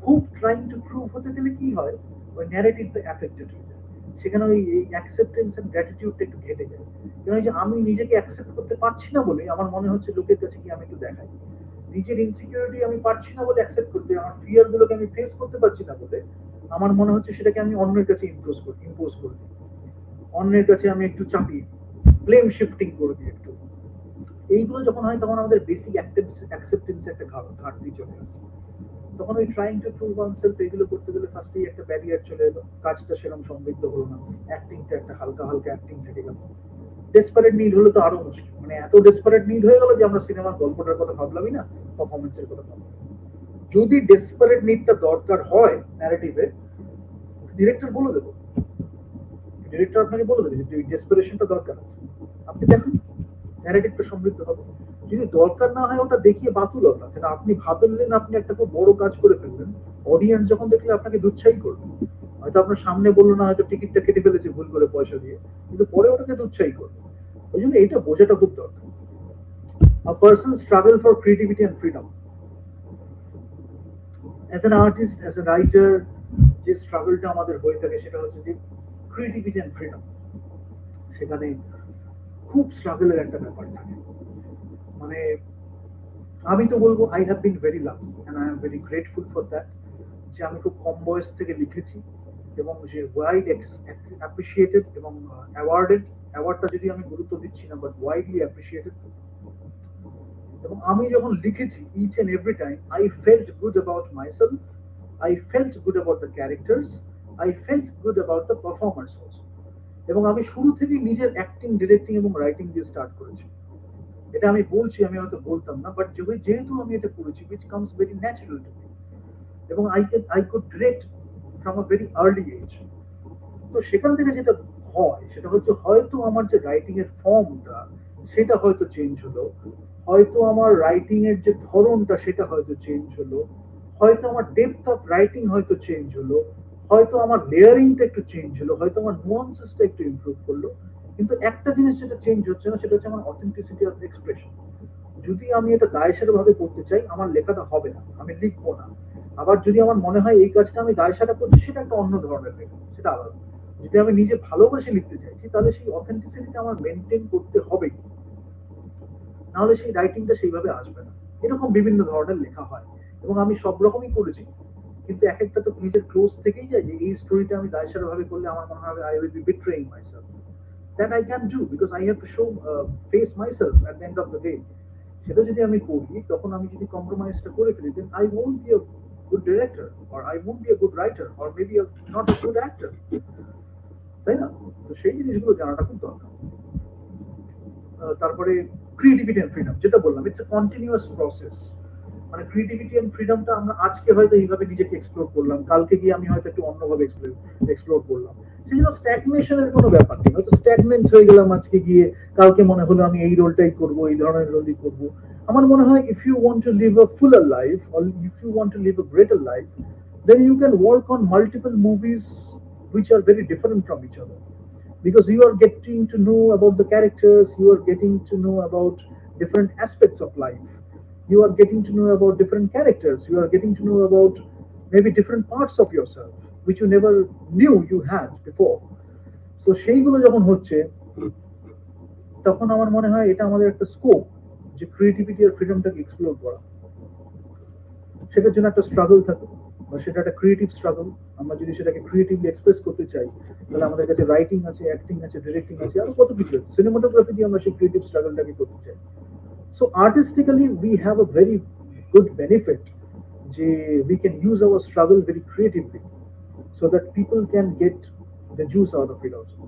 খুব ট্রাইং টু প্রুভ হতে গেলে কি হয়, ওই ন্যারেটিভটা অ্যাফেক্টেড হয়ে যায়। সেখানে ওই অ্যাকসেপ্টেন্স এন্ড গ্র্যাটিটিউডটা একটু ঘেটে যায়। কারণ এই যে আমি নিজেকে অ্যাকসেপ্ট করতে পারছি না বলে আমার মনে হচ্ছে লোকের কাছে কি আমি একটু দেখাই। নিজের ইনসিকিউরিটি আমি পারছি না বলে অ্যাকসেপ্ট করতে, আমার ফিয়ার গুলোকে আমি ফেস করতে পারছি না বলে আমার মনে হচ্ছে সেটাকে আমি অন্যের কাছে ইম্পোজ করি, অন্যের কাছে আমি একটু চাপি, ব্লেম শিফটিং করে দিই একটু। এইগুলো যখন হয় তখন আমাদের বেসিক অ্যাকসেপ্টেন্স একটা ঘাটতি চলে আসছে। তখন ওই ট্রাইং টু প্রুভ ওয়ানসেলফ এগুলো করতে গেলে ফার্স্টেই একটা ব্যারিয়ার চলে এলো, কাজটা সেরকম সমৃদ্ধ হলো না, অ্যাক্টিংটা একটা হালকা হালকা অ্যাক্টিং থেকে গেল। ডেসপারেট নিড হলো তো আরো মুশকিল, মানে এত ডেসপারেট নিড হয়ে গেল যে আমরা সিনেমার গল্পটার কথা ভাবলামই না, পারফরমেন্সের কথা ভাবলাম। যদি ডেসপারেট নিডটা দরকার হয় ন্যারেটিভে, ডিরেক্টর বলে দেবো, ডিরেক্টর আপনাকে বলে দেবে যে ডেসপারেশনটা দরকার আছে, আপনি দেখুন, ন্যারেটিভটা সমৃদ্ধ হবে। যদি দরকার না হয় ওটা দেখিয়ে বাতুল হবে না, সেটা আপনি ভাবলেন আপনি একটা খুব বড় কাজ করে ফেলবেন, অডিয়েন্স যখন দেখলে আপনাকে দুচ্ছাই করবে। হয়তো আপনার সামনে বললো না, হয়তো টিকিটটা কেটে ফেলেছে ভুল করে পয়সা দিয়ে, কিন্তু পরে ওটাকে দুচ্ছাই করবে। ওই জন্য এটা বোঝাটা খুব দরকার। A person struggle for creativity and freedom. As an artist, as a writer, যে স্ট্রাগলটা আমাদের হয়ে থাকে সেটা হচ্ছে যে ক্রিয়েটিভিটি অ্যান্ড ফ্রিডম। সেখানে খুব স্ট্রাগলের একটা ব্যাপার থাকে। মানে আমি তো বলবো I have been very lucky and I am very grateful for that, যে আমি খুব কম বয়স থেকে লিখেছি এবং যে ওয়াইড অ্যাপ্রিসিয়েটেড এবং অ্যাওয়ার্ডেড। অ্যাওয়ার্ডটা যদি আমি গুরুত্ব দিচ্ছি না, বাট ওয়াইডলি অ্যাপ্রিসিয়েটেড। এবং আমি যখন লিখেছি, each and every time I felt good about myself, I felt good about the characters, I felt good about the performance also. এবং আমি শুরু থেকেই নিজের অ্যাক্টিং, ডিরেক্টিং এবং রাইটিং দিয়ে স্টার্ট করেছি। এটা আমি বলছি, আমি হয়তো বলতাম না, বাট যেহেতু আমি এটা করেছি, which comes very natural to me, এবং I could direct from a very early age। তো সেখান থেকে যেটা হয় সেটা হচ্ছে, হয়তো আমার যে রাইটিং এর ফর্মটা সেটা হয়তো চেঞ্জ হলো, হয়তো আমার রাইটিং এর যে ধরনটা সেটা হয়তো চেঞ্জ হলো, হয়তো আমার ডেপথ অফ রাইটিং হয়তো চেঞ্জ হলো, হয়তো আমার লেয়ারিংটা একটু চেঞ্জ হলো, হয়তো আমার নুয়ান্সেসটা একটু ইমপ্রুভ করলো। কিন্তু একটা জিনিস যেটা চেঞ্জ হচ্ছে না, সেটা হচ্ছে আমার অথেন্টিসিটি অফ এক্সপ্রেশন। যদি আমি এটা দায়সারা ভাবে করতে চাই, আমার লেখাটা হবে না, আমি লিখবো না। আবার যদি আমার মনে হয় এই কাজটা আমি দায়সারা করছি, সেটা একটা অন্য ধরনের লেখা, সেটা আলাদা। যদি আমি নিজে ভালোবেসে লিখতে চাইছি, তাহলে সেই অথেন্টিসিটিটা আমার মেনটেন করতে হবে, নাহলে সেই রাইটিংটা সেইভাবে আসবে না। এরকম বিভিন্ন ধরনের লেখা হয় এবং আমি সব রকমই করেছি। কিন্তু এক একটা তো নিজের ক্লোজ থেকেই যায় যে এই স্টোরিটা আমি দায়সারা ভাবে করলে আমার মনে হবে I will be betraying myself. That I can do because I have to show face myself at the end of the day. সেটা যদি আমি করি, তখন আমি যদি কম্প্রোমাইজটা করে ফেলি, then I won't be a good director, or I won't be a good writer, or maybe not a good actor, তাই না? তো সেই জিনিসগুলো জানাটা খুব দরকার। তারপরে ক্রিয়েটিভিটি এন্ড ফ্রিডম, যেটা বললাম, ইটস এ কন্টিনিউয়াস প্রসেস। মানে ক্রিয়েটিভিটি এন্ড ফ্রিডমটা আমরা আজকে হয়তো এইভাবে নিজেকে এক্সপ্লোর করলাম, কালকে গিয়ে আমি হয়তো একটু অন্যভাবে এক্সপ্লোর করলাম। সেই জন্য স্ট্যাগনেশনের কোনো ব্যাপার নেই, হয়তো স্ট্যাগনেন্ট হয়ে গেলাম আজকে গিয়ে, কালকে মনে হলো আমি এই রোলটাই করবো, এই ধরনের রোলই করবো। আমার মনে হয় if you want to live a fuller life or if you want to live a greater life, then you can work on multiple movies which are very different from each other, because you are getting to know about the characters, you are getting to know about different aspects of life, you are getting to know about different characters, you are getting to know about maybe different parts of yourself which you never knew you had before. So সেইগুলো যখন হচ্ছে, তখন আমার মনে হয় এটা আমাদের একটা স্কোপ, যে ক্রিয়েটিভিটি আর ফ্রিডমটাকে এক্সপ্লোর করা। সেটার জন্য একটা স্ট্রাগল থাকে, বা সেটা একটা ক্রিয়েটিভ স্ট্রাগল। আমরা যদি সেটাকে ক্রিয়েটিভলি এক্সপ্রেস করতে চাই, তাহলে আমাদের কাছে রাইটিং আছে, অ্যাক্টিং আছে, ডিরেক্টিং আছে, আরো কত কিছু আছে। সিনেমাটোগ্রাফি দিয়ে আমরা সেই ক্রিয়েটিভ স্ট্রাগলটাকে করতে চাই। So artistically we have a very good benefit, যে we can use our struggle very creatively, so that people can get the juice out of it also.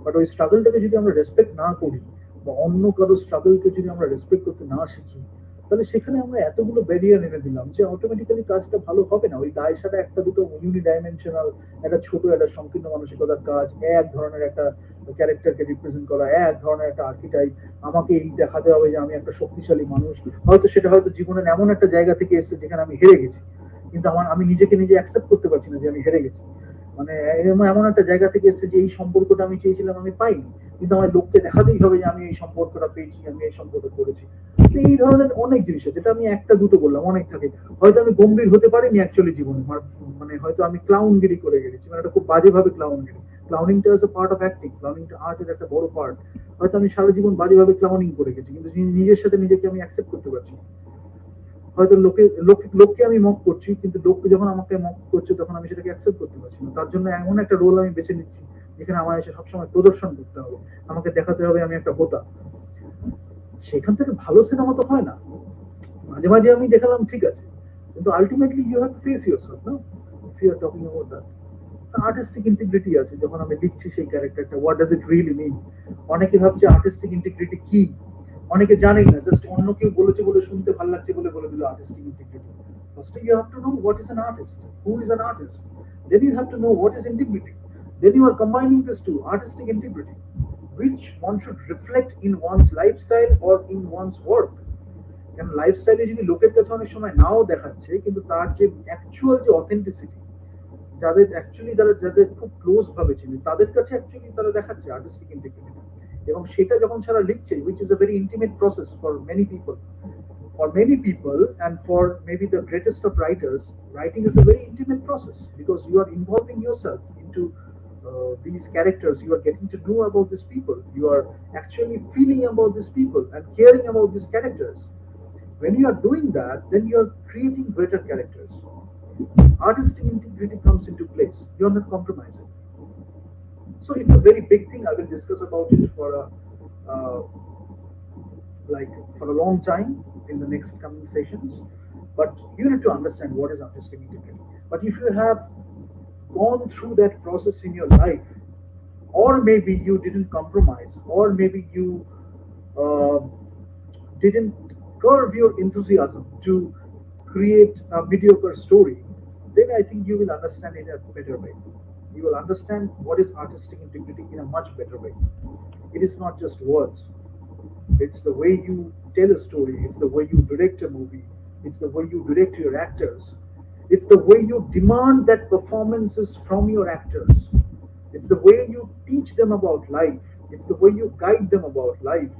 But ওই স্ট্রাগলটাকে যদি আমরা রেসপেক্ট না করি, বা অন্য কারো স্ট্রাগলকে যদি আমরা রেসপেক্ট করতে না শিখি, তাহলে সেখানে আমরা এতগুলো ব্যারিয়ার এনে দিলাম যে অটোমেটিক্যালি কাজটা ভালো হবে না। ওই দায় সাথে একটা দুটো ইউনিডাইমেনশনাল, একটা ছোট একটা সংকীর্ণ মানসিকতার কাজ, এক ধরনের একটা ক্যারেক্টারকে রিপ্রেজেন্ট করা, এক ধরনের একটা আর্কিটাইপ, আমাকে এই দেখাতে হবে যে আমি একটা শক্তিশালী মানুষ। হয়তো সেটা হয়তো জীবনের এমন একটা জায়গা থেকে এসেছে যেখানে আমি হেরে গেছি, কিন্তু আমি নিজেকে নিজে অ্যাকসেপ্ট করতে পারছি না যে আমি হেরে গেছি। মানে এমন একটা জায়গা থেকে এসেছে যে এই সম্পর্কটা আমি চেয়েছিলাম আমি পাইনি, কিন্তু আমার লোককে দেখাতেই হবে যে আমি এই সম্পর্কটা পেয়েছি, আমি এই সম্পর্ক করেছি। তো এই ধরনের অনেক জিনিস আছে, যেটা আমি একটা দুটো বললাম, অনেক থাকে। হয়তো আমি গম্ভীর হতে পারিনি অ্যাকচুয়ালি জীবনে, মানে হয়তো আমি ক্লাউনগিরি করে গেছি, মানে এটা খুব বাজেভাবে ক্লাউনগিরি। ক্লাউনিংটা is a part of acting, ক্লাউনিংটা আর্টের একটা বড় পার্ট। হয়তো আমি সারা জীবন বাজেভাবে ক্লাউনিং করে গেছি, কিন্তু নিজের সাথে নিজেকে আমি অ্যাকসেপ্ট করতে পারছি। হয়তো লোককে আমি মক করছি, কিন্তু লোক যখন আমাকে মক করছে তখন আমি সেটাকে অ্যাকসেপ্ট করতে পারছি না। তার জন্য এমন একটা রোল আমি বেছে নিচ্ছি যেখানে আমার এসে সবসময় প্রদর্শন করতে হবে, আমাকে দেখাতে হবে আমি একটা হোতা। সেখান থেকে ভালো সিনেমা তো হয় না। মাঝে মাঝে আমি দেখালাম, ঠিক আছে, কিন্তু ultimately you have to face yourself, না? If you are talking about that, artistic integrity আছে যখন আমি লিখছি সেই ক্যারেক্টারটা, what does it really mean. অনেকে ভাবছে আর্টিস্টিক ইন্টিগ্রিটি কি, অনেকে জানেই না, জাস্ট অন্য কেউ বলেছে বলে শুনতে ভালো লাগছে বলে বলে দিল আর্টিস্টিক ইন্টিগ্রিটি। ফার্স্টে you have to know what is an artist, who is an artist, then you have to know what is integrity, then you are combining this two, artistic integrity, which one should reflect in one's lifestyle or in one's work. কারণ লাইফস্টাইলে যদি লোকের কাছে অনেক সময় নাও দেখাচ্ছে, কিন্তু তার যে অ্যাকচুয়াল যে অথেন্টিসিটি, যাদের খুব ক্লোজ ভাবে চিনি, তাদের কাছে অ্যাকচুয়ালি তারা দেখাচ্ছে আর্টিস্টিক ইন্টিগ্রিটি। এবং সেটা যখন সারা লিখছে, which is a very intimate process for many people, and for maybe the greatest of writers, writing is a very intimate process, because you are involving yourself into these characters, you are getting to know about these people, you are actually feeling about these people and caring about these characters. When you are doing that, then you are creating greater characters. Artistic integrity comes into place, you are not compromising. So it's a very big thing. I will discuss about it for uh, for a long time in the next coming sessions, but you need to understand what is artistic integrity. But if you have gone through that process in your life, or maybe you didn't compromise, or maybe you uh, didn't curb your enthusiasm to create a mediocre story, then I think you will understand it in a better way. You will understand what is artistic integrity in a much better way. It is not just words, it's the way you tell a story, it's the way you direct a movie, it's the way you direct your actors, it's the way you demand that performances from your actors, it's the way you teach them about life, it's the way you guide them about life,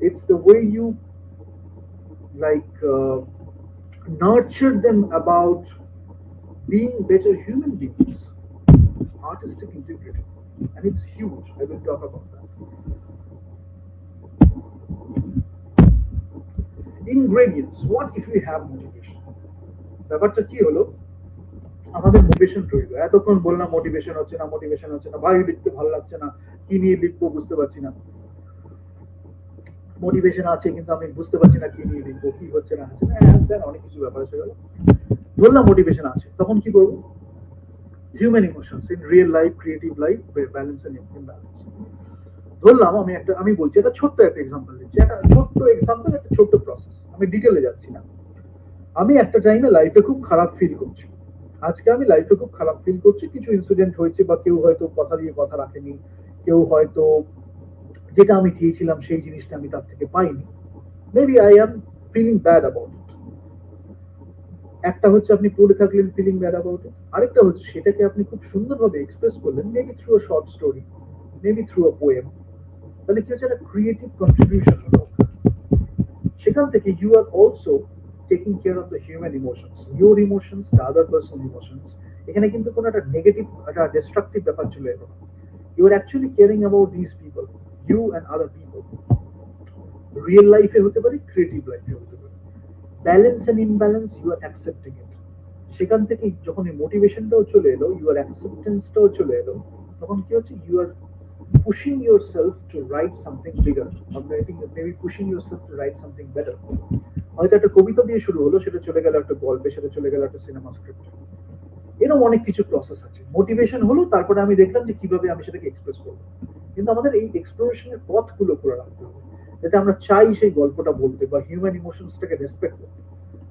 it's the way you like nurture them about being better human beings. Artistic integrity, and it's huge. I will talk about that. Ingredients. What if we have motivation? ব্যাপারটা কি হলো, আমাদের motivation রইল, এতক্ষণ বললাম motivation হচ্ছে না, motivation হচ্ছে না, ভাই লিখতে ভালো লাগছে না, কি নিয়ে লিখবো বুঝতে পারছি না। মোটিভেশন আছে কিন্তু আমি বুঝতে পারছি না কি নিয়ে লিখবো, কি হচ্ছে না হচ্ছে না, অনেক কিছু ব্যাপার এসে গেল। বললাম মোটিভেশন আছে, তখন কি করবো? Human emotions in real life, creative life, balance and imbalance. ধরলাম আমি বলছি, এটা ছোট্ট একটা এক্সাম্পল দিচ্ছি, একটা ছোট্ট এক্সাম্পল, একটা ছোট্ট প্রসেস, আমি ডিটেলে যাচ্ছি না। আমি একটা টাইমে লাইফে খুব খারাপ ফিল করছি, আজকে আমি লাইফে খুব খারাপ ফিল করছি, কিছু ইনসিডেন্ট হয়েছে বা কেউ হয়তো কথা দিয়ে কথা রাখেনি, কেউ হয়তো যেটা আমি চেয়েছিলাম সেই জিনিসটা আমি তার থেকে পাইনি। Maybe I am feeling bad about it. একটা হচ্ছে আপনি পড়ে থাকলেন ফিলিং ব্যাড অ্যাবাউট ইট, আরেকটা হচ্ছে সেটাকে আপনি খুব সুন্দরভাবে এক্সপ্রেস করলেন, maybe through a short story, maybe through a poem. তাহলে কি হচ্ছে, একটা ক্রিয়েটিভ কন্ট্রিবিউশন হলো। সেখান থেকে you are also taking care of the human emotions, your emotions, the other person emotions. এখানে কিন্তু কোনো একটা নেগেটিভ, একটা ডিস্ট্রাকটিভ ব্যাপার চলে এলো না। You are actually caring about this people, you and other people. Real লাইফে হতে পারে, ক্রিয়েটিভ লাইফে হতে পারে। Balance and imbalance, you are accepting it. সেখান থেকে যখন এই মোটিভেশনটাও চলে এলো, ইউ আর অ্যাকসেপ্টেন্সটাও চলে এলো, তখন কি হচ্ছে, you are pushing yourself to write something bigger, or maybe pushing yourself to write something better. হয়তো একটা কবিতা দিয়ে শুরু হলো, সেটা চলে গেল একটা গল্পে, সেটা চলে গেল একটা সিনেমা স্ক্রিপ্টে। এরকম অনেক কিছু প্রসেস আছে। মোটিভেশন হলো, তারপরে আমি দেখলাম যে কিভাবে আমি সেটাকে এক্সপ্রেস করবো। কিন্তু আমাদের এই এক্সপ্লোরেশনের পথগুলো করে রাখতে হবে, যাতে আমরা চাই সেই গল্পটা বলতে বা হিউম্যান ইমোশনসটাকে রেসপেক্ট করতে।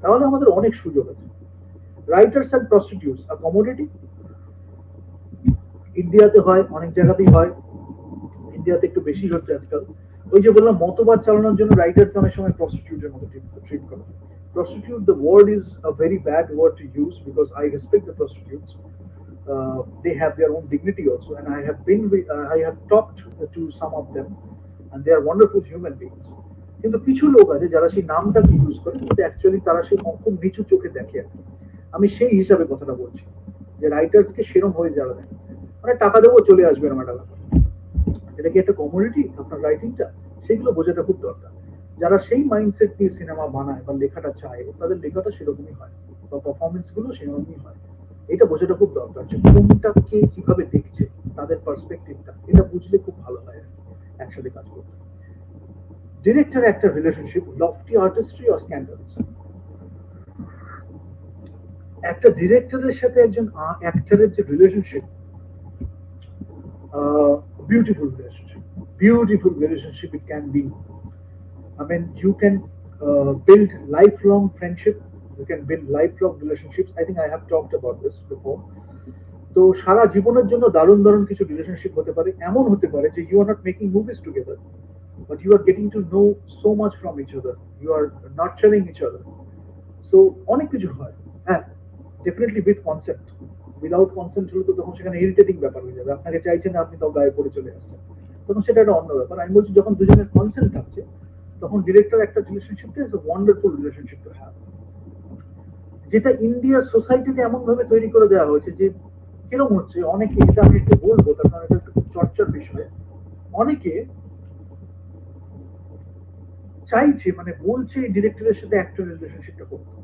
তাহলে আমাদের অনেক সুযোগ আছে। Writers and prostitutes are commodity. ইন্ডিয়াতে হয়, অনেক জায়গাতেই হয়, ইন্ডিয়াতে একটু বেশি হচ্ছে আজকাল। ওই যে বললাম, মতবাদ চালানোর জন্য রাইটারকে অনেক সময় প্রস্টিটিউটের মতো ট্রিট করা। Prostitute, the word is a very bad word to use because I respect the prostitutes. They have their own dignity also, and I have talked to some of them, and they are wonderful human beings. কিন্তু কিছু লোক আছে যারা সেই নামটাকে use করে, কিন্তু actually তারা সেই খুব নিচু চোখে দেখে। আমি সেই হিসাবে কথাটা বলছি, যে রাইটার্সকে সেরম হয়ে যাওয়া দেয়, মানে টাকা দেবো চলে আসবে এরকম একটা ব্যাপার। এটা কি একটা কমোডিটি আপনার রাইটিংটা? সেগুলো বোঝাটা খুব দরকার। যারা সেই মাইন্ডসেট নিয়ে সিনেমা বানায় বা লেখাটা চায়, তাদের লেখাটা সেরকমই হয়, বা পারফরমেন্স গুলো সেরকমই হয়। এটা বোঝাটা খুব দরকার, যে কোনটা কে কিভাবে দেখছে, তাদের পার্সপেক্টিভটা, এটা বুঝলে খুব ভালো হয় আর কি, একসাথে কাজ করতে। ডিরেক্টর একটা রিলেশনশিপ, লফটি আর্টিস্ট্রি অর স্ক্যান্ডালস। একটা ডিরেক্টরের সাথে একজন অ্যাক্টরের যে relationship, beautiful relationship, beautiful relationship it can be. I mean, you can build lifelong friendship. You can build lifelong relationships. I think I have talked about this before. তো সারা জীবনের জন্য দারুণ দারুণ কিছু রিলেশনশিপ হতে পারে, এমন হতে পারে যে you are not making movies together, but you are getting to know so much from each other, you are nurturing each other. So অনেক কিছু হয়। হ্যাঁ, definitely with consent. Without consent হলে তো তখন সেখানে ইরিটেটিং ব্যাপার হয়ে যাবে, আপনাকে চাইছেন না, আপনি তাও গায়ে পড়ে চলে আসছেন, তখন সেটা একটা অন্য ব্যাপার। আমি বলছি যখন দুজনের কনসেন্ট থাকছে, তখন ডিরেক্টর একটা রিলেশনশিপটা is a wonderful relationship to have. যেটা ইন্ডিয়ার সোসাইটিতে এমন ভাবে তৈরি করে দেওয়া হয়েছে যে কিরকম হচ্ছে, অনেকে, এটা আমি একটু বলবো তার কারণ এটা একটু খুব চর্চার বিষয়। অনেকে চাইছে, মানে বলছে ডিরেক্টরের সাথে অ্যাক্টরের রিলেশনশিপটা করতে,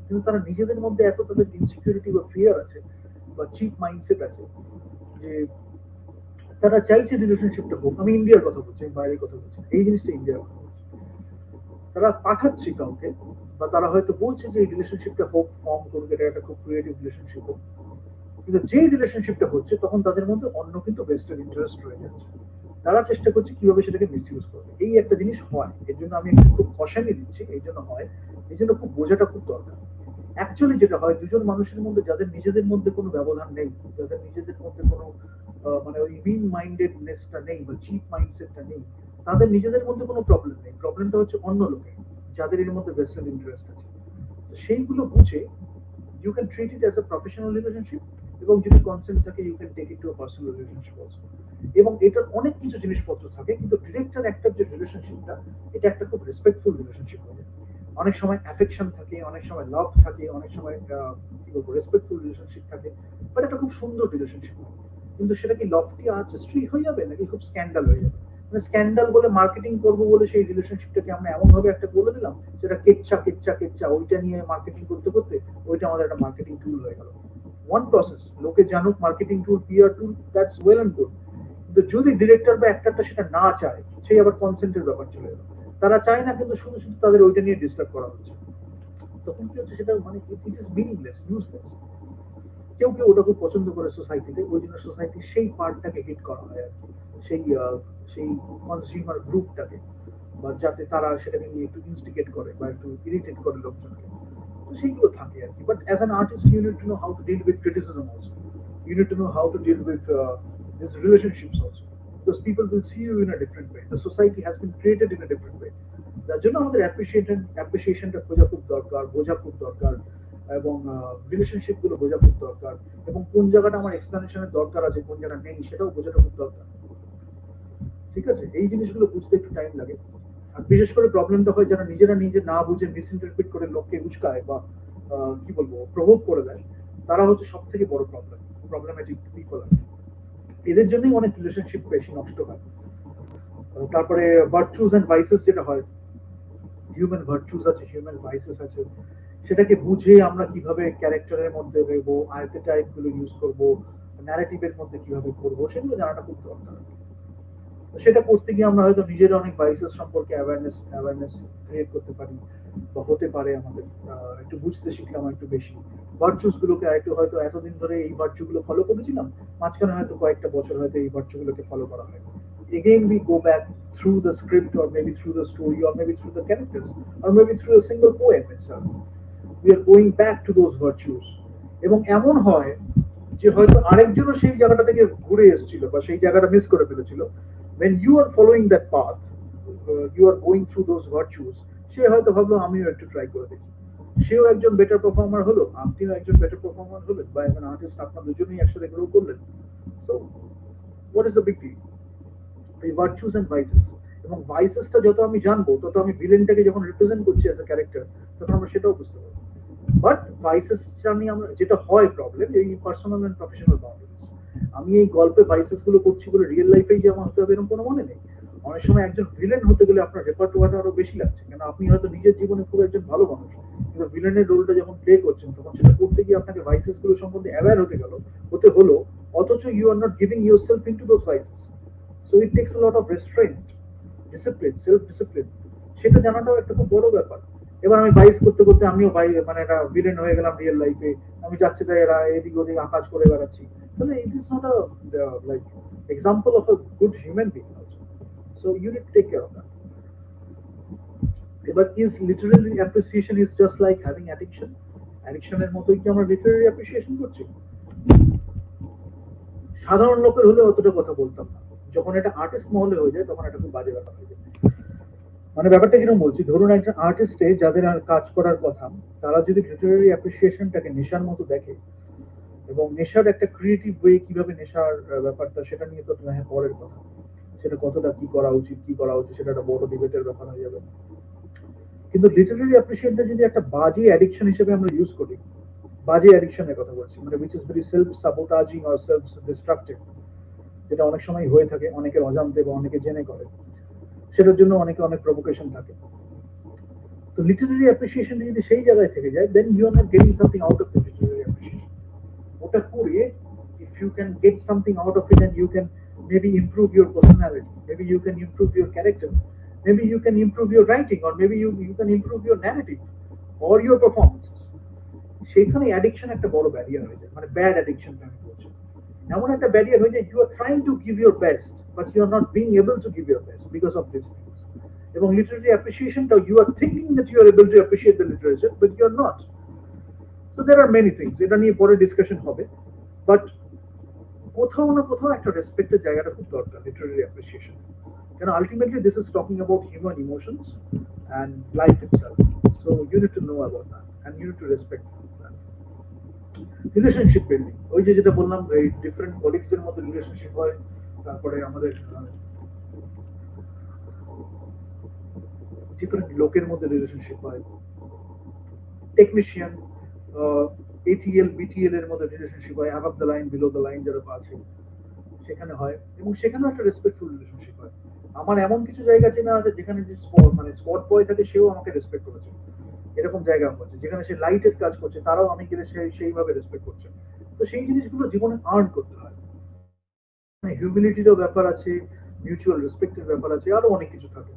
কিন্তু তারা নিজেদের মধ্যে এত তাদের ইনসিকিউরিটি বা ফিয়ার আছে, বা চিপ মাইন্ডসেট আছে, যে তারা চাইছে রিলেশনশিপটা হোক। আমি ইন্ডিয়ার কথা বলছি, আমি বাইরের কথা বলছি না। এই জিনিসটা ইন্ডিয়ার কথা বলছি। তারা পাঠাচ্ছে কাউকে, বা তারা হয়তো বলছে যে এই রিলেশনশিপটা হোক, ফর্ম করুক, এটা একটা খুব ক্রিয়েটিভ রিলেশনশিপ হোক। কিন্তু যেই রিলেশনশিপটা হচ্ছে, তখন তাদের মধ্যে অন্য কিন্তু বেস্টের ইন্টারেস্ট রয়ে যাচ্ছে। তারা চেষ্টা করছে কিভাবে সেটাকে মিস ইউজ করবে। এই একটা জিনিস হয়, এর জন্য আমি একটু খুব কষানি দিচ্ছি, এই জন্য হয়, এই জন্য খুব বোঝাটা খুব দরকার। অ্যাকচুয়ালি যেটা হয়, দুজন মানুষের মধ্যে যাদের নিজেদের মধ্যে কোনো ব্যবধান নেই, যাদের নিজেদের মধ্যে কোনো মানে ওই মিন মাইন্ডেডনেসটা নেই বা চিপ মাইন্ডসেটটা নেই, তাদের নিজেদের মধ্যে কোনো প্রবলেম নেই। প্রবলেমটা হচ্ছে অন্য লোকের, যাদের এর মধ্যে ভেস্টেড ইন্টারেস্ট আছে। তো সেইগুলো বুঝে you can treat it as a professional relationship, এবং যদি কনসেন্ট থাকে you can take it to a personal relationship also. এবং এটার অনেক কিছু জিনিসপত্র থাকে, কিন্তু ডিরেক্টর একটা যে রিলেশনশিপটা, এটা একটা খুব রেসপেক্টফুল রিলেশনশিপ হয়ে যায়। অনেক সময় অ্যাফেকশন থাকে, অনেক সময় লাভ থাকে, অনেক সময় কি বলবো, রেসপেক্টফুল রিলেশনশিপ থাকে, বাট একটা খুব সুন্দর রিলেশনশিপ হয়। কিন্তু সেটা কি লফটি আর্টিস্ট্রি হয়ে যাবে, নাকি খুব স্ক্যান্ডাল হয়ে যাবে? মানে স্ক্যান্ডাল বলে মার্কেটিং করবো বলে সেই রিলেশনশিপটাকে আমরা এমন ভাবে একটা বলে দিলাম, যেটা কেচ্ছা কেচ্ছা কেচ্ছা, ওইটা নিয়ে মার্কেটিং করতে করতে ওইটা আমাদের একটা মার্কেটিং টুল হয়ে গেল। ওয়ান প্রসেস, লোকে জানুক marketing tool, PR tool, that's well and good. কিন্তু যদি ডিরেক্টর বা অ্যাক্টরটা সেটা না চায়, সেই আবার কনসেন্টের ব্যাপার চলে এলো। তারা চায় না, কিন্তু শুধু শুধু তাদের ওইটা নিয়ে ডিস্টার্ব করা হচ্ছে, তখন কি হচ্ছে, সেটা মানে ইট ইজ মিনিংলেস, ইউজলেস। কেউ কেউ ওটা খুব পছন্দ করে সোসাইটিতে, ওই জন্য সোসাইটির সেই পার্টটাকে হিট করা হয় আর কি, সেই সেই কনজিউমার গ্রুপটাকে, বা যাতে তারা সেটাকে নিয়ে একটু ইনস্টিগেট করে বা একটু ইরিটেট করে লোকজনকে। তো সেইগুলো থাকে আর কি। But as an artist you need to know how to deal with criticism also, you need to know how to deal with these relationships also, because people will see you in a different way, the society has been created in a different way, যার জন্য আমাদের অ্যাপ্রিসিয়েশনটা খোঁজা খুব দরকার, বোঝা খুব দরকার, এবং রিলেশনশিপ গুলো বোঝা খুব দরকার, এবং কোন জায়গাটা আমার এক্সপ্লেনেশনের দরকার আছে, কোন জায়গা নেই, সেটাও বোঝাটা খুব দরকার। ঠিক আছে, এই জিনিসগুলো বুঝতে একটু টাইম লাগে। আর বিশেষ করে প্রবলেমটা হয় যারা নিজেরা নিজে না বুঝে মিসইন্টারপ্রিট করে লোককে উস্কায় বা কি বলবো প্রভোগ করে দেয়, তারা হচ্ছে সব থেকে বড় প্রবলেমেটিক পিপল। এদের জন্যই অনেক রিলেশনশিপ বেশি নষ্ট হয়। তারপরে ভার্চুস এন্ড ভাইসেস যেটা হয়, হিউম্যান ভার্চুস আছে, হিউম্যান ভাইসেস আছে, সেটাকে বুঝে আমরা কিভাবে ক্যারেক্টারের মধ্যে দেবো, আর্কেটাইপ গুলো ইউজ করবো, ন্যারেটিভের মধ্যে কিভাবে করবো, সেগুলো জানাটা খুব দরকার। তো সেটা করতে গিয়ে আমরা হয়তো নিজের অনেক ভাইসেস সম্পর্কে অ্যাওয়ারনেস ক্রিয়েট করতে পারি, বা হতে পারে আমাদের একটু বুঝতে শিখলাম একটু বেশি ভার্চুস গুলোকে, একটু হয়তো এতদিন ধরে এই ভার্চু গুলো ফলো করেছিলাম, মাঝখানে হয়তো কয়েকটা বছর হয়তো এই ভার্চু গুলোকে ফলো করা হয়। Again we go back through the script, or maybe through the story, or maybe through the characters, or maybe through a single poem itself. We are going back to those virtues. এবং এমন হয় যে হয়তো আরেকজনও সেই জায়গাটা থেকে ঘুরে এসেছিল বা সেই জায়গাটা মিস করে ফেলেছিল, when you are following that path, you are going through those virtues, সে হয়তো ভাবলো আমিও একটু ট্রাই করে দেখি, সেও একজন বেটার পারফর্মার হলো, আপনিও একজন বেটার পারফর্মার হলেন, বা একজন আর্টিস্ট আপনার দুজনেই একসাথে গ্রো করলেন। So what is the big deal? এই ভার্চুস এন্ড ভাইসেস, এবং ভাইসেসটা যত আমি জানবো তত আমি ভিলেনটাকে যখন রিপ্রেজেন্ট করছি অ্যাজ এ ক্যারেক্টার, তখন আমরা সেটাও বুঝতে পারবো। বাট ভাইসেস জানি আমরা, যেটা হয় প্রবলেম এই পার্সোনাল এন্ড প্রফেশনাল বাউন্ডারিজ। আমি এই গল্পে ভাইসেস গুলো করছি বলে রিয়েল লাইফেই যে আমার হতে হবে এরকম কোনো মানে নেই। অনেক সময় একজন ভিলেন হতে গেলে আপনার রেপার্টোয়ারটা আরো বেশি লাগছে, কেন আপনি হয়তো নিজের জীবনে খুব একজন ভালো মানুষ, কিন্তু ভিলেনের রোলটা যখন প্লে করছেন তখন সেটা করতে গিয়ে আপনাকে ভাইসেস গুলো সম্বন্ধে অ্যাওয়্যার হতে হলো, অথচ you are not giving yourself into those vices. So it takes a lot of restraint, discipline, self discipline, সেটা জানাটাও একটা খুব বড় ব্যাপার। এবার আমি বাইস করতে করতে আমিও মানে একটা ভিলেন হয়ে গেলাম রিয়েল লাইফে, আমি যাচ্ছি তাই এরা এদিক ওদিক আকাশ করে বেড়াচ্ছি, তাহলে it is not a like example of a good human being also. So you need to take care of that. এবার is literary appreciation is just like having addiction? অ্যাডিকশনের মতোই কি আমরা লিটারারি অ্যাপ্রিসিয়েশন করছি? সাধারণ লোকের হলে অতটা কথা বলতাম না, যখন এটা আর্টিস্ট মহলে হয়ে যায় তখন এটা খুব বাজে ব্যাপার হয়ে যায়। মানে ব্যাপারটা কিরকম বলছি, ধরুন একজন আর্টিস্টে যাদের আর কাজ করার কথা, তারা যদি লিটারারি অ্যাপ্রিসিয়েশনটাকে নেশার মতো দেখে, এবং নেশার একটা ক্রিয়েটিভ ওয়ে, কিভাবে নেশার ব্যাপারটা, সেটা নিয়ে তো হ্যাঁ পরের কথা, সেটা কতটা কি করা উচিত সেটা একটা বড় ডিবেটের ব্যাপার হয়ে যাবে। কিন্তু লিটারারি অ্যাপ্রিসিয়েশনটা যদি একটা বাজে অ্যাডিকশন হিসেবে আমরা ইউজ করি, বাজে অ্যাডিকশনের কথা বলছি, মানে which is very self sabotaging or self destructive, যেটা অনেক সময় হয়ে থাকে অনেকের অজান্তে বা অনেকে জেনে করে, সেটার জন্য অনেকে অনেক প্রভোকেশন থাকে। তো লিটারারি অ্যাপ্রিসিয়েশন যদি সেই জায়গায় থেকে যায়, then you are not getting something out of the literary appreciation. ওটা করে if you can get something out of it, and you can maybe improve your personality, maybe you can improve your character, maybe you can improve your writing, or maybe you can improve your narrative or your performances, সেখানে addiction একটা বড় barrier হয়ে যায়, মানে bad অ্যাডিকশনটা আমি বলছি, এমন একটা ব্যারিয়ার হয়ে যায়, you are trying to give your best but you are not being able to give your best because of this things. এবং লিটারারি অ্যাপ্রিসিয়েশনটাও, you are thinking that you are able to appreciate the literature but you are not. So there are many things, এটা নিয়ে পরে discussion হবে, but কোথাও না কোথাও একটা রেসপেক্টের জায়গাটা খুব দরকার লিটারারি অ্যাপ্রিসিয়েশন, কেন ultimately this is talking about human emotions and life itself. So you need to know about that and you need to respect that. Relationship building, ওই যে যেটা বললাম, এই ডিফারেন্ট কলিগস এর মধ্যে রিলেশনশিপ হয়, তারপরে আমাদের ডিফারেন্ট লোকের মধ্যে রিলেশনশিপ হয়, টেকনিশিয়ান, এটিএল বিটিএল এর মধ্যে রিলেশনশিপ হয়, above the line below the line যারা আছে সেখানে হয়, এবং সেখানেও একটা রেসপেক্টফুল রিলেশনশিপ হয়। আমার এমন কিছু জায়গা চেনা আছে যেখানে যে মানে স্পট বয় থাকে, সেও আমাকে রেসপেক্ট করেছে, এরকম জায়গা হচ্ছে যেখানে সে লাইটের কাজ করছে, তারাও আমি গেলে সেইভাবে রেসপেক্ট করছে। তো সেই জিনিসগুলো জীবনে আর্ন করতে হয়, মানে হিউমিলিটিরও ব্যাপার আছে, মিউচুয়াল রেসপেক্টের ব্যাপার আছে, আরো অনেক কিছু থাকে।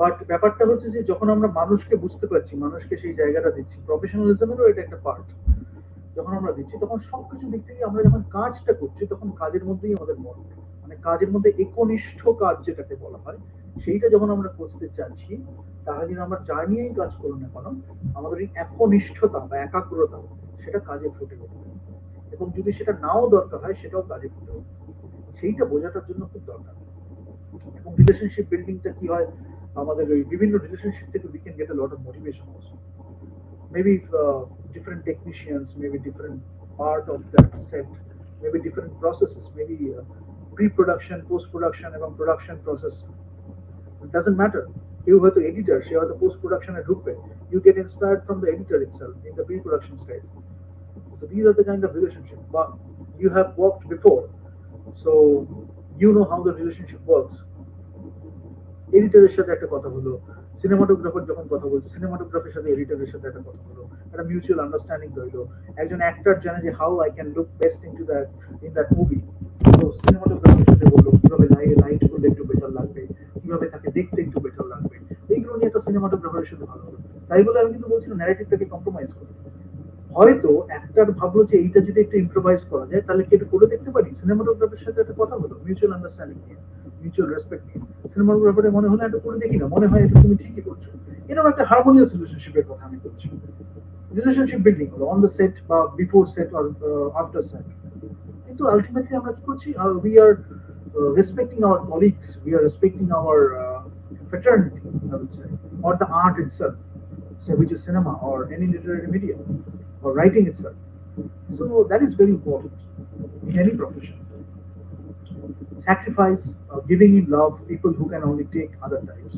বাট ব্যাপারটা হচ্ছে যে যখন আমরা মানুষকে বুঝতে পারছি, মানুষকে সেই জায়গাটা দিচ্ছি, প্রফেশনালিজমেরও এটা একটা পার্ট, যখন আমরা দিচ্ছি তখন সবকিছু দিক থেকে আমরা যখন কাজটা করছি তখন কাজের মধ্যেই আমাদের মন, মানে কাজের মধ্যে একনিষ্ঠ কাজ যেটাকে বলা হয়, সেইটা যখন আমরা করতে চাচ্ছি, তাহলে কিন্তু আমরা যা নিয়েই কাজ করুন না কেন, আমাদের এই একনিষ্ঠতা বা একাগ্রতা সেটা কাজে ফুটে উঠবে। এবং যদি সেটা নাও দরকার হয়, সেটাও কাজে ফুটে উঠবে। সেইটা বোঝাটার জন্য খুব দরকার। এবং রিলেশনশিপ বিল্ডিংটা কি হয়, আমাদের ওই বিভিন্ন রিলেশনশিপ থেকে we can get a lot of motivation also. Maybe different technicians, maybe different part of that set, maybe different processes, maybe pre-production, post-production এবং production process. It doesn't matter. কেউ হয়তো এডিটর, সে হয়তো পোস্ট প্রোডাকশনে ঢুকবে, you get inspired from the editor itself in the pre-production stage. So these are the kind of relationship, but you have worked before, so you know how the relationship works. এডিটরের সাথে একটা কথা হলো, cinematographer যখন কথা বলছে, সিনেমাটোগ্রাফের সাথে এডিটরের সাথে একটা কথা হলো, একটা মিউচুয়াল আন্ডারস্ট্যান্ডিং রইলো। একজন অ্যাক্টর জানে যে how I can look best into that, in that movie. তো সিনেমাটোগ্রাফারের সাথে বললো কিভাবে লাইট করলে একটু বেটার লাগবে, কিভাবে তাকে দেখতে একটু বেটার লাগবে। এইগুলো নিয়ে একটা সিনেমাটোগ্রাফারের সাথে ভালো হলো। তাই বলে আমি কিন্তু বলছি না ন্যারেটিভটাকে কম্প্রোমাইজ করি। হয়তো একটার ভাবলো যে এইটা যদি একটু ইম্প্রোভাইজ করা যায়, তাহলে কি একটু করে দেখতে পারি। সিনেমাটোগ্রাফের সাথে একটা কথা হলো মিউচুয়াল আন্ডারস্ট্যান্ডিং নিয়ে, মিউচুয়াল রেসপেক্ট নিয়ে। সিনেমাটোগ্রাফারের মনে হলো একটু করে দেখি না, মনে হয় এটা তুমি ঠিকই করছো। এরকম একটা হারমোনিয়াস রিলেশনশিপের কথা আমি বলছি। রিলেশনশিপ বিল্ডিং হলো অন দ্য সেট বা before set or after set. কিন্তু আলটিমেটলি আমরা কি করছি, we are respecting our colleagues, we are respecting our fraternity, I would say, or the art itself, say which is cinema or any literary medium, or writing itself. So that is very important in any profession. Sacrifice, giving in love, people who can only take other types.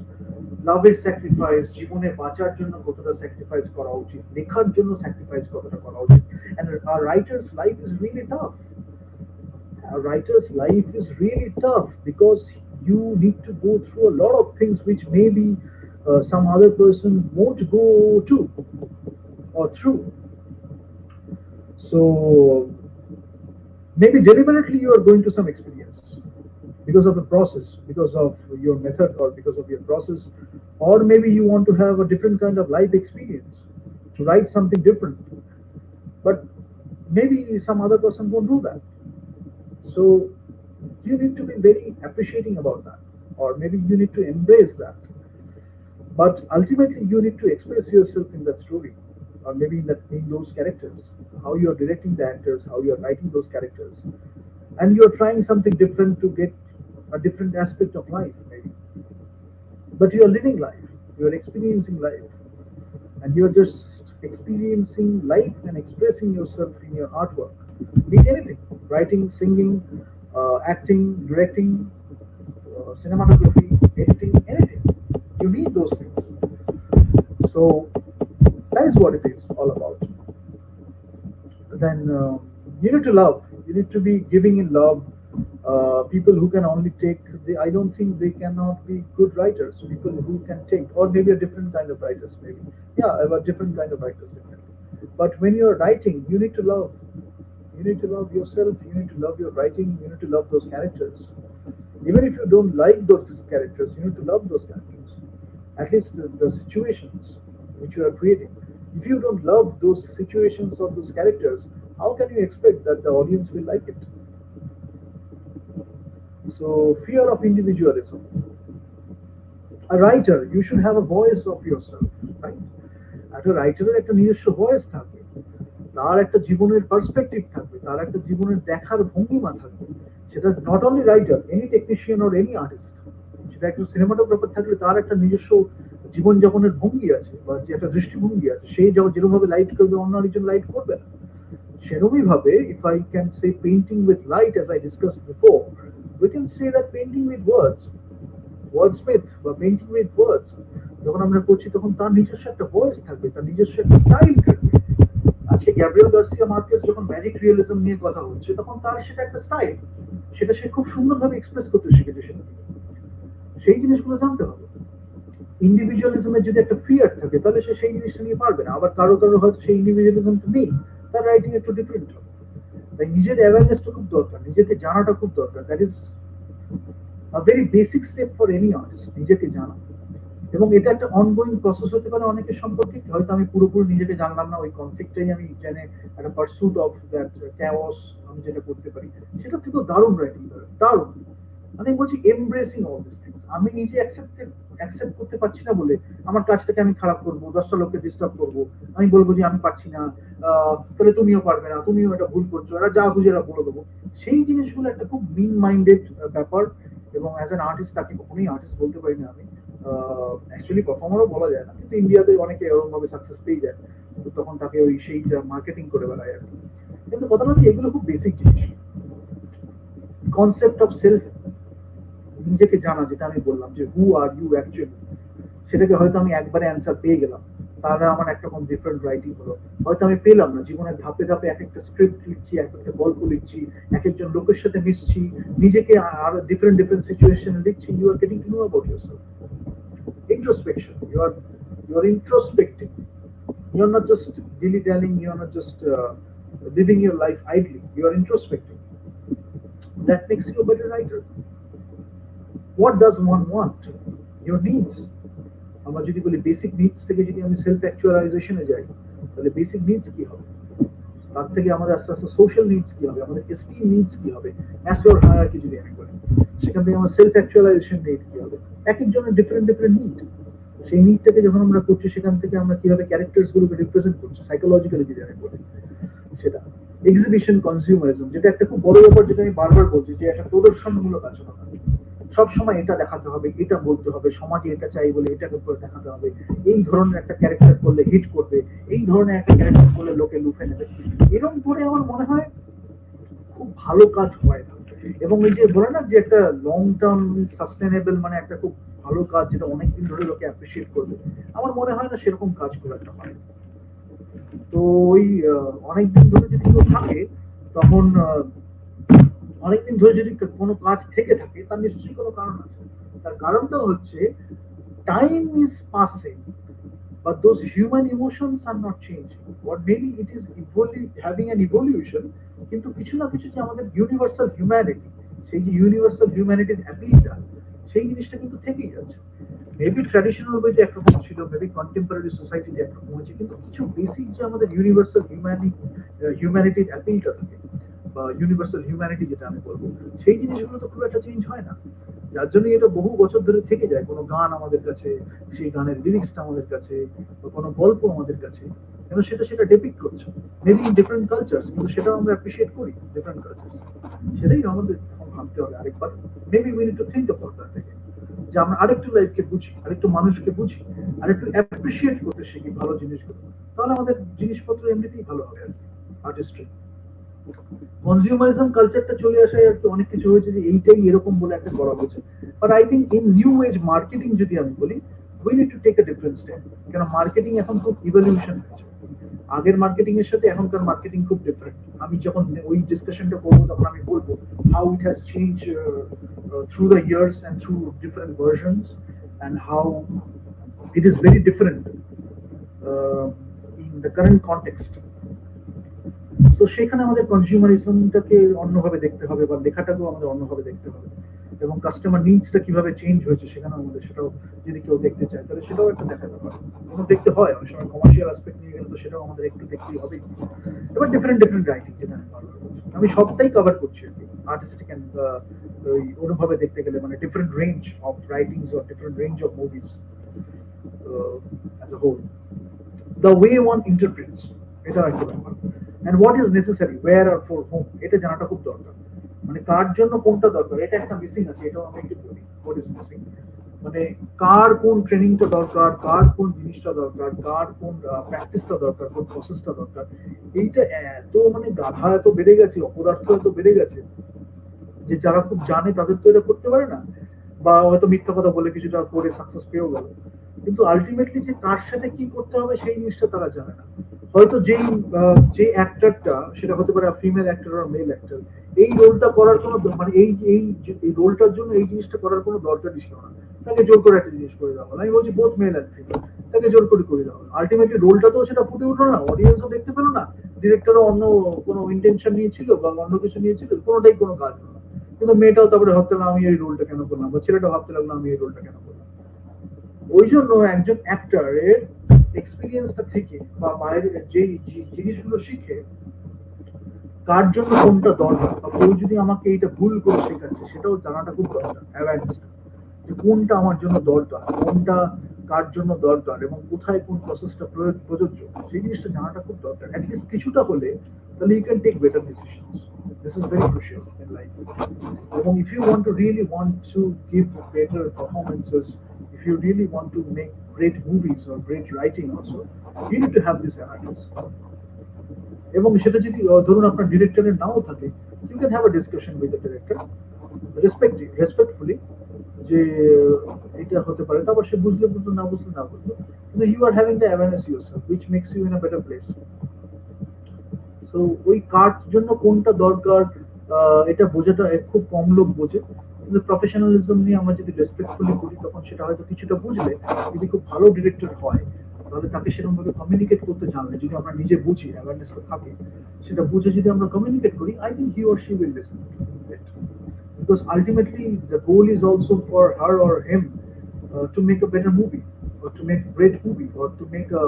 লাভের sacrifice, জীবনে বাঁচার জন্য কতটা sacrifice করা উচিত, লেখার জন্য sacrifice কতটা করা উচিত। And a writer's life is really tough. A writer's life is really tough because you need to go through a lot of things which maybe some other person won't go to or through. So maybe deliberately you are going to some experiences because of the process, because of your method, or because of your process, or maybe you want to have a different kind of life experience to write something different. But maybe some other person won't do that. So you need to be very appreciating about that, or maybe you need to embrace that. But ultimately, you need to express yourself in that story, or maybe in those characters. How you are directing the actors, how you are writing those characters, and you are trying something different to get a different aspect of life, maybe. But you are living life, you are experiencing life, and you are just experiencing life and expressing yourself in your artwork. Be it anything: writing, singing, acting, directing, cinematography, editing, anything. You need those things. So that is what it is all about. Then you need to love. You need to be giving in love. People who can only take, I don't think they cannot be good writers. People who can take, or maybe a different kind of writers, maybe. Yeah, a different kind of writers, definitely. But when you're writing, you need to love. You need to love yourself. You need to love your writing. You need to love those characters. Even if you don't like those characters, you need to love those characters. At least the situations which you are creating. If you don't love those situations or those characters, how can you expect that the audience will like it? So, fear of individualism. A writer, you should have a voice of yourself, right? একটা রাইটারের একটা নিজস্ব voice থাকবে, তার একটা জীবনের perspective থাকবে, তার একটা জীবনের দেখার ভঙ্গিমা থাকবে। সেটা not only writer, any technician or any artist. সেটা একজন সিনেমাটোগ্রাফার থাকলে তার একটা নিজস্ব জীবনযাপনের ভঙ্গি আছে, বা যে একটা দৃষ্টিভঙ্গি আছে। সেই যেরকম ভাবে লাইট করবে, অন্য আরেকজন লাইট করবে না। সেরকমই ভাবে, if I can say painting with light, as I discussed before, we can say that painting with words, ওয়ার্ডসমিথ বা পেইন্টিং উইথ ওয়ার্ডস যখন আমরা করছি, তখন তার নিজস্ব একটা ভয়েস থাকবে, তার নিজস্ব একটা স্টাইল থাকবে। আজকে গ্যাব্রিয়েল গার্সিয়া মার্কেস যখন ম্যাজিক রিয়েলিজম নিয়ে কথা হচ্ছে, তখন তার সেটা একটা স্টাইল, সেটা সে খুব সুন্দরভাবে এক্সপ্রেস করতে শিখেছে। সেটা সেই জিনিসগুলো জানতে হবে। ইন্ডিভিজুয়ালিজমের যদি একটা ফিয়ার থাকে, তাহলে সে সেই জিনিসটা নিয়ে পারবে না। আবার কারো কারো হয়তো সেই ইন্ডিভিজুয়ালিজমটা নেই, তার রাইটিং একটু ডিফারেন্ট হবে। তাই নিজের অ্যাওয়ারনেসটা খুব দরকার, নিজেকে জানাটা খুব দরকার। That is a very basic step for any artist, নিজেকে জানা। এবং এটা একটা অনগোয়িং প্রসেস হতে পারে অনেকের সম্পর্কে। হয়তো আমি পুরোপুরি নিজেকে জানলাম না, ওই কনফ্লিক্টটাই আমি জেনে একটা পারসুট অফ দ্যাট ক্যাওস আমি যেটা করতে পারি, সেটা থেকেও দারুণ রাইটিং করে, দারুণ। আমি বলছি এমব্রেসিং অল দিস থিংস। আমি নিজে অ্যাকসেপ্ট করতে পারছি না বলে আমার কাজটাকে আমি খারাপ করবো, 10টা লোককে ডিস্টার্ব করবো। আমি বলবো যে আমি পারছি না, তাহলে তুমিও পারবে না, তুমিও এটা ভুল করছো, এরা যা বুঝে এরা বলে দেবো। সেই জিনিসগুলো একটা খুব মিন মাইন্ডেড ব্যাপার। এবং অ্যাজ অ্যান আর্টিস্ট তাকে কখনোই আর্টিস্ট বলতে পারি না আমি। অ্যাকচুয়ালি পারফর্মারও বলা যায় না, কিন্তু ইন্ডিয়াতে অনেকে এরকম ভাবে সাকসেস পেয়ে যায়, তো তখন তাকে ওই সেইটা মার্কেটিং করে বেড়ায় আর কি। কিন্তু কথাটা হচ্ছে এগুলো খুব বেসিক জিনিস। কনসেপ্ট অফ সেলফ, নিজেকে জানা, যেটা আমি বললাম যে হু আর ইউ অ্যাকচুয়ালি, সেটাকে হয়তো আমি একবারে অ্যান্সার পেয়ে গেলাম, তাহলে আমার একটা কোন ডিফারেন্ট রাইটিং হলো। হয়তো আমি পেলাম না, জীবনের ধাপে ধাপে এক একটা স্ক্রিপ্ট লিখছি, এক একটা গল্প লিখছি, এক একজন লোকের সাথে মিশছি, নিজেকে আর ডিফারেন্ট ডিফারেন্ট সিচুয়েশনে লিখছি। You are getting to know about yourself. Introspection, you are introspecting. You are not just dilly dallying, you are not just living your life idly, you are introspecting. That makes you a better writer. What does one want? Your needs. আমরা যদি বলি basic needs থেকে যদি আমি self অ্যাকচুয়ালাইজেশনে যাই, তাহলে basic needs কি হবে, তার থেকে আমাদের আস্তে আস্তে সোশ্যাল নিডস কি হবে, আমাদের এস্টিম নিডস কি হবে, অ্যাসিওর হায়ারার্কি যদি আমি বলি, সেখান থেকে আমার সেলফ অ্যাকচুয়ালাইজেশন নিড কি হবে। এক একজনের ডিফারেন্ট ডিফারেন্ট নিড। সেই নিডটাকে যখন আমরা করছি, সেখান থেকে আমরা কিভাবে ক্যারেক্টার্স গুলোকে রিপ্রেজেন্ট করছি সাইকোলজিক্যালি যদি আমি বলি, সেটা এক্সিবিশন কনজিউমারিজম, যেটা একটা খুব বড় ব্যাপার, যেটা আমি বারবার বলছি, যে একটা প্রদর্শনমূলক আচরণ। সব সময় এটা দেখাতে হবে, এটা বলতে হবে, সমাজে এটা চাই বলে এটাকে করে দেখাতে হবে, এই ধরনের একটা ক্যারেক্টার করলে হিট করবে, এই ধরনের একটা ক্যারেক্টার করলে লোকে লুফে নেবে। এরকম করে আমার মনে হয় খুব ভালো কাজ হয় না। এবং এই যে বলে না যে একটা লং টার্ম সাস্টেনেবল, মানে একটা খুব ভালো কাজ যেটা অনেকদিন ধরে লোকে অ্যাপ্রিসিয়েট করবে, আমার মনে হয় না সেরকম কাজ করে একটা হয়। তো ওই অনেকদিন ধরে যদি কেউ থাকে, তখন অনেকদিন ধরে যদি কোনো কাজ থেকে থাকে, তার নিশ্চয়ই কোনো কারণ আছে। তার কারণটা হচ্ছে time is passing, but those human emotions are not changing. What maybe it is having an evolution, কিন্তু কিছু না কিছু যে আমাদের ইউনিভার্সাল হিউম্যানিটি, সেই যে ইউনিভার্সাল হিউম্যানিটির অ্যাপিলটা, সেই জিনিসটা কিন্তু থেকেই যাচ্ছে। মেবি ট্র্যাডিশনাল ওয়েতে একরকম ছিল, মেবি কন্টেম্পোরারি সোসাইটিতে একরকম হয়েছে, কিন্তু কিছু বেসিক যে আমাদের ইউনিভার্সাল হিউম্যানিটির অ্যাপিলটা থাকে, বা ইউনিভার্সাল হিউম্যানিটি যেটা আমি বলবো, সেই জিনিসগুলো তো খুব একটা চেঞ্জ হয় না। যার জন্য এটা বহু বছর ধরে থেকে যায়। কোনো গান আমাদের কাছে, সেই গানের লিরিক্সটা আমাদের কাছে, বা কোনো গল্প আমাদের কাছে, কেন সেটা সেটা ডেপিক্ট করছে, মেবি ইন ডিফারেন্ট কালচার্স, কিন্তু সেটাও আমরা অ্যাপ্রিসিয়েট করি ডিফারেন্ট কালচার্স। সেটাই আমাদের এখন ভাবতে হবে আরেকবার। Maybe we need to think about that থেকে, যে আমরা আরেকটু লাইফকে বুঝি, আরেকটু মানুষকে বুঝি, আরেকটু অ্যাপ্রিসিয়েট করতে শিখি ভালো জিনিসগুলো। তাহলে আমাদের জিনিসপত্র এমনিতেই ভালো হবে আর কি, আর্টিস্ট্রি। কনজিউমারিজম কালচারটা চলে আসায় আর কি অনেক কিছু হয়েছে, যে এইটাই এরকম বলে একটা করা হয়েছে। But I think in new age marketing যদি আমি বলি, we need to take a different step. কেন মার্কেটিং এখন খুব ইভলিউশন হয়েছে, আগের মার্কেটিং এর সাথে এখনকার মার্কেটিং খুব ডিফারেন্ট। আমি যখন ওই ডিসকাশনটা করবো, তখন আমি বলবো how it has change through the years and through different versions, and how it is very different in the current context. তো সেখানে আমাদের কনজিউমারিজমটাকে অন্যভাবে দেখতে হবে, বা লেখাটাকেও আমাদের অন্যভাবে দেখতে হবে, এবং কাস্টমার নিডসটা কিভাবে চেঞ্জ হয়েছে সেখানে আমাদের সেটাও যদি কেউ দেখতে চায়, তাহলে সেটাও একটা দেখার ব্যাপার। এবং দেখতে হয় অনেক সময়, কমার্শিয়াল অ্যাসপেক্ট নিয়ে গেলে তো সেটাও আমাদের একটু দেখতেই হবে। এবার ডিফারেন্ট ডিফারেন্ট রাইটিং, যেটা আমি বারবার বলছি, আমি সবটাই কভার করছি আর কি, আর্টিস্টিক অ্যান্ড ওই ওরভাবে দেখতে গেলে, মানে different range of writings or different range of movies as a whole. The way one interprets, এটা একটা ব্যাপার। And what is necessary, where are for whom, এটা জানাটা খুব দরকার। মানে কার জন্য কোনটা দরকার, এটা একটা মিসিং আছে, এটাও আমি একটু বলি হোয়াট ইজ মিসিং। মানে কার কোন ট্রেনিংটা দরকার, কার কোন জিনিসটা দরকার, কার কোন প্র্যাকটিসটা দরকার, কোন প্রসেসটা দরকার। এইটা এত মানে গাধা এত বেড়ে গেছে, অপদার্থ এত বেড়ে গেছে, যে যারা খুব জানে তাদের তো এটা করতে পারে না, বা হয়তো মিথ্যা কথা বলে কিছুটা করে সাকসেস পেয়েও গেল, কিন্তু আলটিমেটলি যে কার সাথে কি করতে হবে সেই জিনিসটা তারা জানে না। হয়তো যেই যে অ্যাক্টরটা, সেটা হতে পারে ফিমেল অ্যাক্টর আর মেল অ্যাক্টর, এই রোলটা করার কোনো মানে এই রোলটার জন্য এই জিনিসটা করার কোনো দরকারই ছিল না, তাকে জোর করে একটা জিনিস করে দেওয়া হলো। আমি বলছি বোথ মেল অ্যান্ড ফিমেল, তাকে জোর করে দেওয়া হলো। আলটিমেটলি রোলটা তো সেটা ফুটে উঠলো না, অডিয়েন্সও দেখতে পেলো না, ডিরেক্টরও অন্য কোনো ইন্টেনশন নিয়েছিল বা অন্য কিছু নিয়েছিল, কোনোটাই কোনো কাজ হলো না। কিন্তু মেয়েটাও তারপরে ভাবতে লাগলো আমি এই রোলটা কেন করলাম, বা ছেলেটা ভাবতে লাগলো আমি এই রোলটা কেন করলাম। ওই জন্য একজন অ্যাক্টরের এক্সপিরিয়েন্সটা থেকে বা বাইরে যে জিনিসগুলো শিখে, কার জন্য কোনটা দরকার, বা কেউ যদি আমাকে এটা ভুল করে শেখাচ্ছে সেটাও জানাটা খুব দরকার, অ্যাওয়ারনেস, যে কোনটা আমার জন্য দরকার, কোনটা কার জন্য দরকার, এবং কোথায় কোন প্রসেসটা প্রযোজ্য, সেই জিনিসটা জানাটা খুব দরকার। অ্যাটলিস্ট কিছুটা হলে তাহলে you can take better decisions. This is very crucial in life. এবং if you want to really want to give better performances, if you really want to make great movies or great writing also, you need to have this awareness. এবং সেটা যদি ধরুন আপনার ডিরেক্টরের নাও থাকে, you can have a discussion with the director respectfully, যে এটা হতে পারে, তারপর সে বুঝলে বুঝলো, না বুঝলে না বুঝলো, কিন্তু you are having the awareness yourself which makes you in a better place. So ওই কার জন্য কোনটা দরকার, এটা বোঝাটা খুব কম লোক বোঝে। কিন্তু প্রফেশনালিজম নিয়ে আমরা যদি রেসপেক্টফুলি করি, তখন সেটা হয়তো কিছুটা বুঝলে, যদি খুব ভালো ডিরেক্টর হয়, তাহলে তাকে সেরকম ভাবে কমিউনিকেট করতে জানলে, যদি আমরা নিজে বুঝি, অ্যাওয়ারনেসটা থাকে, সেটা বুঝে যদি আমরা কমিউনিকেট করি, I think he or she will listen it. Because ultimately the goal is also for her or him to make a better movie, or to make a great movie, or to make a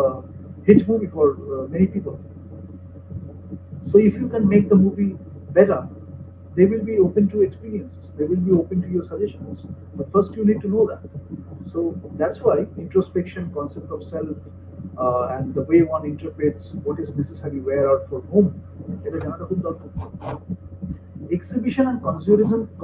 hit movie for many people. So if you can make the movie better, they will be open to experiences. They will be open to your suggestions. But first you need to know that. So that's why introspection, concept of self, and the way one interprets what is necessary where or for whom, এটা জানাটা খুব দরকার। Exhibition and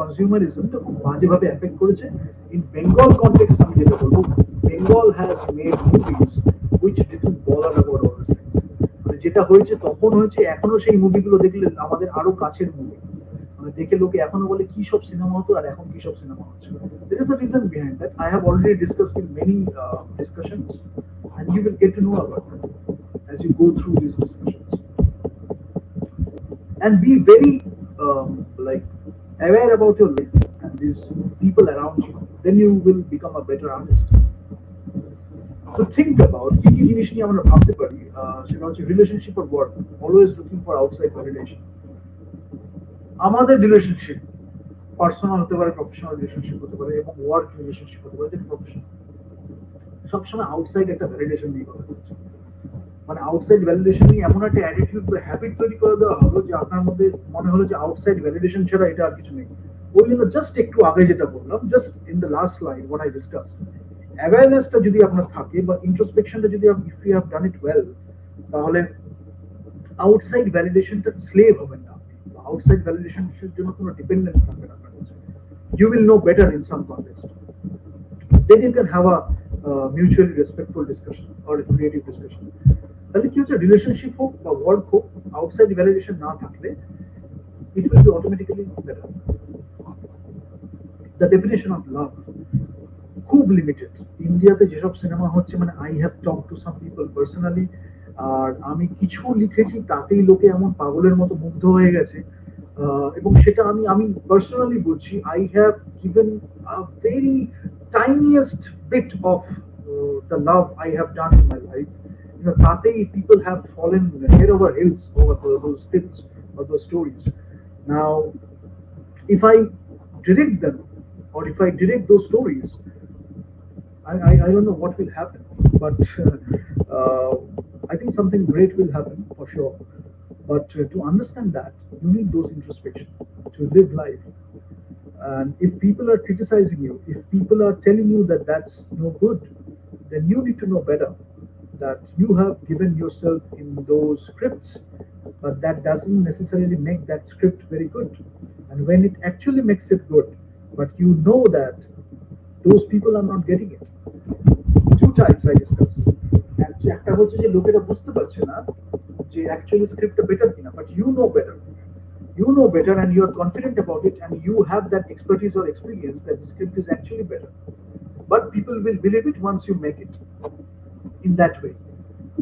কনজিউমারিজমটা খুব বাজেভাবে effect করেছে। In Bengal context আমি যেটা বলবো, Bengal has made movies which didn't bother about all this things. মানে যেটা হয়েছে তখন হয়েছে, এখনো সেই মুভিগুলো দেখলে আমাদের আরো কাছের মুভি, মানে দেখে লোকে এখনো বলে কি সব সিনেমা হতো আর এখন কি সব সিনেমা হচ্ছে। There is a reason behind that. I have already discussed in many discussions, and you will get to know about that as you go through these discussions. And be very like aware about your life and these people around you. Then you will become a better artist. To think about কি কি জিনিস নিয়ে আমরা ভাবতে পারি, সেটা হচ্ছে relationship আর work, always looking for outside validation. আমাদের রিলেশনশিপ পার্সোনাল হতে পারে, প্রফেশনাল রিলেশনশিপ হতে পারে, এবং ওয়ার্ক রিলেশনশিপ হতে পারে, যেটা প্রফেশনাল, সবসময় আউটসাইড একটা ভ্যালিডেশন দিয়ে কথা বলছে। মানে আউটসাইড ভ্যালিডেশন নিয়ে এমন একটা অ্যাটিটিউড বা হ্যাবিট তৈরি করে দেওয়া হলো যে আপনার মধ্যে মনে হলো যে আউটসাইড ভ্যালিডেশন ছাড়া এটা আর কিছু নেই। ওই জন্য জাস্ট একটু আগে যেটা বললাম, just in the last line what I discuss, অ্যাওয়ারনেসটা যদি আপনার থাকে, বা ইন্ট্রোস্পেকশনটা যদি if you have done it well, তাহলে আউটসাইড ভ্যালিডেশনটা স্লেভ হবেন না, আউটসাইড ভ্যালিডেশনের জন্য কোনো ডিপেন্ডেন্স থাকবে না আপনার কাছে। You will know better in some context, then you can have a mutually respectful discussion or a creative discussion. তাহলে কি হচ্ছে, রিলেশনশিপ হোক বা ওয়ার্ক হোক, আউটসাইড ভ্যালিডেশন না থাকলে it will be automatically better. The definition of love খুব limited. ইন্ডিয়াতে যেসব সিনেমা হচ্ছে, মানে I have talk to some people personally, আর আমি কিছু লিখেছি তাতেই লোকে এমন পাগলের মতো মুগ্ধ হয়ে গেছে। এবং সেটা আমি আমি পার্সোনালি বলছি, I have given a very tiniest bit of the love I have done in my life. You know, তাতেই people have fallen head over heels over those scripts or those stories. Now, if I direct them, or if I direct those stories, I don't know what will happen, but I think something great will happen for sure. But to understand that, you need those introspection to live life. And if people are criticizing you, if people are telling you that that's no good, then you need to know better that you have given yourself in those scripts, but that doesn't necessarily make that script very good. And when it actually makes it good, but you know that those people are not getting it. Two types I discussed. একটা হচ্ছে যে লোকেরা বুঝতে পারছে না যে actually স্ক্রিপ্টটা better কিনা, but you know better, you know better, and you are confident about it, and you have that expertise or experience that the script is actually better, but people will believe it once you make it in that way.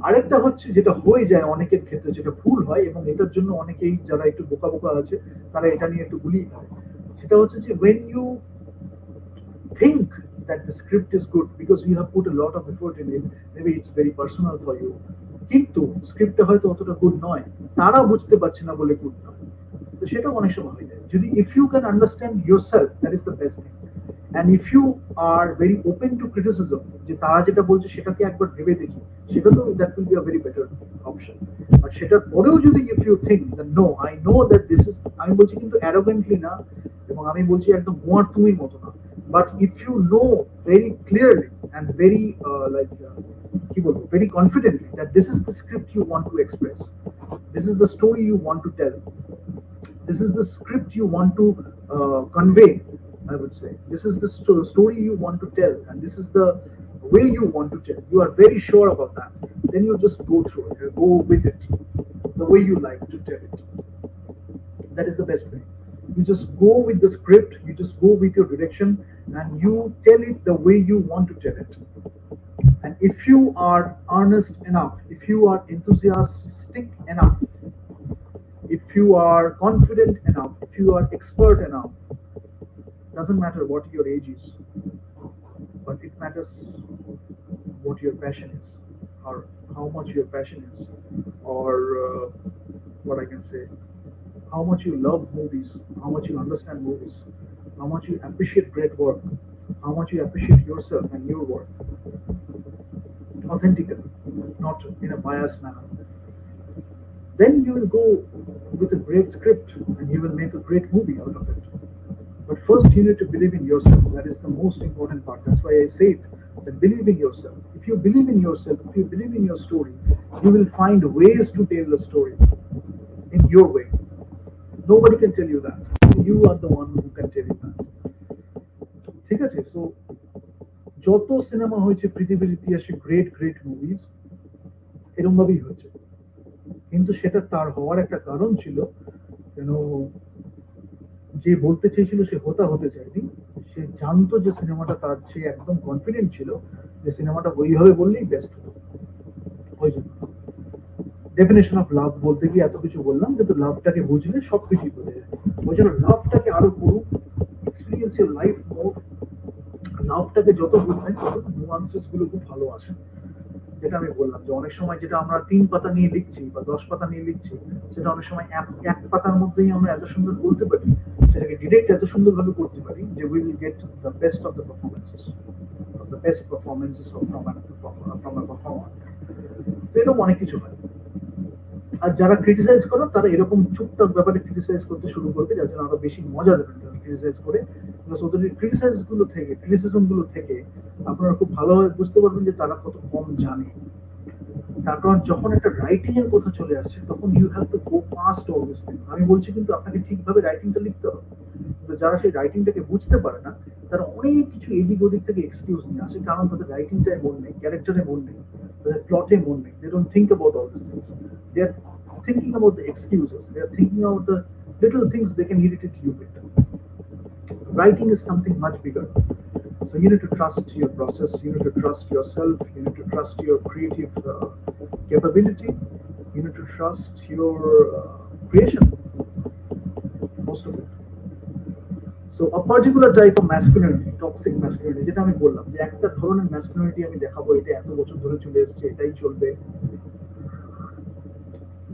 আরেকটা হচ্ছে যেটা হয়ে যায় অনেকের ক্ষেত্রে, যেটা ভুল হয়, এবং এটার জন্য অনেকেই যারা একটু বোকা বোকা আছে তারা এটা নিয়ে একটু গুলিয়ে খায়, সেটা হচ্ছে যে when you think that the script is good because you have put a lot of effort in it, maybe it's very personal for you, কিন্তু স্ক্রিপ্টটা হয়তো অতটা গুড নয়, তারা বুঝতে পারছে না বলে গুড নয়। তো সেটাও অনেক সময় হয়ে যায়। যদি if you can understand yourself, that is the best thing. And if you are very open to criticism, যে তারা যেটা বলছে সেটাকে একবার ভেবে দেখি, সেটা তো that will be a very better option. আর সেটার পরেও যদি if you think that no I know that this is, আমি বলছি কিন্তু অ্যারোগেন্টলি না, এবং আমি বলছি একদম মোয়ার তুমির মতো না, but if you know very clearly and very like কি বলবো, very confidently that this is the script you want to express, this is the story you want to tell, this is the script you want to convey, I would say this is the story you want to tell, and this is the way you want to tell, you are very sure about that, then you just go through it, go with it the way you like to tell it. That is the best way. You just go with the script, you just go with your direction, and you tell it the way you want to tell it. And if you are earnest enough, if you are enthusiastic enough, if you are confident enough, if you are expert enough, doesn't matter what your age is, but it matters what your passion is, or how much your passion is, or what I can say, how much you love movies, how much you understand movies, how much you appreciate great work, how much you appreciate yourself and your work authentically, not in a biased manner. Then you will go with a great script and you will make a great movie out of it. But first, you need to believe in yourself. That is the most important part. That's why I say it, that believe in yourself. If you believe in yourself, if you believe in your story, you will find ways to tell the story in your way. Nobody can tell you that. You are the one who can tell you that. ঠিক আছে, so যত cinema হয়েছে পৃথিবীর ইতিহাসে, great great movies এরকম ভাবেই হয়েছে, কিন্তু সেটা তার হওয়ার একটা কারণ ছিল, কেন যে বলতে চেয়েছিল সে হতে চায়নি, সে জানতো যে সিনেমাটা তার, সে একদম কনফিডেন্ট ছিল যে সিনেমাটা ওইভাবে বললেই বেস্ট হতো। ওই জন্য ডেফিনেশন অফ লাভ বলতে গিয়ে এত কিছু বললাম, কিন্তু লাভটাকে বুঝলে সবকিছুই বোঝা যায়। ওই জন্য লাভটাকে আরো করুন, এক্সপিরিয়েন্স ইউর লাইফ মোর। লাভটাকে যত বুঝবেন তত নুয়ান্সেস গুলো খুব ভালো আসে। যেটা আমি বললাম যে অনেক সময় যেটা আমরা 3 পাতা নিয়ে লিখছি বা 10 পাতা নিয়ে লিখছি, সেটা অনেক সময় এক পাতার মধ্যেই আমরা এত সুন্দর বলতে পারি, সেটাকে ডিরেক্ট এত সুন্দরভাবে করতে পারি যে we will get the best of the performances, the best performances of from a performer. তো এরকম অনেক কিছু হয়। আর যারা ক্রিটিসাইজ করো তারা এরকম টুকটাক ব্যাপারে ক্রিটিসাইজ করতে শুরু করবে, যার জন্য আরো বেশি মজা দেবেন তারা ক্রিটিসাইজ করে। ওদের ক্রিটিসিজম গুলো থেকে আপনারা খুব ভালোভাবে বুঝতে পারবেন যে তারা কত কম জানে। তার কারণ যখন একটা রাইটিং এর কথা চলে আসছে, তখন you have to go past all this thing. আমি বলছি কিন্তু আপনাকে ঠিকভাবে রাইটিংটা লিখতে হবে, কিন্তু যারা সেই রাইটিংটাকে বুঝতে পারে না, তারা অনেক কিছু এদিক ওদিক থেকে এক্সকিউজ নিয়ে আসে, কারণ তাদের রাইটিংটায় মন নেই, ক্যারেক্টারে মন নেই, তাদের প্লটে মন নেই। They don't think about all this things, they are thinking about the excuses, they are thinking about the little things they can irritate you with. Writing is something much bigger. So you need to trust your process, you need to trust yourself, you need to trust your creative capability, you need to trust your creation, most of it. So a particular type of masculinity, toxic masculinity, যেটা আমি বললাম যে একটা ধরনের masculinity আমি দেখাবো, এটা এত বছর ধরে চলে এসেছে, এটাই চলবে,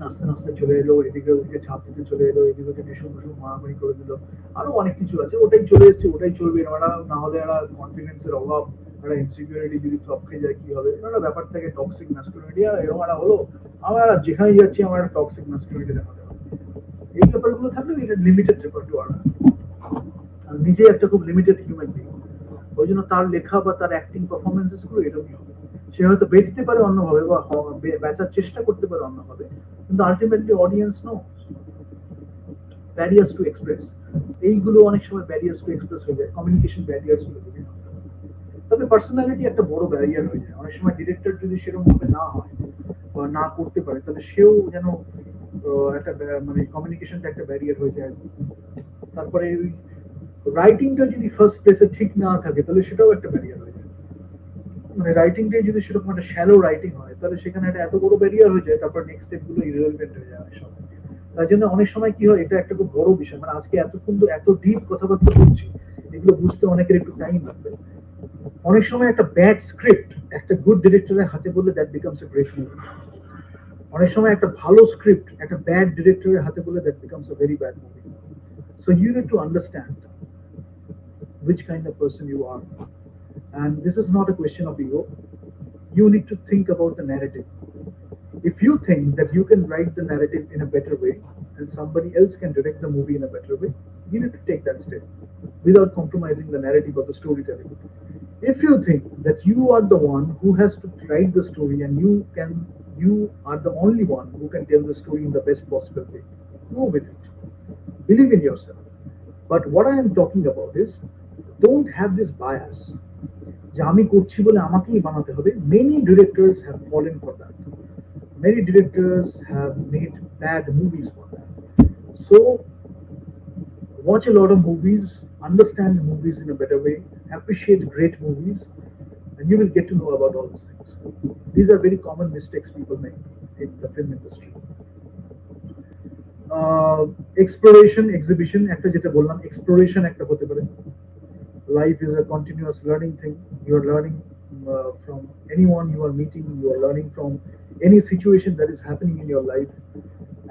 নাচতে নাচতে চলে এলো, এদিকে ওদিকে ঝাঁপ দিতে চলে এলো, এদিকে ওদিকে ভীষণ ভীষণ মারামারি করে দিল, আরো অনেক কিছু আছে, ওটাই চলে এসছে, ওটাই চলবে। এরা না হলে এরা কনফিডেন্সের অভাব, একটা ইনসিকিউরিটি যদি ফ্লপ খেয়ে যায় কি হবে, এরা ব্যাপার থেকে টক্সিক ম্যাসকুলিনিটি। আর এরকম একটা হলো, আমরা যেখানে যাচ্ছি আমার একটা টক্সিক ম্যাসকুলিনিটি দেখাতে হবে। এই ব্যাপারগুলো থাকলে এটা লিমিটেড রেপার টু আর নিজে একটা খুব লিমিটেড হিউম্যান বিং। ওই জন্য তার লেখা বা তার অ্যাক্টিং পারফরমেন্সেস গুলো এরকমই হবে। সে হয়তো বেচতে পারে অন্যভাবে বা বেচার চেষ্টা করতে পারে অন্যভাবে, কিন্তু ultimately audience no barriers to express, এইগুলো অনেক সময় ব্যারিয়ার্স টু এক্সপ্রেস হয়ে যায়, কমিউনিকেশন ব্যারিয়ার্স গুলো বিভিন্ন। তবে পার্সোনালিটি একটা বড় ব্যারিয়ার হয়ে যায় অনেক সময়। ডিরেক্টর যদি সেরকম ভাবে না হয় বা না করতে পারে, তাহলে সেও যেন একটা মানে কমিউনিকেশনটা একটা ব্যারিয়ার হয়ে যায়। তারপরে ওই রাইটিংটা যদি ফার্স্ট প্লেসে ঠিক না থাকে, তাহলে সেটাও একটা ব্যারিয়ার হয়ে যায়। মানে রাইটিংটাই যদি সেরকম একটা শ্যালো রাইটিং হয়, তাহলে সেখানে একটা এত বড় ব্যারিয়ার হয়ে যায়, তারপর নেক্সট স্টেপ গুলো ইররিলেভেন্ট হয়ে যায় অনেক সময়। তার জন্য অনেক সময় কি হয়, এটা একটা খুব বড় বিষয়, মানে আজকে এতক্ষণ তো এত ডিপ কথাবার্তা বলছি, এগুলো বুঝতে অনেকের একটু টাইম লাগবে। অনেক সময় একটা ব্যাড স্ক্রিপ্ট একটা গুড ডিরেক্টরের হাতে বললে that becomes a great movie. অনেক সময় একটা ভালো স্ক্রিপ্ট একটা ব্যাড ডিরেক্টরের হাতে বললে that becomes a very bad movie. So you need to understand which kind of person you are. And this is not a question of ego. You need to think about the narrative. If you think that you can write the narrative in a better way and somebody else can direct the movie in a better way, you need to take that step without compromising the narrative or the storytelling. If you think that you are the one who has to write the story and you are the only one who can tell the story in the best possible way, go with it. Believe in yourself. But what I am talking about is don't have this bias যে আমি করছি বলে আমাকেই বানাতে হবে. Many directors have fallen for that. Many directors have made bad movies for that. So watch a lot of movies, understand movies in a better way, appreciate great movies, and you will get to know about all these things. These are very common mistakes people make in the film industry. Exploration, exhibition, একটা যেটা বললাম, exploration একটা হতে পারে. Life is a continuous learning thing. You are learning from anyone you are meeting. You are learning from any situation that is happening in your life,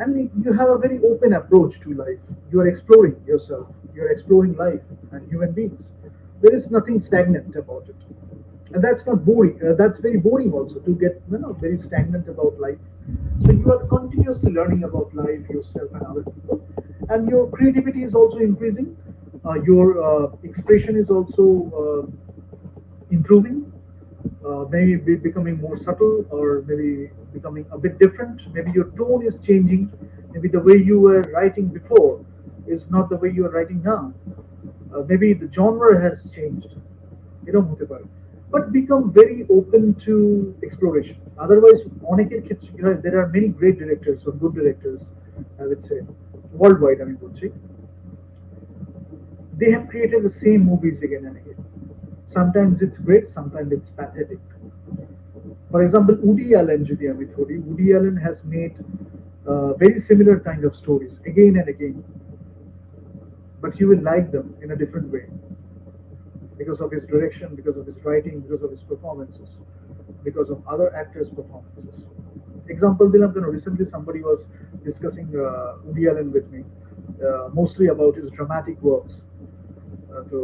and you have a very open approach to life. You are exploring yourself. You are exploring life and human beings. There is nothing stagnant about it, and that's not boring. That's very boring also to get very stagnant about life. So you are continuously learning about life, yourself, and other people, and your creativity is also increasing. Your expression is also improving, maybe becoming more subtle or maybe becoming a bit different. Maybe your tone is changing. Maybe the way you were writing before is not the way you are writing now. Maybe the genre has changed. হতে পারে. But become very open to exploration. Otherwise, অনেকের ক্ষেত্রে there are many great directors or good directors, I would say, worldwide. আমি বলছি, they have created the same movies again and again. Sometimes it's great, sometimes it's pathetic. For example, Woody Allen, Woody Allen has made very similar kind of stories again and again, but you will like them in a different way because of his direction, because of his writing, because of his performances, because of other actors' performances. Example, Dilam, recently somebody was discussing Woody Allen with me, mostly about his dramatic works. তো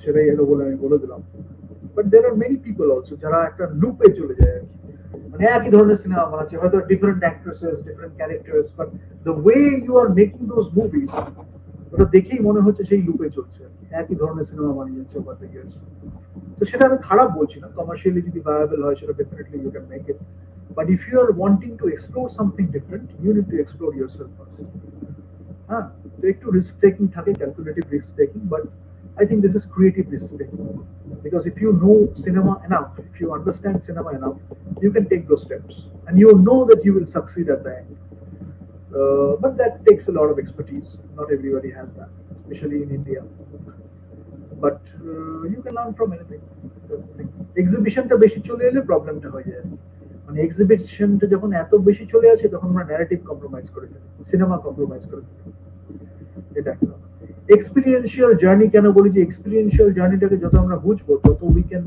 সেটাই এলো বলে আমি বলে দিলাম. But there are many people also যারা একটা লুপে চলে যায় আর কি, মানে একই ধরনের সিনেমা বানাচ্ছে, হয়তো different actresses, different characters, but the way you are making those movies, ওটা দেখেই মনে হচ্ছে সেই লুপে চলছে আর কি, একই ধরনের সিনেমা বানিয়ে যাচ্ছে ওভার দ্য ইয়ার্স. তো সেটা আমি খারাপ বলছি না, কমার্শিয়ালি যদি ভায়াবল হয় সেটা definitely you can make it. But if you are wanting to explore something different, you need to explore yourself first. হ্যাঁ, তো একটু রিস্ক টেকিং থাকে, calculative risk taking, but I think this is creative risk taking, because if you know cinema enough, if you understand cinema enough, you can take those steps and you know that you will succeed at the end. But that takes a lot of expertise. Not everybody has that, especially in India. But you can learn from anything. এক্সিবিশনটা বেশি চলে এলে প্রবলেমটা হয়ে যায়, মানে এক্সিবিশনটা যখন এত বেশি চলে আসে তখন আমরা ন্যারেটিভ কম্প্রোমাইজ করে ফেলি, সিনেমা কম্প্রোমাইজ করে ফেলি. এটা একটা এক্সপিরিয়েন্সিয়াল জার্নি. কেন বলি যে এক্সপিরিয়েন্সিয়াল জার্নিটাকে যত আমরা বুঝবো তত উই ক্যান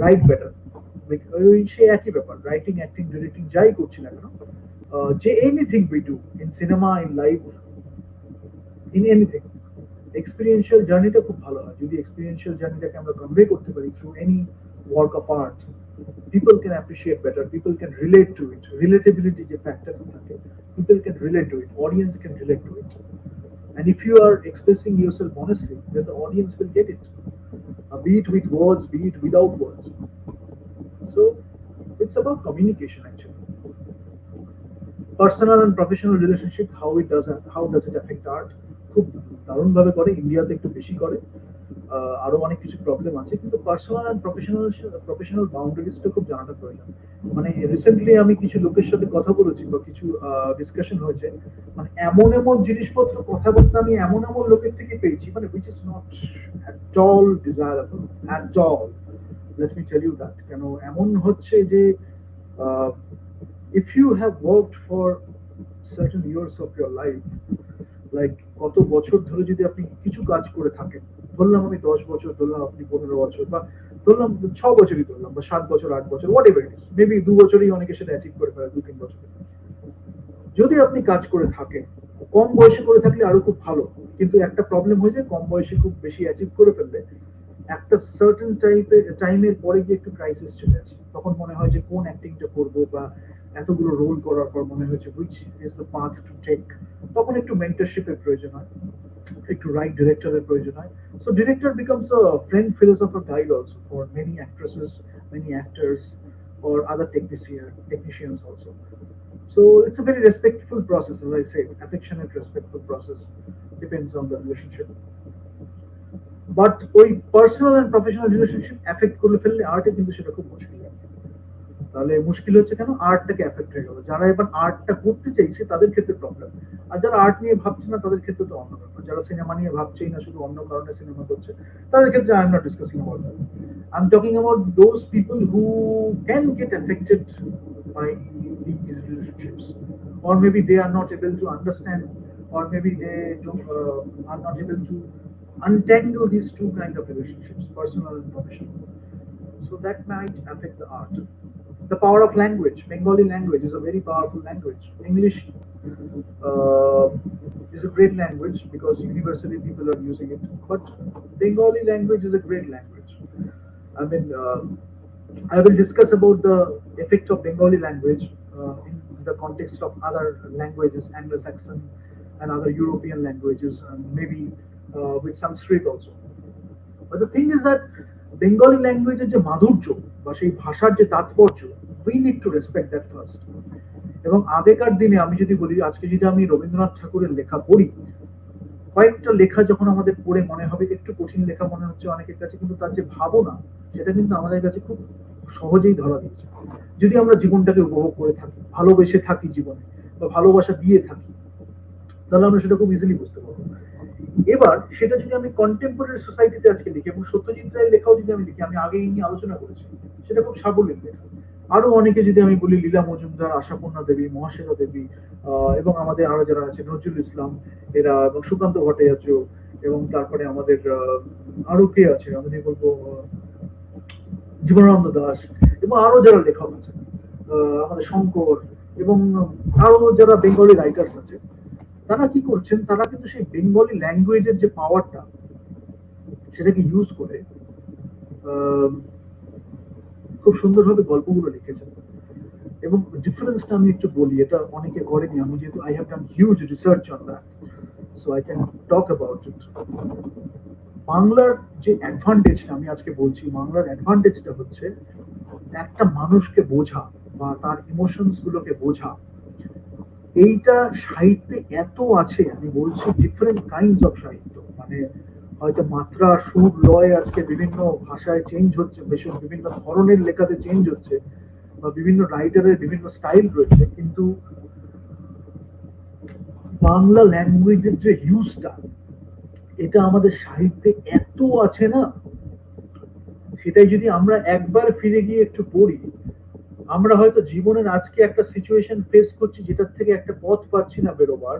রাইট বেটার. ওই সে একই ব্যাপার, রাইটিং, অ্যাক্টিং, ডিরেক্টিং যাই করছি না কেন, যে anything we do in cinema, in life, in anything, experiential জার্নিটা খুব ভালো হয়. যদি এক্সপিরিয়েন্সিয়াল জার্নিটাকে আমরা কনভে করতে পারি through any work of art, people can appreciate better, people can relate to it. Relatability যে ফ্যাক্টরটা থাকে, people can relate to it, audience can relate to it. And if you are expressing yourself honestly, then the audience will get it, be it with words, be it without words. So it's about communication actually. Personal and professional relationship, how does it affect art? খুব দারুণ ভাবে করে, ইন্ডিয়াতে একটু বেশি করে, আরো অনেক কিছু প্রবলেম আছে, কিন্তু পার্সোনাল অ্যান্ড প্রফেশনাল বাউন্ডারিজটা খুব জানাটা প্রয়োজন. মানে রিসেন্টলি আমি কিছু লোকের সাথে কথা বলেছি বা কিছু ডিসকাশন হয়েছে, মানে এমন এমন জিনিসপত্র, কথাবার্তা আমি এমন এমন লোকের থেকে পেয়েছি, মানে which is not at all desirable at all. Let me tell you that. কেন এমন হচ্ছে যে if you have worked for certain years of your life, like কত বছর ধরে যদি আপনি কিছু কাজ করে থাকেন, ধরলাম আমি 10 বছর, ধরলাম আপনি 15 বছর, বা ধরলাম 6 বছরই, ধরলাম বা 7 বছর, 8 বছর, what ever it is, maybe 2 বছরই অনেকে সেটা অ্যাচিভ করে ফেলে, 2-3 বছর যদি আপনি কাজ করে থাকেন, কম বয়সে করে থাকলে আরো খুব ভালো, কিন্তু একটা প্রবলেম হয়ে যায় কম বয়সে খুব বেশি অ্যাচিভ করে ফেললে একটা সার্টেন টাইমের পরে গিয়ে একটু ক্রাইসিস চলে আসে, তখন মনে হয় যে কোন অ্যাক্টিংটা করবো, বা এতগুলো রোল করার পর মনে হচ্ছে which is the path to take, তখন একটু মেন্টরশিপের প্রয়োজন হয়, একটু রাইট ডিরেক্টরের প্রয়োজন হয়। So director becomes a friend philosopher guide also for many actresses, many actors, or other technicians also. So it's a very respectful process, as I said, affectionate, respectful process. Depends on the relationship. But ওই personal and professional relationship effect করে ফেললে আর্টে কিন্তু সেটা খুব মুশকিল হয়। তাহলে মুশকিল হচ্ছে কেন, আর্টটাকে এফেক্ট হয়ে গেল, যারা এবার আর্টটা করতে চাইছে তাদের ক্ষেত্রে প্রবলেম, আর যারা আর্ট নিয়ে ভাবছে না তাদের ক্ষেত্রে তো অন্য ব্যাপার, যারা সিনেমা নিয়ে ভাবছেই না শুধু অন্য কারণে সিনেমা করছে তাদের ক্ষেত্রে I am not discussing about that. I am talking about those people who can get affected by these relationships, or maybe they are not able to understand, or maybe they don't, are not able to untangle these two kind of relationships, personal and professional. So that might affect the art. The power of language. Bengali language is a very powerful language. English uh, is a great language because universally people are using it. But Bengali language is a great language. I mean, I will discuss about the effect of Bengali language in the context of other languages, Anglo-Saxon and other European languages, and maybe with Sanskrit also. But the thing is that Bengali ল্যাঙ্গুয়েজের যে মাধুর্য বা সেই ভাষার যে তাৎপর্য, we need to respect that first. এবং আগেকার দিনে আমি যদি বলি, আজকে যদি আমি রবীন্দ্রনাথ ঠাকুরের লেখা পড়ি, কয়েকটা লেখা যখন আমাদের পড়ে মনে হবে একটু কঠিন লেখা মনে হচ্ছে অনেকের কাছে, কিন্তু তার যে ভাবনা সেটা কিন্তু আমাদের কাছে খুব সহজেই ধরা দিচ্ছে, যদি আমরা জীবনটাকে উপভোগ করে থাকি, ভালোবেসে থাকি জীবনে, বা ভালোবাসা দিয়ে থাকি, তাহলে আমরা সেটা খুব ইজিলি বুঝতে পারবো। এবার সেটা যদি আমি কন্টেম্পোরারি সোসাইটিতে আজকে লিখি, এবং সত্যজিৎ রায়ের লেখাও যদি আমি লিখি, আমি আগে এই নিয়ে আলোচনা করেছি, সেটা খুব সাবলীল লেখা। আরো অনেকে যদি আমি বলি, লীলা মজুমদার, আশাপূর্ণা দেবী, মহাশ্বেতা দেবী, এবং আমাদের আরো যারা আছে, নজরুল ইসলাম এরা, এবং সুকান্ত ভট্টাচার্য, এবং তারপরে আমাদের আরো কে আছে, আমি যদি বলবো জীবনানন্দ দাস, এবং আরো যারা লেখক আছে, আমাদের শঙ্কর, এবং আরো যারা বেঙ্গলি রাইটার্স আছে, তারা কি করছেন, তারা কিন্তু সেই বেঙ্গলি ল্যাঙ্গুয়েজের যে পাওয়ারটা সেটাকে ইউজ করে খুব সুন্দরভাবে গল্পগুলো লিখেছেন। এবং ডিফারেন্সটা আমি একটু বলি, এটা অনেকে করেনি, আমি যেহেতু I have done huge research on that, so I can talk about it. বাংলার যে অ্যাডভান্টেজটা আমি আজকে বলছি, বাংলার অ্যাডভান্টেজটা হচ্ছে একটা মানুষকে বোঝা বা তার ইমোশনস গুলোকে বোঝা। এইটা সাহিত্যে এত আছে, আমি বলছি ডিফারেন্ট কাইন্ডস অফ সাহিত্য, মানে হয়তো মাত্রা, সুর, লয় আজকে বিভিন্ন ভাষায় চেঞ্জ হচ্ছে, বিভিন্ন ধরনের লেখাতে চেঞ্জ হচ্ছে, বা বিভিন্ন রাইটারের বিভিন্ন স্টাইল রয়েছে, কিন্তু বাংলা ল্যাঙ্গুয়েজের যে হিউজটা, এটা আমাদের সাহিত্যে এত আছে না, সেটাই যদি আমরা একবার ফিরে গিয়ে একটু পড়ি, আমরা হয়তো জীবনের আজকে একটা সিচুয়েশন ফেস করছি, যেটার থেকে একটা পথ পাচ্ছি না বেরোবার,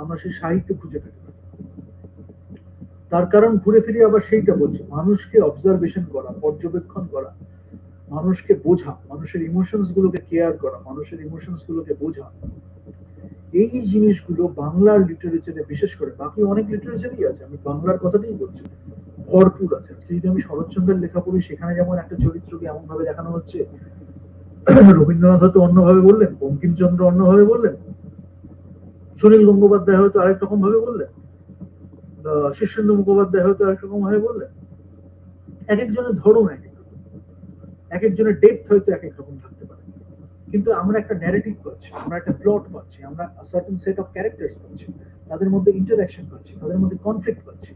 আমরা সেই সাহিত্য খুঁজে পেতে পারি। তার কারণ ঘুরে ফিরে আবার সেইটা বলছি, মানুষকে অবজারভেশন করা, পর্যবেক্ষণ করা, মানুষকে বোঝা, মানুষের ইমোশনস গুলোকে কেয়ার করা, মানুষের ইমোশনস গুলোকে বোঝা, এই জিনিসগুলো বাংলার লিটারেচারে, বিশেষ করে বাকি অনেক লিটারেচারই আছে, আমি বাংলার কথাটাই বলছি, ভরপুর আছে। যদি আমি শরৎচন্দ্রের লেখা পড়ি, সেখানে যেমন একটা চরিত্রকে এমন ভাবে দেখানো হচ্ছে, রবীন্দ্রনাথ হয়তো অন্যভাবে বললেন, বঙ্কিমচন্দ্র অন্যভাবে বললেন, সুনীল গঙ্গোপাধ্যায় হয়তো আরেক রকম ভাবে বললেন, শীর্ষেন্দু মুখোপাধ্যায় হয়তো আরেক রকম ভাবে বললেন। এক একজনের ধরন এক এক রকম, এক একজনের ডেপথ হয়তো এক এক রকম থাকতে পারে, কিন্তু আমরা একটা ন্যারেটিভ পাচ্ছি, আমরা একটা প্লট পাচ্ছি, আমরা সার্টেন সেট অফ ক্যারেক্টার্স পাচ্ছি, তাদের মধ্যে ইন্টারঅ্যাকশন পাচ্ছি, তাদের মধ্যে কনফ্লিক্ট পাচ্ছি,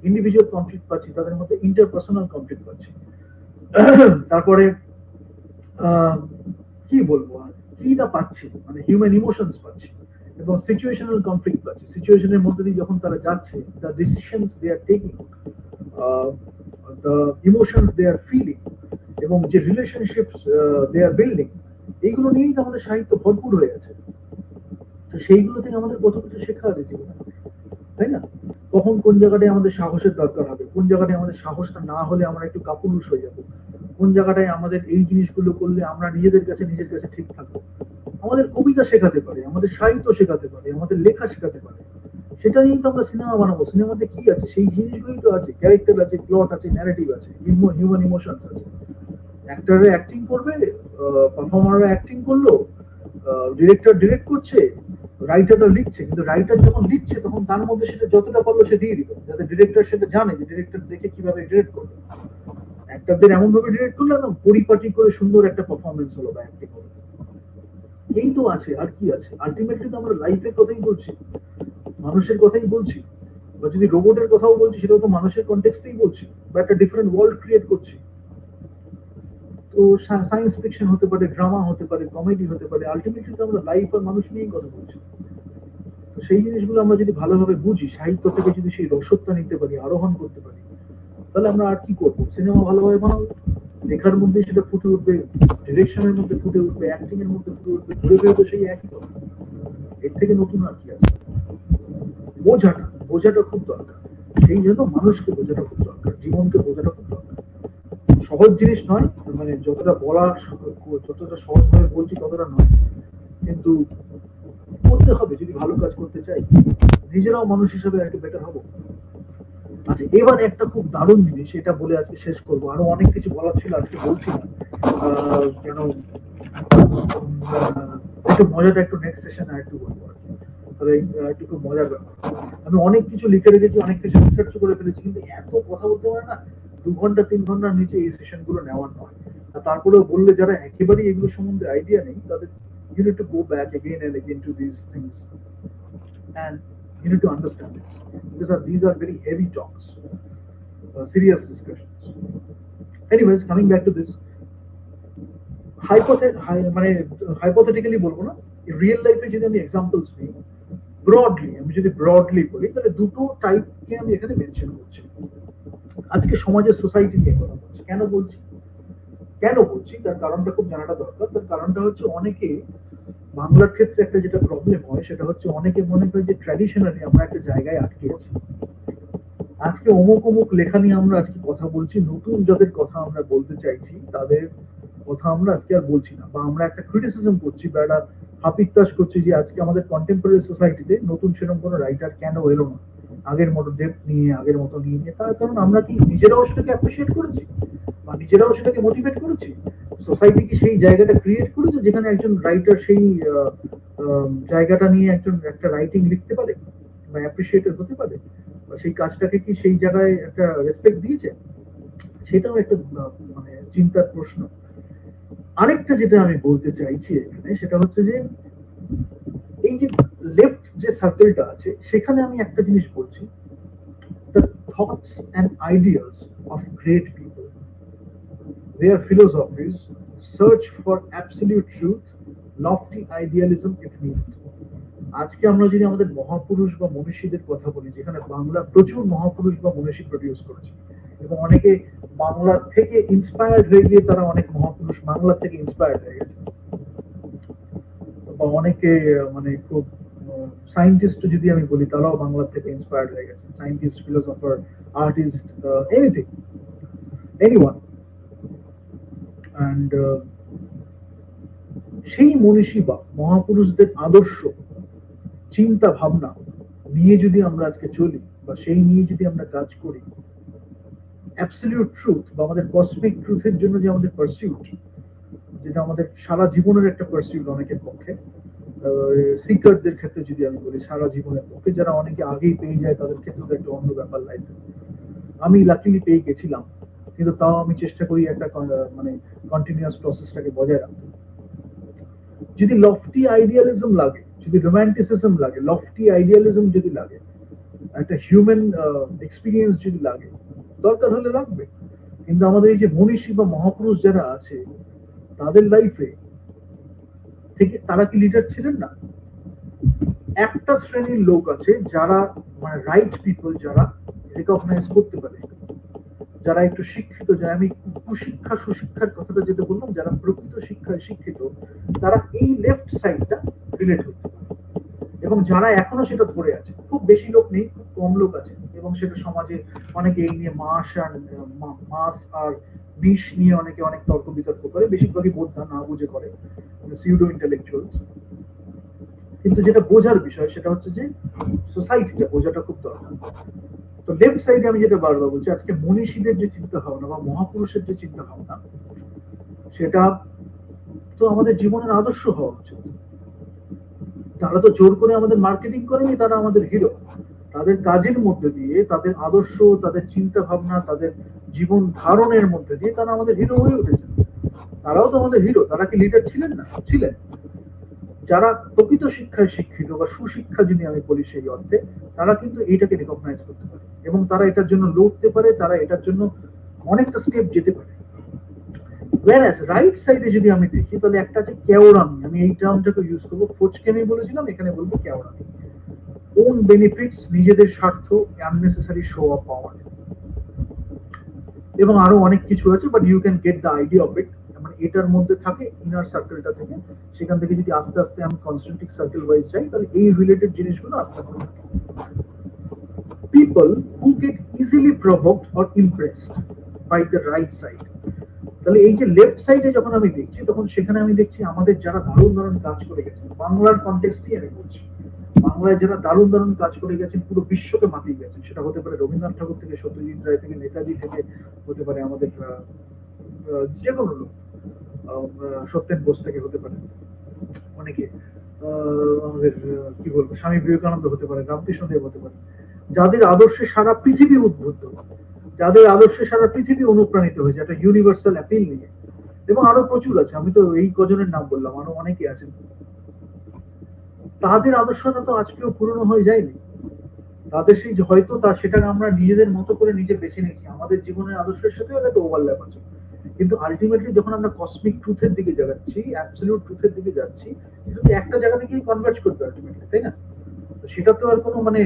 ইন্ডিভিজুয়াল কনফ্লিক্ট পাচ্ছি, তাদের মধ্যে ইন্টারপার্সোনাল কনফ্লিক্ট পাচ্ছি। তারপরে কি বলবো আর কি না পাচ্ছি, মানে হিউম্যান ইমোশনস পাচ্ছি, এবং সিচুয়েশনাল কনফ্লিক্ট পাচ্ছি, সিচুয়েশনের মধ্যে দিয়ে যখন তারা যাচ্ছে, the decisions they are taking, the emotions they are feeling, এবং যে রিলেশনশিপস দে আর বিল্ডিং, এইগুলো নিয়েই তো আমাদের সাহিত্য ভরপুর হয়ে আছে। তো সেইগুলো থেকে আমাদের কত কিছু শেখা আছে জীবনে, তাই না? কখন কোন জায়গাটায় আমাদের সাহসের দরকার হবে, কোন জায়গাটায় আমাদের সাহসটা না হলে আমরা একটু কাপুরুষ হয়ে যাবো, কোন জায়গাটায় আমাদের এই জিনিসগুলো করলে আমরা নিজের কাছে ঠিক থাকবো, আমাদের কবিতা শেখাতে পারে, আমাদের সাহিত্য শেখাতে পারে, আমাদের লেখা শেখাতে পারে। সেটা নিয়েই তো আমরা সিনেমা বানাবো। সিনেমাতে কি আছে? সেই জিনিসগুলোই তো আছে। ক্যারেক্টার আছে, প্লট আছে, ন্যারেটিভ আছে, হিউম্যান ইমোশনস আছে। অ্যাক্টররা অ্যাক্টিং করবে, পারফর্মাররা অ্যাক্টিং করলো, ডিরেক্টর ডিরেক্ট করছে, রাইটাররা লিখছে। কিন্তু রাইটার যখন লিখছে তখন তার মধ্যে সেটা যতটা পারলো সে দিয়ে দিল, যাতে ডিরেক্টর সেটা জানে যে ডিরেক্টর দেখে কিভাবে ডিরেক্ট করবে। অ্যাক্টরদের এমন ভাবে ডিরেক্ট করলে একদম পরিপাটি করে সুন্দর একটা পারফরমেন্স হলো বা অ্যাক্টিং হলো। এই তো আছে, আর কি আছে? আলটিমেটলি তো আমরা লাইফের কথাই বলছি, মানুষের কথাই বলছি। বা যদি রোবটের কথাও বলছি, সেটাও তো মানুষের কনটেক্সটেই বলছি, বা একটা ডিফারেন্ট ওয়ার্ল্ড ক্রিয়েট করছি। তো সায়েন্স ফিকশন হতে পারে, ড্রামা হতে পারে, কমেডি হতে পারে, আলটিমেটলি তো আমরা লাইফ আর মানুষ নিয়েই কথা বলছি। তো সেই জিনিসগুলো আমরা যদি ভালোভাবে বুঝি, সাহিত্য থেকে যদি সেই রসদটা নিতে পারি, আরোহণ করতে পারি, তাহলে আমরা আর কি করবো? সিনেমা ভালোভাবে বানাবো, লেখার মধ্যে সেটা ফুটে উঠবে, ডিরেকশনের মধ্যে ফুটে উঠবে, অ্যাক্টিং এর মধ্যে ফুটে উঠবে, ঘুরে ফিরে তো সেই একই কথা। এর থেকে নতুন আর কি আছে? বোঝাটা বোঝাটা খুব দরকার। সেই জন্য মানুষকে বোঝাটা খুব দরকার, জীবনকে বোঝাটা খুব দরকার। সহজ জিনিস নয়, মানে যতটা বলা, যতটা সহজভাবে বলছি ততটা নয়, কিন্তু করতে হবে যদি ভালো কাজ করতে চাই। নিজেরাও মানুষ হিসেবে একটু বেটার হবো। আচ্ছা, এবার একটা খুব দারুণ জিনিস, এটা বলে আজকে শেষ করবো। আরো অনেক কিছু বলার ছিল, আজকে বলছি না। কেন একটু মজাটা একটু নেক্সট সেশনে একটু বলবো আর কি। তাহলে একটু খুব মজার ব্যাপার। আমি অনেক কিছু লিখে রেখেছি, অনেক কিছু রিসার্চ করে ফেলেছি, কিন্তু এত কথা বলতে পারে না। 2 ঘন্টা 3 ঘন্টার নিচে এই সেশন গুলো নেওয়ার নয়। আর তারপরেও বললে যারা একেবারেই এগুলো সম্বন্ধে আইডিয়া নেই, তাদের you need to go back again and again to these things, and you need to understand this, because these are very heavy talks, serious discussions. Anyways, coming back to this, মানে hypothetically বলবো না, real লাইফে যদি আমি examples নিই, broadly আমি যদি broadly বলি, তাহলে দুটো টাইপকে আমি এখানে মেনশন করছি। আজকে সমাজের সোসাইটি নিয়ে কথা বলছি। কেন বলছি তার কারণটা খুব জানাটা দরকার। তার কারণটা হচ্ছে, অনেকে বাংলার ক্ষেত্রে একটা যেটা প্রবলেম হয়, সেটা হচ্ছে অনেকে মনে করে যে ট্র্যাডিশনালি আমরা একটা জায়গায় আটকে আছি। আজকে অমুক অমুক লেখা নিয়ে আমরা আজকে কথা বলছি, নতুন যাদের কথা আমরা বলতে চাইছি তাদের কথা আমরা আজকে আর বলছি না, বা আমরা একটা ক্রিটিসিজম করছি বা একটা হাপিত্তাস করছি যে আজকে আমাদের কন্টেম্পোরারি সোসাইটিতে নতুন সেরকম কোনো রাইটার কেন এলো না আগের মতো ডেপথ নিয়ে, আগের মতো নিয়ে। তার কারণ আমরা কি নিজেরাও সেটাকে অ্যাপ্রিসিয়েট করেছি, বা নিজেরাও সেটাকে মোটিভেট করেছি? সোসাইটি কি সেই জায়গাটা ক্রিয়েট করেছে যেখানে একজন রাইটার সেই জায়গাটা নিয়ে একজন একটা রাইটিং লিখতে পারে বা অ্যাপ্রিসিয়েটেড হতে পারে, বা সেই কাজটাকে কি সেই জায়গায় একটা রেসপেক্ট দিয়েছে? সেটাও একটা মানে চিন্তার প্রশ্ন। আরেকটা যেটা আমি বলতে চাইছি এখানে, সেটা হচ্ছে যে এই যে লেফট যে সার্কেলটা আছে, সেখানে আমি একটা জিনিস বলছি, the thoughts and ideals of great people, their philosophies search for absolute truth, lofty idealism if needed. আজকে আমরা যদি আমাদের মহাপুরুষ বা মনীষীদের কথা বলি, যেখানে বাংলা প্রচুর মহাপুরুষ বা মনীষী প্রডিউস করেছে, এবং অনেকে বাংলা থেকে ইন্সপায়ার্ড হয়ে গিয়ে তারা অনেক মহাপুরুষ বাংলা থেকে ইন্সপায়ার্ড হয়ে গেছে, বা অনেকে মানে খুব সায়েন্টিস্ট যদি আমি বলি, তারাও বাংলা থেকে ইন্সপায়ার্ড হয়ে গেছে, scientist, philosopher, artist, anything, anyone. And সেই মনীষী বা মহাপুরুষদের আদর্শ, চিন্তা ভাবনা নিয়ে যদি আমরা আজকে চলি, বা সেই নিয়ে যদি আমরা কাজ করি, অ্যাবসলিউট ট্রুথ বা আমাদের কসমিক ট্রুথের জন্য যে আমাদের পারসিউট, যেটা আমাদের সারা জীবনের একটা পারসিউট অনেকের পক্ষে, সিকারদের ক্ষেত্রে যদি আমি বলি, সারা জীবনের পক্ষে, যারা অনেকে আগেই পেয়ে যায় তাদের ক্ষেত্রে তো একটা অন্য ব্যাপার লাইফে। আমি লাকিলি পেয়ে গেছিলাম, কিন্তু তাও আমি চেষ্টা করি একটা মানে কন্টিনিউয়াস প্রসেসটাকে বজায় রাখতে। যদি লফটি আইডিয়ালিজম লাগে, যদি রোম্যান্টিসিজম লাগে, লফটি আইডিয়ালিজম যদি লাগে, একটা হিউম্যান এক্সপিরিয়েন্স যদি লাগে, দরকার হলে লাগবে। কিন্তু আমাদের এই যে মনীষী বা মহাপুরুষ যারা আছে, তাদের লাইফে থেকে তারা কি লিডার ছিলেন না? একটা শ্রেণীর লোক আছে যারা মানে রাইট পিপল, যারা রেকগনাইজ করতে পারে, যারা একটু শিক্ষিত, যারা আমি কুশিক্ষা সুশিক্ষার কথাটা যেটা বললাম, যারা প্রকৃত শিক্ষায় শিক্ষিত, তারা এই লেফট সাইডটা রিলেট করতে পারে, এবং যারা এখনো সেটা ধরে আছে। খুব বেশি লোক নেই, খুব কম লোক আছে, এবং সেটা সমাজে অনেকে এই নিয়ে মাস আর নিশ নিয়ে অনেকে অনেক তর্ক বিতর্ক করে, বেশিরভাগই বোঝা না বুঝে করে, সিউডো ইন্টেলেকচুয়ালস। কিন্তু যেটা বোঝার বিষয় সেটা হচ্ছে যে সোসাইটিটা বোঝাটা খুব দরকার। তো লেফট সাইডে আমি যেটা বারবার বলছি, আজকে মনীষীদের যে চিন্তা ভাবনা বা মহাপুরুষের যে চিন্তা ভাবনা, সেটা তো আমাদের জীবনের আদর্শ হওয়া উচিত। তারা তো জোর করে আমাদের মার্কেটিং করেনি, তারা আমাদের হিরো। তাদের কাজের মধ্যে দিয়ে, তাদের আদর্শ, তাদের চিন্তা ভাবনা, তাদের জীবন ধারণের মধ্যে দিয়ে তারা আমাদের হিরো হয়ে উঠেছে। তারাও তো আমাদের হিরো। তারা কি লিডার ছিলেন না? ছিলেন। যারা প্রকৃত শিক্ষায় শিক্ষিত বা সুশিক্ষা যদি আমি বলি সেই অর্থে, তারা কিন্তু এইটাকে রিকগনাইজ করতে পারে এবং তারা এটার জন্য লড়তে পারে, তারা এটার জন্য অনেকটা স্টেপ যেতে পারে। whereas রাইট সাইডে যদি আমি দেখি, তাহলে একটা আছে কেওড়ামি। আমি এই টার্মটাকে ইউজ করবো, ফোচকে আমি বলেছিলাম, এখানে বলবো কেওড়ামি। ওন বেনিফিটস, নিজেদের স্বার্থ, আননেসেসারি শো অফ পাওয়ার, এবং আরো অনেক কিছু আছে, but you can get the idea of it. মানে এটার মধ্যে থাকে ইনার সার্কেলটা থেকে, সেখান থেকে যদি আস্তে আস্তে আমি কনসেন্ট্রিক সার্কেল ওয়াইজ যাই, তাহলে এই রিলেটেড জিনিসগুলো আস্তে আস্তে থাকে। People who get easily provoked or impressed by the right side. তাহলে এই যে লেফট সাইডে যখন আমি দেখছি, তখন সেখানে আমি দেখছি আমাদের যারা দারুণ দারুণ কাজ করে গেছেন, বাংলার কন্টেক্সটই আমি বলছি, বাংলায় যারা দারুণ দারুণ কাজ করে গেছেন, পুরো বিশ্বকে মাতিয়ে গেছেন। সেটা হতে পারে রবীন্দ্রনাথ ঠাকুর থেকে, সত্যজিৎ রায় থেকে, নেতাজি থেকে, হতে পারে আমাদের যে কোনো লোক, সত্যেন বোস থেকে হতে পারে অনেকে, আমাদের কি বলবো, স্বামী বিবেকানন্দ হতে পারে, রামকৃষ্ণ দেব হতে পারে, যাদের আদর্শে সারা পৃথিবী উদ্বুদ্ধ, যাদের আদর্শে সারা পৃথিবী অনুপ্রাণিত হয়েছে একটা ইউনিভার্সাল অ্যাপিল নিয়ে। এবং আরো প্রচুর আছে, আমি তো এই কজনের নাম বললাম, আরো অনেকে আছেন। তাদের আদর্শটা তো আজকেও পুরনো হয়ে যায়নি। তাদের সেই হয়তো সেটাকে আমরা নিজেদের মতো করে নিজে বেছে নিয়েছি, আমাদের জীবনের আদর্শের সাথেও একটা ওভারল্যাপ আছে। কিন্তু আলটিমেটলি যখন আমরা কসমিক ট্রুথের দিকে যাচ্ছি, অ্যাবসলিউট ট্রুথের দিকে যাচ্ছি, সেটা তো একটা জায়গা থেকেই কনভার্জ করবে আলটিমেটলি, তাই না? তো সেটা তো আর কোনো মানে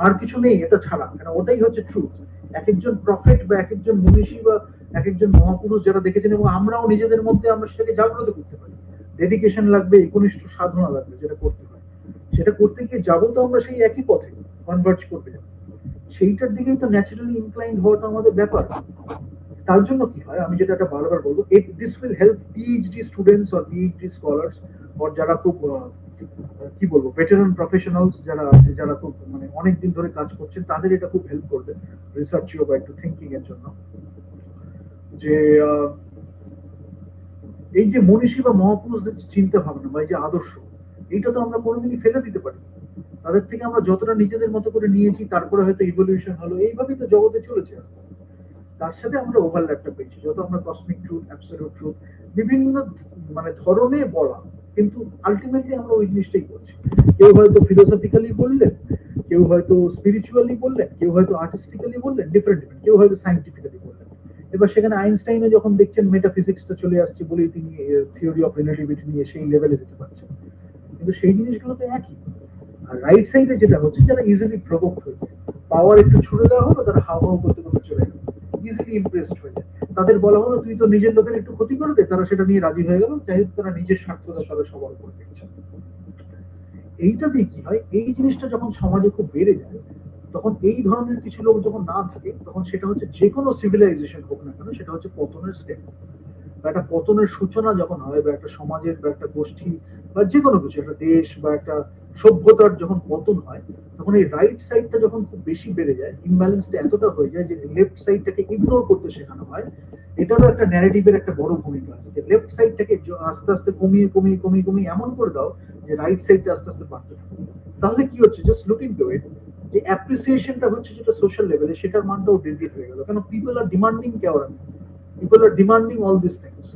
আর কিছু নেই এটা ছাড়া, কারণ ওটাই হচ্ছে ট্রুথ। এক একজন প্রফেট বা এক একজন মনীষী বা এক একজন মহাপুরুষ যারা দেখেছেন, এবং আমরাও নিজেদের মধ্যে আমরা সেটাকে জাগ্রত করতে পারি। ডেডিকেশন লাগবে, একনিষ্ঠ সাধনা লাগবে, যেটা করতে হয়। সেটা করতে গিয়ে যাবো তো আমরা সেই একই পথে কনভার্জ করতে যাবো। সেইটার দিকেই তো ন্যাচারালি ইনক্লাইন্ড হওয়াটা আমাদের ব্যাপার। তার জন্য কি হয়, আমি যেটা একটা বারবার বলবো, this will help PhD students or PhD scholars, or যারা খুব কি বলবো, ভেটেরান প্রফেশনালস যারা আছে, যারা খুব মানে অনেক দিন ধরে কাজ করছেন, তাদের এটা খুব হেল্প করবে রিসার্চ বা একটু থিঙ্কিং এর জন্য। যে এই যে মনীষী বা মহাপুরুষদের চিন্তা ভাবনা বা এই যে আদর্শ, এইটা তো আমরা কোনোদিনই ফেলে দিতে পারি। তাদের থেকে আমরা যতটা নিজেদের মতো করে নিয়েছি, তারপরে হয়তো ইভলিউশন হলো, এইভাবেই তো জগতে চলেছে আস্তে আস্তে। তার সাথে আমরা ওভারল্যাপটা পেয়েছি, যত আমরা কসমিক ট্রুথ, অ্যাবসলিউট ট্রুথ বিভিন্ন মানে ধরনের বলা, কিন্তু আলটিমেটলি আমরা ওই জিনিসটাই করছি। কেউ হয়তো ফিলোসফিক্যালি বললেন, কেউ হয়তো স্পিরিচুয়ালি বললেন, কেউ হয়তো আর্টিস্টিক্যালি বললেন, ডিফারেন্ট ডিফারেন্ট, কেউ হয়তো সাইন্টিফিক্যালি বললেন। এবার সেখানে আইনস্টাইনে যখন দেখছেন মেটাফিজিক্সটা চলে আসছে বলেই তিনি থিওরি অফ রিলেটিভিটি নিয়ে সেই লেভেলে যেতে পারছেন, কিন্তু সেই জিনিসগুলো তো একই। আর রাইট সাইডে যেটা হচ্ছে, যারা ইজিলি প্রভোক হয়ে যায়, পাওয়ার একটু ছুড়ে দেওয়া হলো, তারা হাও হাও করতে করতে চলে গেল, ইজিলি ইমপ্রেসড হয়ে যায়। তাদের বলা হলো তুই তো নিজের লোকের একটু ক্ষতি করে দে, তারা সেটা নিয়ে রাজি হয়ে গেল, যাই হোক তারা নিজের স্বার্থটা তারা সবার উপর দেখছে। এইটা দিয়ে কি হয়, এই জিনিসটা যখন সমাজে খুব বেড়ে যায়, তখন এই ধরনের কিছু লোক যখন না থাকে, তখন সেটা হচ্ছে যে কোনো সিভিলাইজেশন হোক না কেন, সেটা হচ্ছে পতনের স্টেপ বা একটা পতনের সূচনা যখন হয়, বা একটা সমাজের বা একটা গোষ্ঠী বা যে কোনো কিছু, একটা দেশ বা একটা সভ্যতার যখন পতন হয়, তখন এই রাইট সাইডটা যখন খুব বেশি বেড়ে যায়, ইমব্যালেন্সটা এতটা হয়ে যায় যে লেফট সাইডটাকে ইগনোর করতে শেখানো হয়। এটারও একটা ন্যারেটিভের একটা বড় ভূমিকা আছে, যে লেফট সাইডটাকে আস্তে আস্তে কমিয়ে কমিয়ে কমিয়ে কমিয়ে এমন করে দাও যে রাইট সাইডটা আস্তে আস্তে বাড়তে থাকে। তাহলে কি হচ্ছে, জাস্ট লুক ইনটু ইট, যে অ্যাপ্রিসিয়েশনটা হচ্ছে যেটা সোশ্যাল লেভেলে, সেটার মানটাও ডিগ্রেড হয়ে গেল। কেন? পিপল আর ডিমান্ডিং কেওয়ার, people are demanding all this things,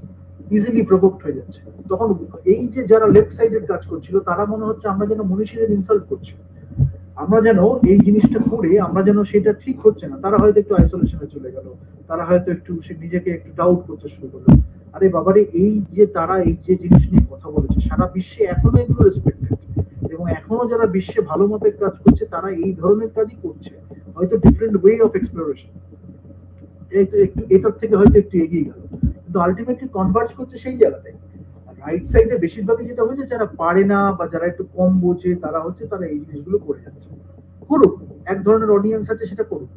easily provoked হয়ে যাচ্ছে। তখন এই যে যারা লেফট সাইডের কাজ করছিল, তারা মনে হচ্ছে আমরা যেন মনীষীদের ইনসাল্ট করছি, আমরা যেন এই জিনিসটা করে আমরা যেন সেটা ঠিক হচ্ছে না, তারা হয়তো একটু আইসোলেশনে চলে গেল, তারা হয়তো একটু সে নিজেকে একটু ডাউট করতে শুরু করলো। আরে বাবারে, এই যে তারা এই যে জিনিস নিয়ে কথা বলেছে, সারা বিশ্বে এখনো এগুলো রেসপেক্টেড, এবং এখনো যারা বিশ্বে ভালো মতো কাজ করছে, তারা এই ধরনের কাজই করছে, হয়তো ডিফারেন্ট ওয়ে অফ এক্সপ্লোরেশন, এই তো একটু এটার থেকে হয়তো একটু এগিয়ে গেল, কিন্তু আলটিমেটলি কনভার্জ করছে সেই জায়গাতে। রাইট সাইডে বেশিরভাগই যেটা হয়েছে, যারা পারে না বা যারা একটু কম বোঝে, তারা হচ্ছে তারা এই জিনিসগুলো করে যাচ্ছে। করুক, এক ধরনের অডিয়েন্স আছে, সেটা করুক,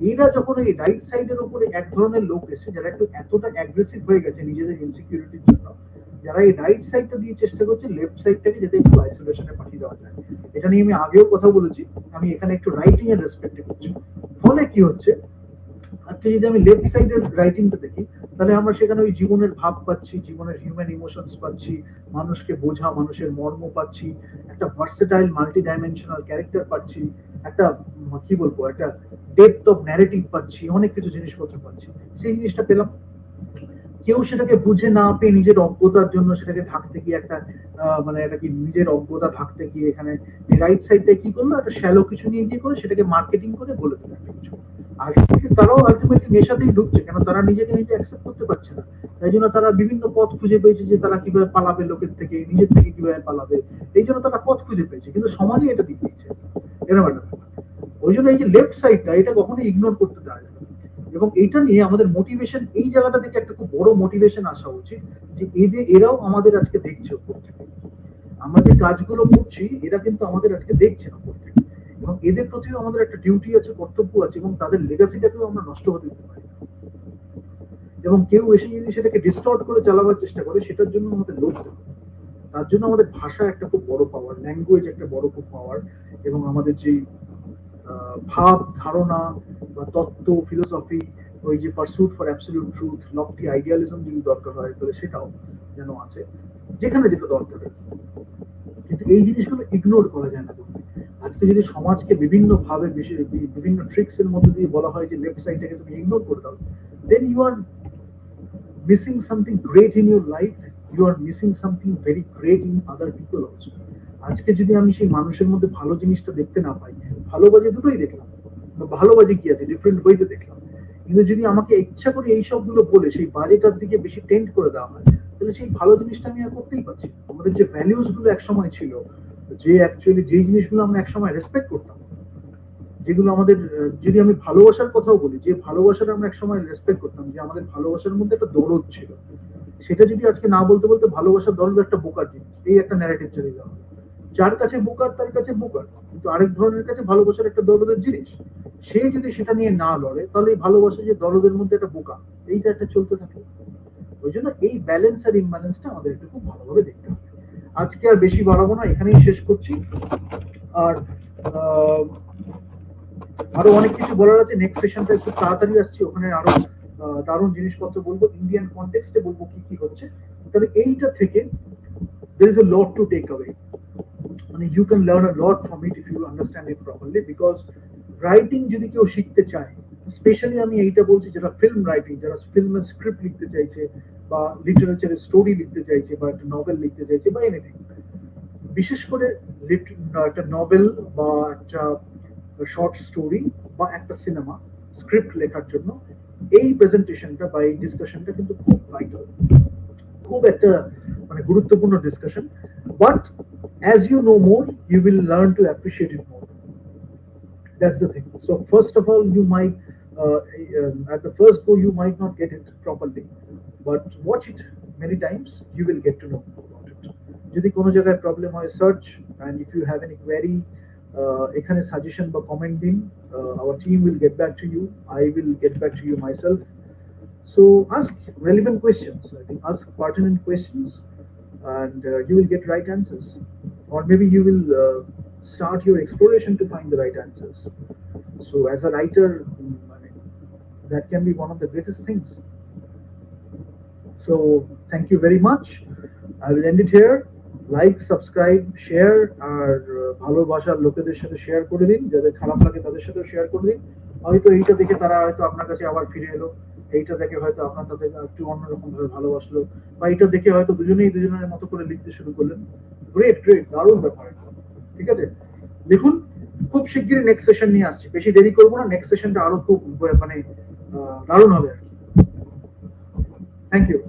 এরা যখন এই রাইট সাইডের উপরে এক ধরনের লোক এসে যারা একটু এতটা অ্যাগ্রেসিভ হয়ে গেছে নিজেদের ইনসিকিউরিটির জন্য, যারা এই রাইট সাইডটা দিয়ে চেষ্টা করছে লেফট সাইডটাকে যাতে একটু আইসোলেশনে পাঠিয়ে দেওয়া যায়। এটা নিয়ে আমি আগেও কথা বলেছি, আমি এখানে একটু রাইটিং এর রেসপেক্টে করছি। ফলে কি হচ্ছে, আজকে যদি আমি লেফট সাইডের রাইটিংটা দেখি, তাহলে আমরা সেখানে ওই জীবনের ভাব পাচ্ছি, জীবনের হিউম্যান ইমোশনস পাচ্ছি, মানুষকে বোঝা, মানুষের মর্ম পাচ্ছি, একটা ভার্সেটাইল মাল্টি ডাইমেনশনাল ক্যারেক্টার পাচ্ছি, একটা কি বলবো, একটা ডেপথ অফ ন্যারেটিভ পাচ্ছি, অনেক কিছু জিনিসপত্র পাচ্ছি। সেই জিনিসটা পেলাম। কেউ সেটাকে বুঝে না পেয়ে নিজের অজ্ঞতার জন্য সেটাকে ঢাকতে গিয়ে একটা মানে এটা কি নিজের অজ্ঞতা ঢাকতে গিয়ে এখানে রাইট সাইডটা কি করলো, একটা শ্যালো কিছু নিয়ে গিয়ে করে সেটাকে মার্কেটিং করে বলে দিল একটা কিছু। আর তারাও আলটিমেটলি নেশাতেই ঢুকছে, কেন তারা নিজেকে নিজে অ্যাকসেপ্ট করতে পারছে না। তাই জন্য তারা বিভিন্ন পথ খুঁজে পেয়েছে যে তারা কিভাবে পালাবে লোকের থেকে, নিজের থেকে কিভাবে পালাবে। এই জন্য তারা পথ খুঁজে পেয়েছে, কিন্তু সমাজে এটা দিয়ে দিচ্ছে এরকম একটা ব্যাপার। ওই জন্য এই যে লেফট সাইডটা, এটা কখনোই ইগনোর করতে দেওয়া যাবে না। এবং এইটা নিয়ে আমাদের মোটিভেশন, এই জায়গাটা থেকে একটা খুব বড় মোটিভেশন আসা উচিত যে এরাও আমাদের আজকে দেখছে উপর থেকে। আমরা যে কাজগুলো করছি এরা কিন্তু আমাদের আজকে দেখছে না উপর থেকে, এবং এদের প্রতিও আমাদের একটা ডিউটি আছে, কর্তব্য আছে, এবং তাদের লেগাসিটাকেও আমরা নষ্ট হতে দিতে পারি না। এবং কেউ এসে যদি সেটাকে ডিস্টর্ট করে চালাবার চেষ্টা করে, সেটার জন্য আমাদের লড়তে হবে। তার জন্য আমাদের ভাষা একটা খুব বড় পাওয়ার, ল্যাঙ্গুয়েজ একটা বড় খুব পাওয়ার, এবং আমাদের যে ভাব ধারণা বা তত্ত্ব ফিলোসফি, ওই যে pursuit for absolute truth, lofty idealism যদি দরকার হয় তাহলে সেটাও যেন আছে, যেখানে যেটা দরকার। কিন্তু এই জিনিসগুলো ইগনোর করা যায় না। আজকে যদি সমাজকে বিভিন্ন ভাবে বিভিন্ন ট্রিক্স এর মধ্যে দিয়ে বলা হয় যে লেফট সাইডটাকে তুমি ইগনোর করে দাও, then you are missing something great in your life, you are missing something very great in other people also. আজকে যদি আমি সেই মানুষের মধ্যে ভালো জিনিসটা দেখতে না পাই, ভালো বাজে দুটোই দেখলাম, ভালো বাজে কি আছে ডিফারেন্ট ওয়েতে দেখলাম, কিন্তু যদি আমাকে ইচ্ছা করে এই সবগুলো বলে সেই বাজেটার দিকে বেশি টেন্ড করে দেওয়া হয়, তাহলে সেই ভালো জিনিসটা আমি আর করতেই পারছি। আমাদের যে ভ্যালিউস গুলো একসময় ছিল, যে অ্যাকচুয়ালি যে জিনিসগুলো আমরা একসময় রেসপেক্ট করতাম, যেগুলো আমাদের যদি আমি ভালোবাসার কথাও বলি, যে ভালোবাসাটা আমরা একসময় রেসপেক্ট করতাম, যে আমাদের ভালোবাসার মধ্যে একটা দরদ ছিল, সেটা যদি আজকে না বলতে বলতে ভালোবাসার দরদ একটা বোকার জিনিস, এই একটা ন্যারেটিভ চলে যাওয়া। যার কাছে বোকার তার কাছে বোকার, কিন্তু আরেক ধরনের কাছে ভালোবাসার একটা দরদের জিনিস। সে যদি সেটা নিয়ে না লড়ে, তাহলে এই ভালোবাসা যে দরদের মধ্যে একটা বোকা, এইটা একটা চলতে থাকে। ওই জন্য এই ব্যালেন্স আর ইমব্যালেন্সটা আমাদের একটু খুব ভালোভাবে দেখতে হবে। আজকে আর বেশি বাড়াবো না, এখানেই শেষ করছি। আর আরো অনেক কিছু বলার আছে, নেক্সট সেশনটা একটু তাড়াতাড়ি আসছে, ওখানে আরো দারুণ জিনিসপত্র বলবো, ইন্ডিয়ান কনটেক্সটে বলবো কি কি হচ্ছে। তবে এইটা থেকে there is a lot to take away. I mean, you can learn a lot from it if you understand it properly, because writing যদি কেউ শিখতে চায়, স্পেশালি আমি এইটা বলছি যারা ফিল্ম রাইটিং, যারা ফিল্মের স্ক্রিপ্ট লিখতে চাইছে, বা লিটারেচারের স্টোরি লিখতে চাইছে, বা একটা নভেল লিখতে চাইছে, বা এনিথিং, বিশেষ করে একটা নভেল বা একটা শর্ট স্টোরি বা একটা সিনেমা স্ক্রিপ্ট লেখার জন্য এই প্রেজেন্টেশনটা বা এই ডিসকাশনটা কিন্তু খুব ভাইটাল, খুব একটা মানে গুরুত্বপূর্ণ discussion. But as you know more, you will learn to appreciate it more. That's the thing. So first of all, you might at the first go you might not get it properly, but watch it many times, you will get to know about it. যদি কোনো জায়গায় problem হয়, search, and if you have any query, এখানে suggestion বা comment দিন, our team will get back to you, I will get back to you myself. So ask relevant questions, I think ask pertinent questions, and you will get right answers, or maybe you will start your exploration to find the right answers. So as a writer, I mean, that can be one of the greatest things. So thank you very much, I will end it here. Like, subscribe, share, আর ভালোবাসার লোকেদের সাথে share করে দিন, যাদের খারাপ লাগে তাদের সাথেও শেয়ার করে দিন। হয়তো এইটা দেখে তারা হয়তো আপনার কাছে আবার ফিরে এলো, এইটা দেখে হয়তো আপনার তাদের একটু অন্যরকম ভাবে ভালোবাসলো, বা এইটা দেখে হয়তো দুজনেই দুজনের মতো করে লিখতে শুরু করলেন। গ্রেট গ্রেট, দারুণ ব্যাপার। ঠিক আছে, দেখুন খুব শিগগিরই নেক্সট সেশন নিয়ে আসছি, বেশি দেরি করবো না, নেক্সট সেশনটা আরো খুব মানে দারুণ হবে আর কি। Thank you.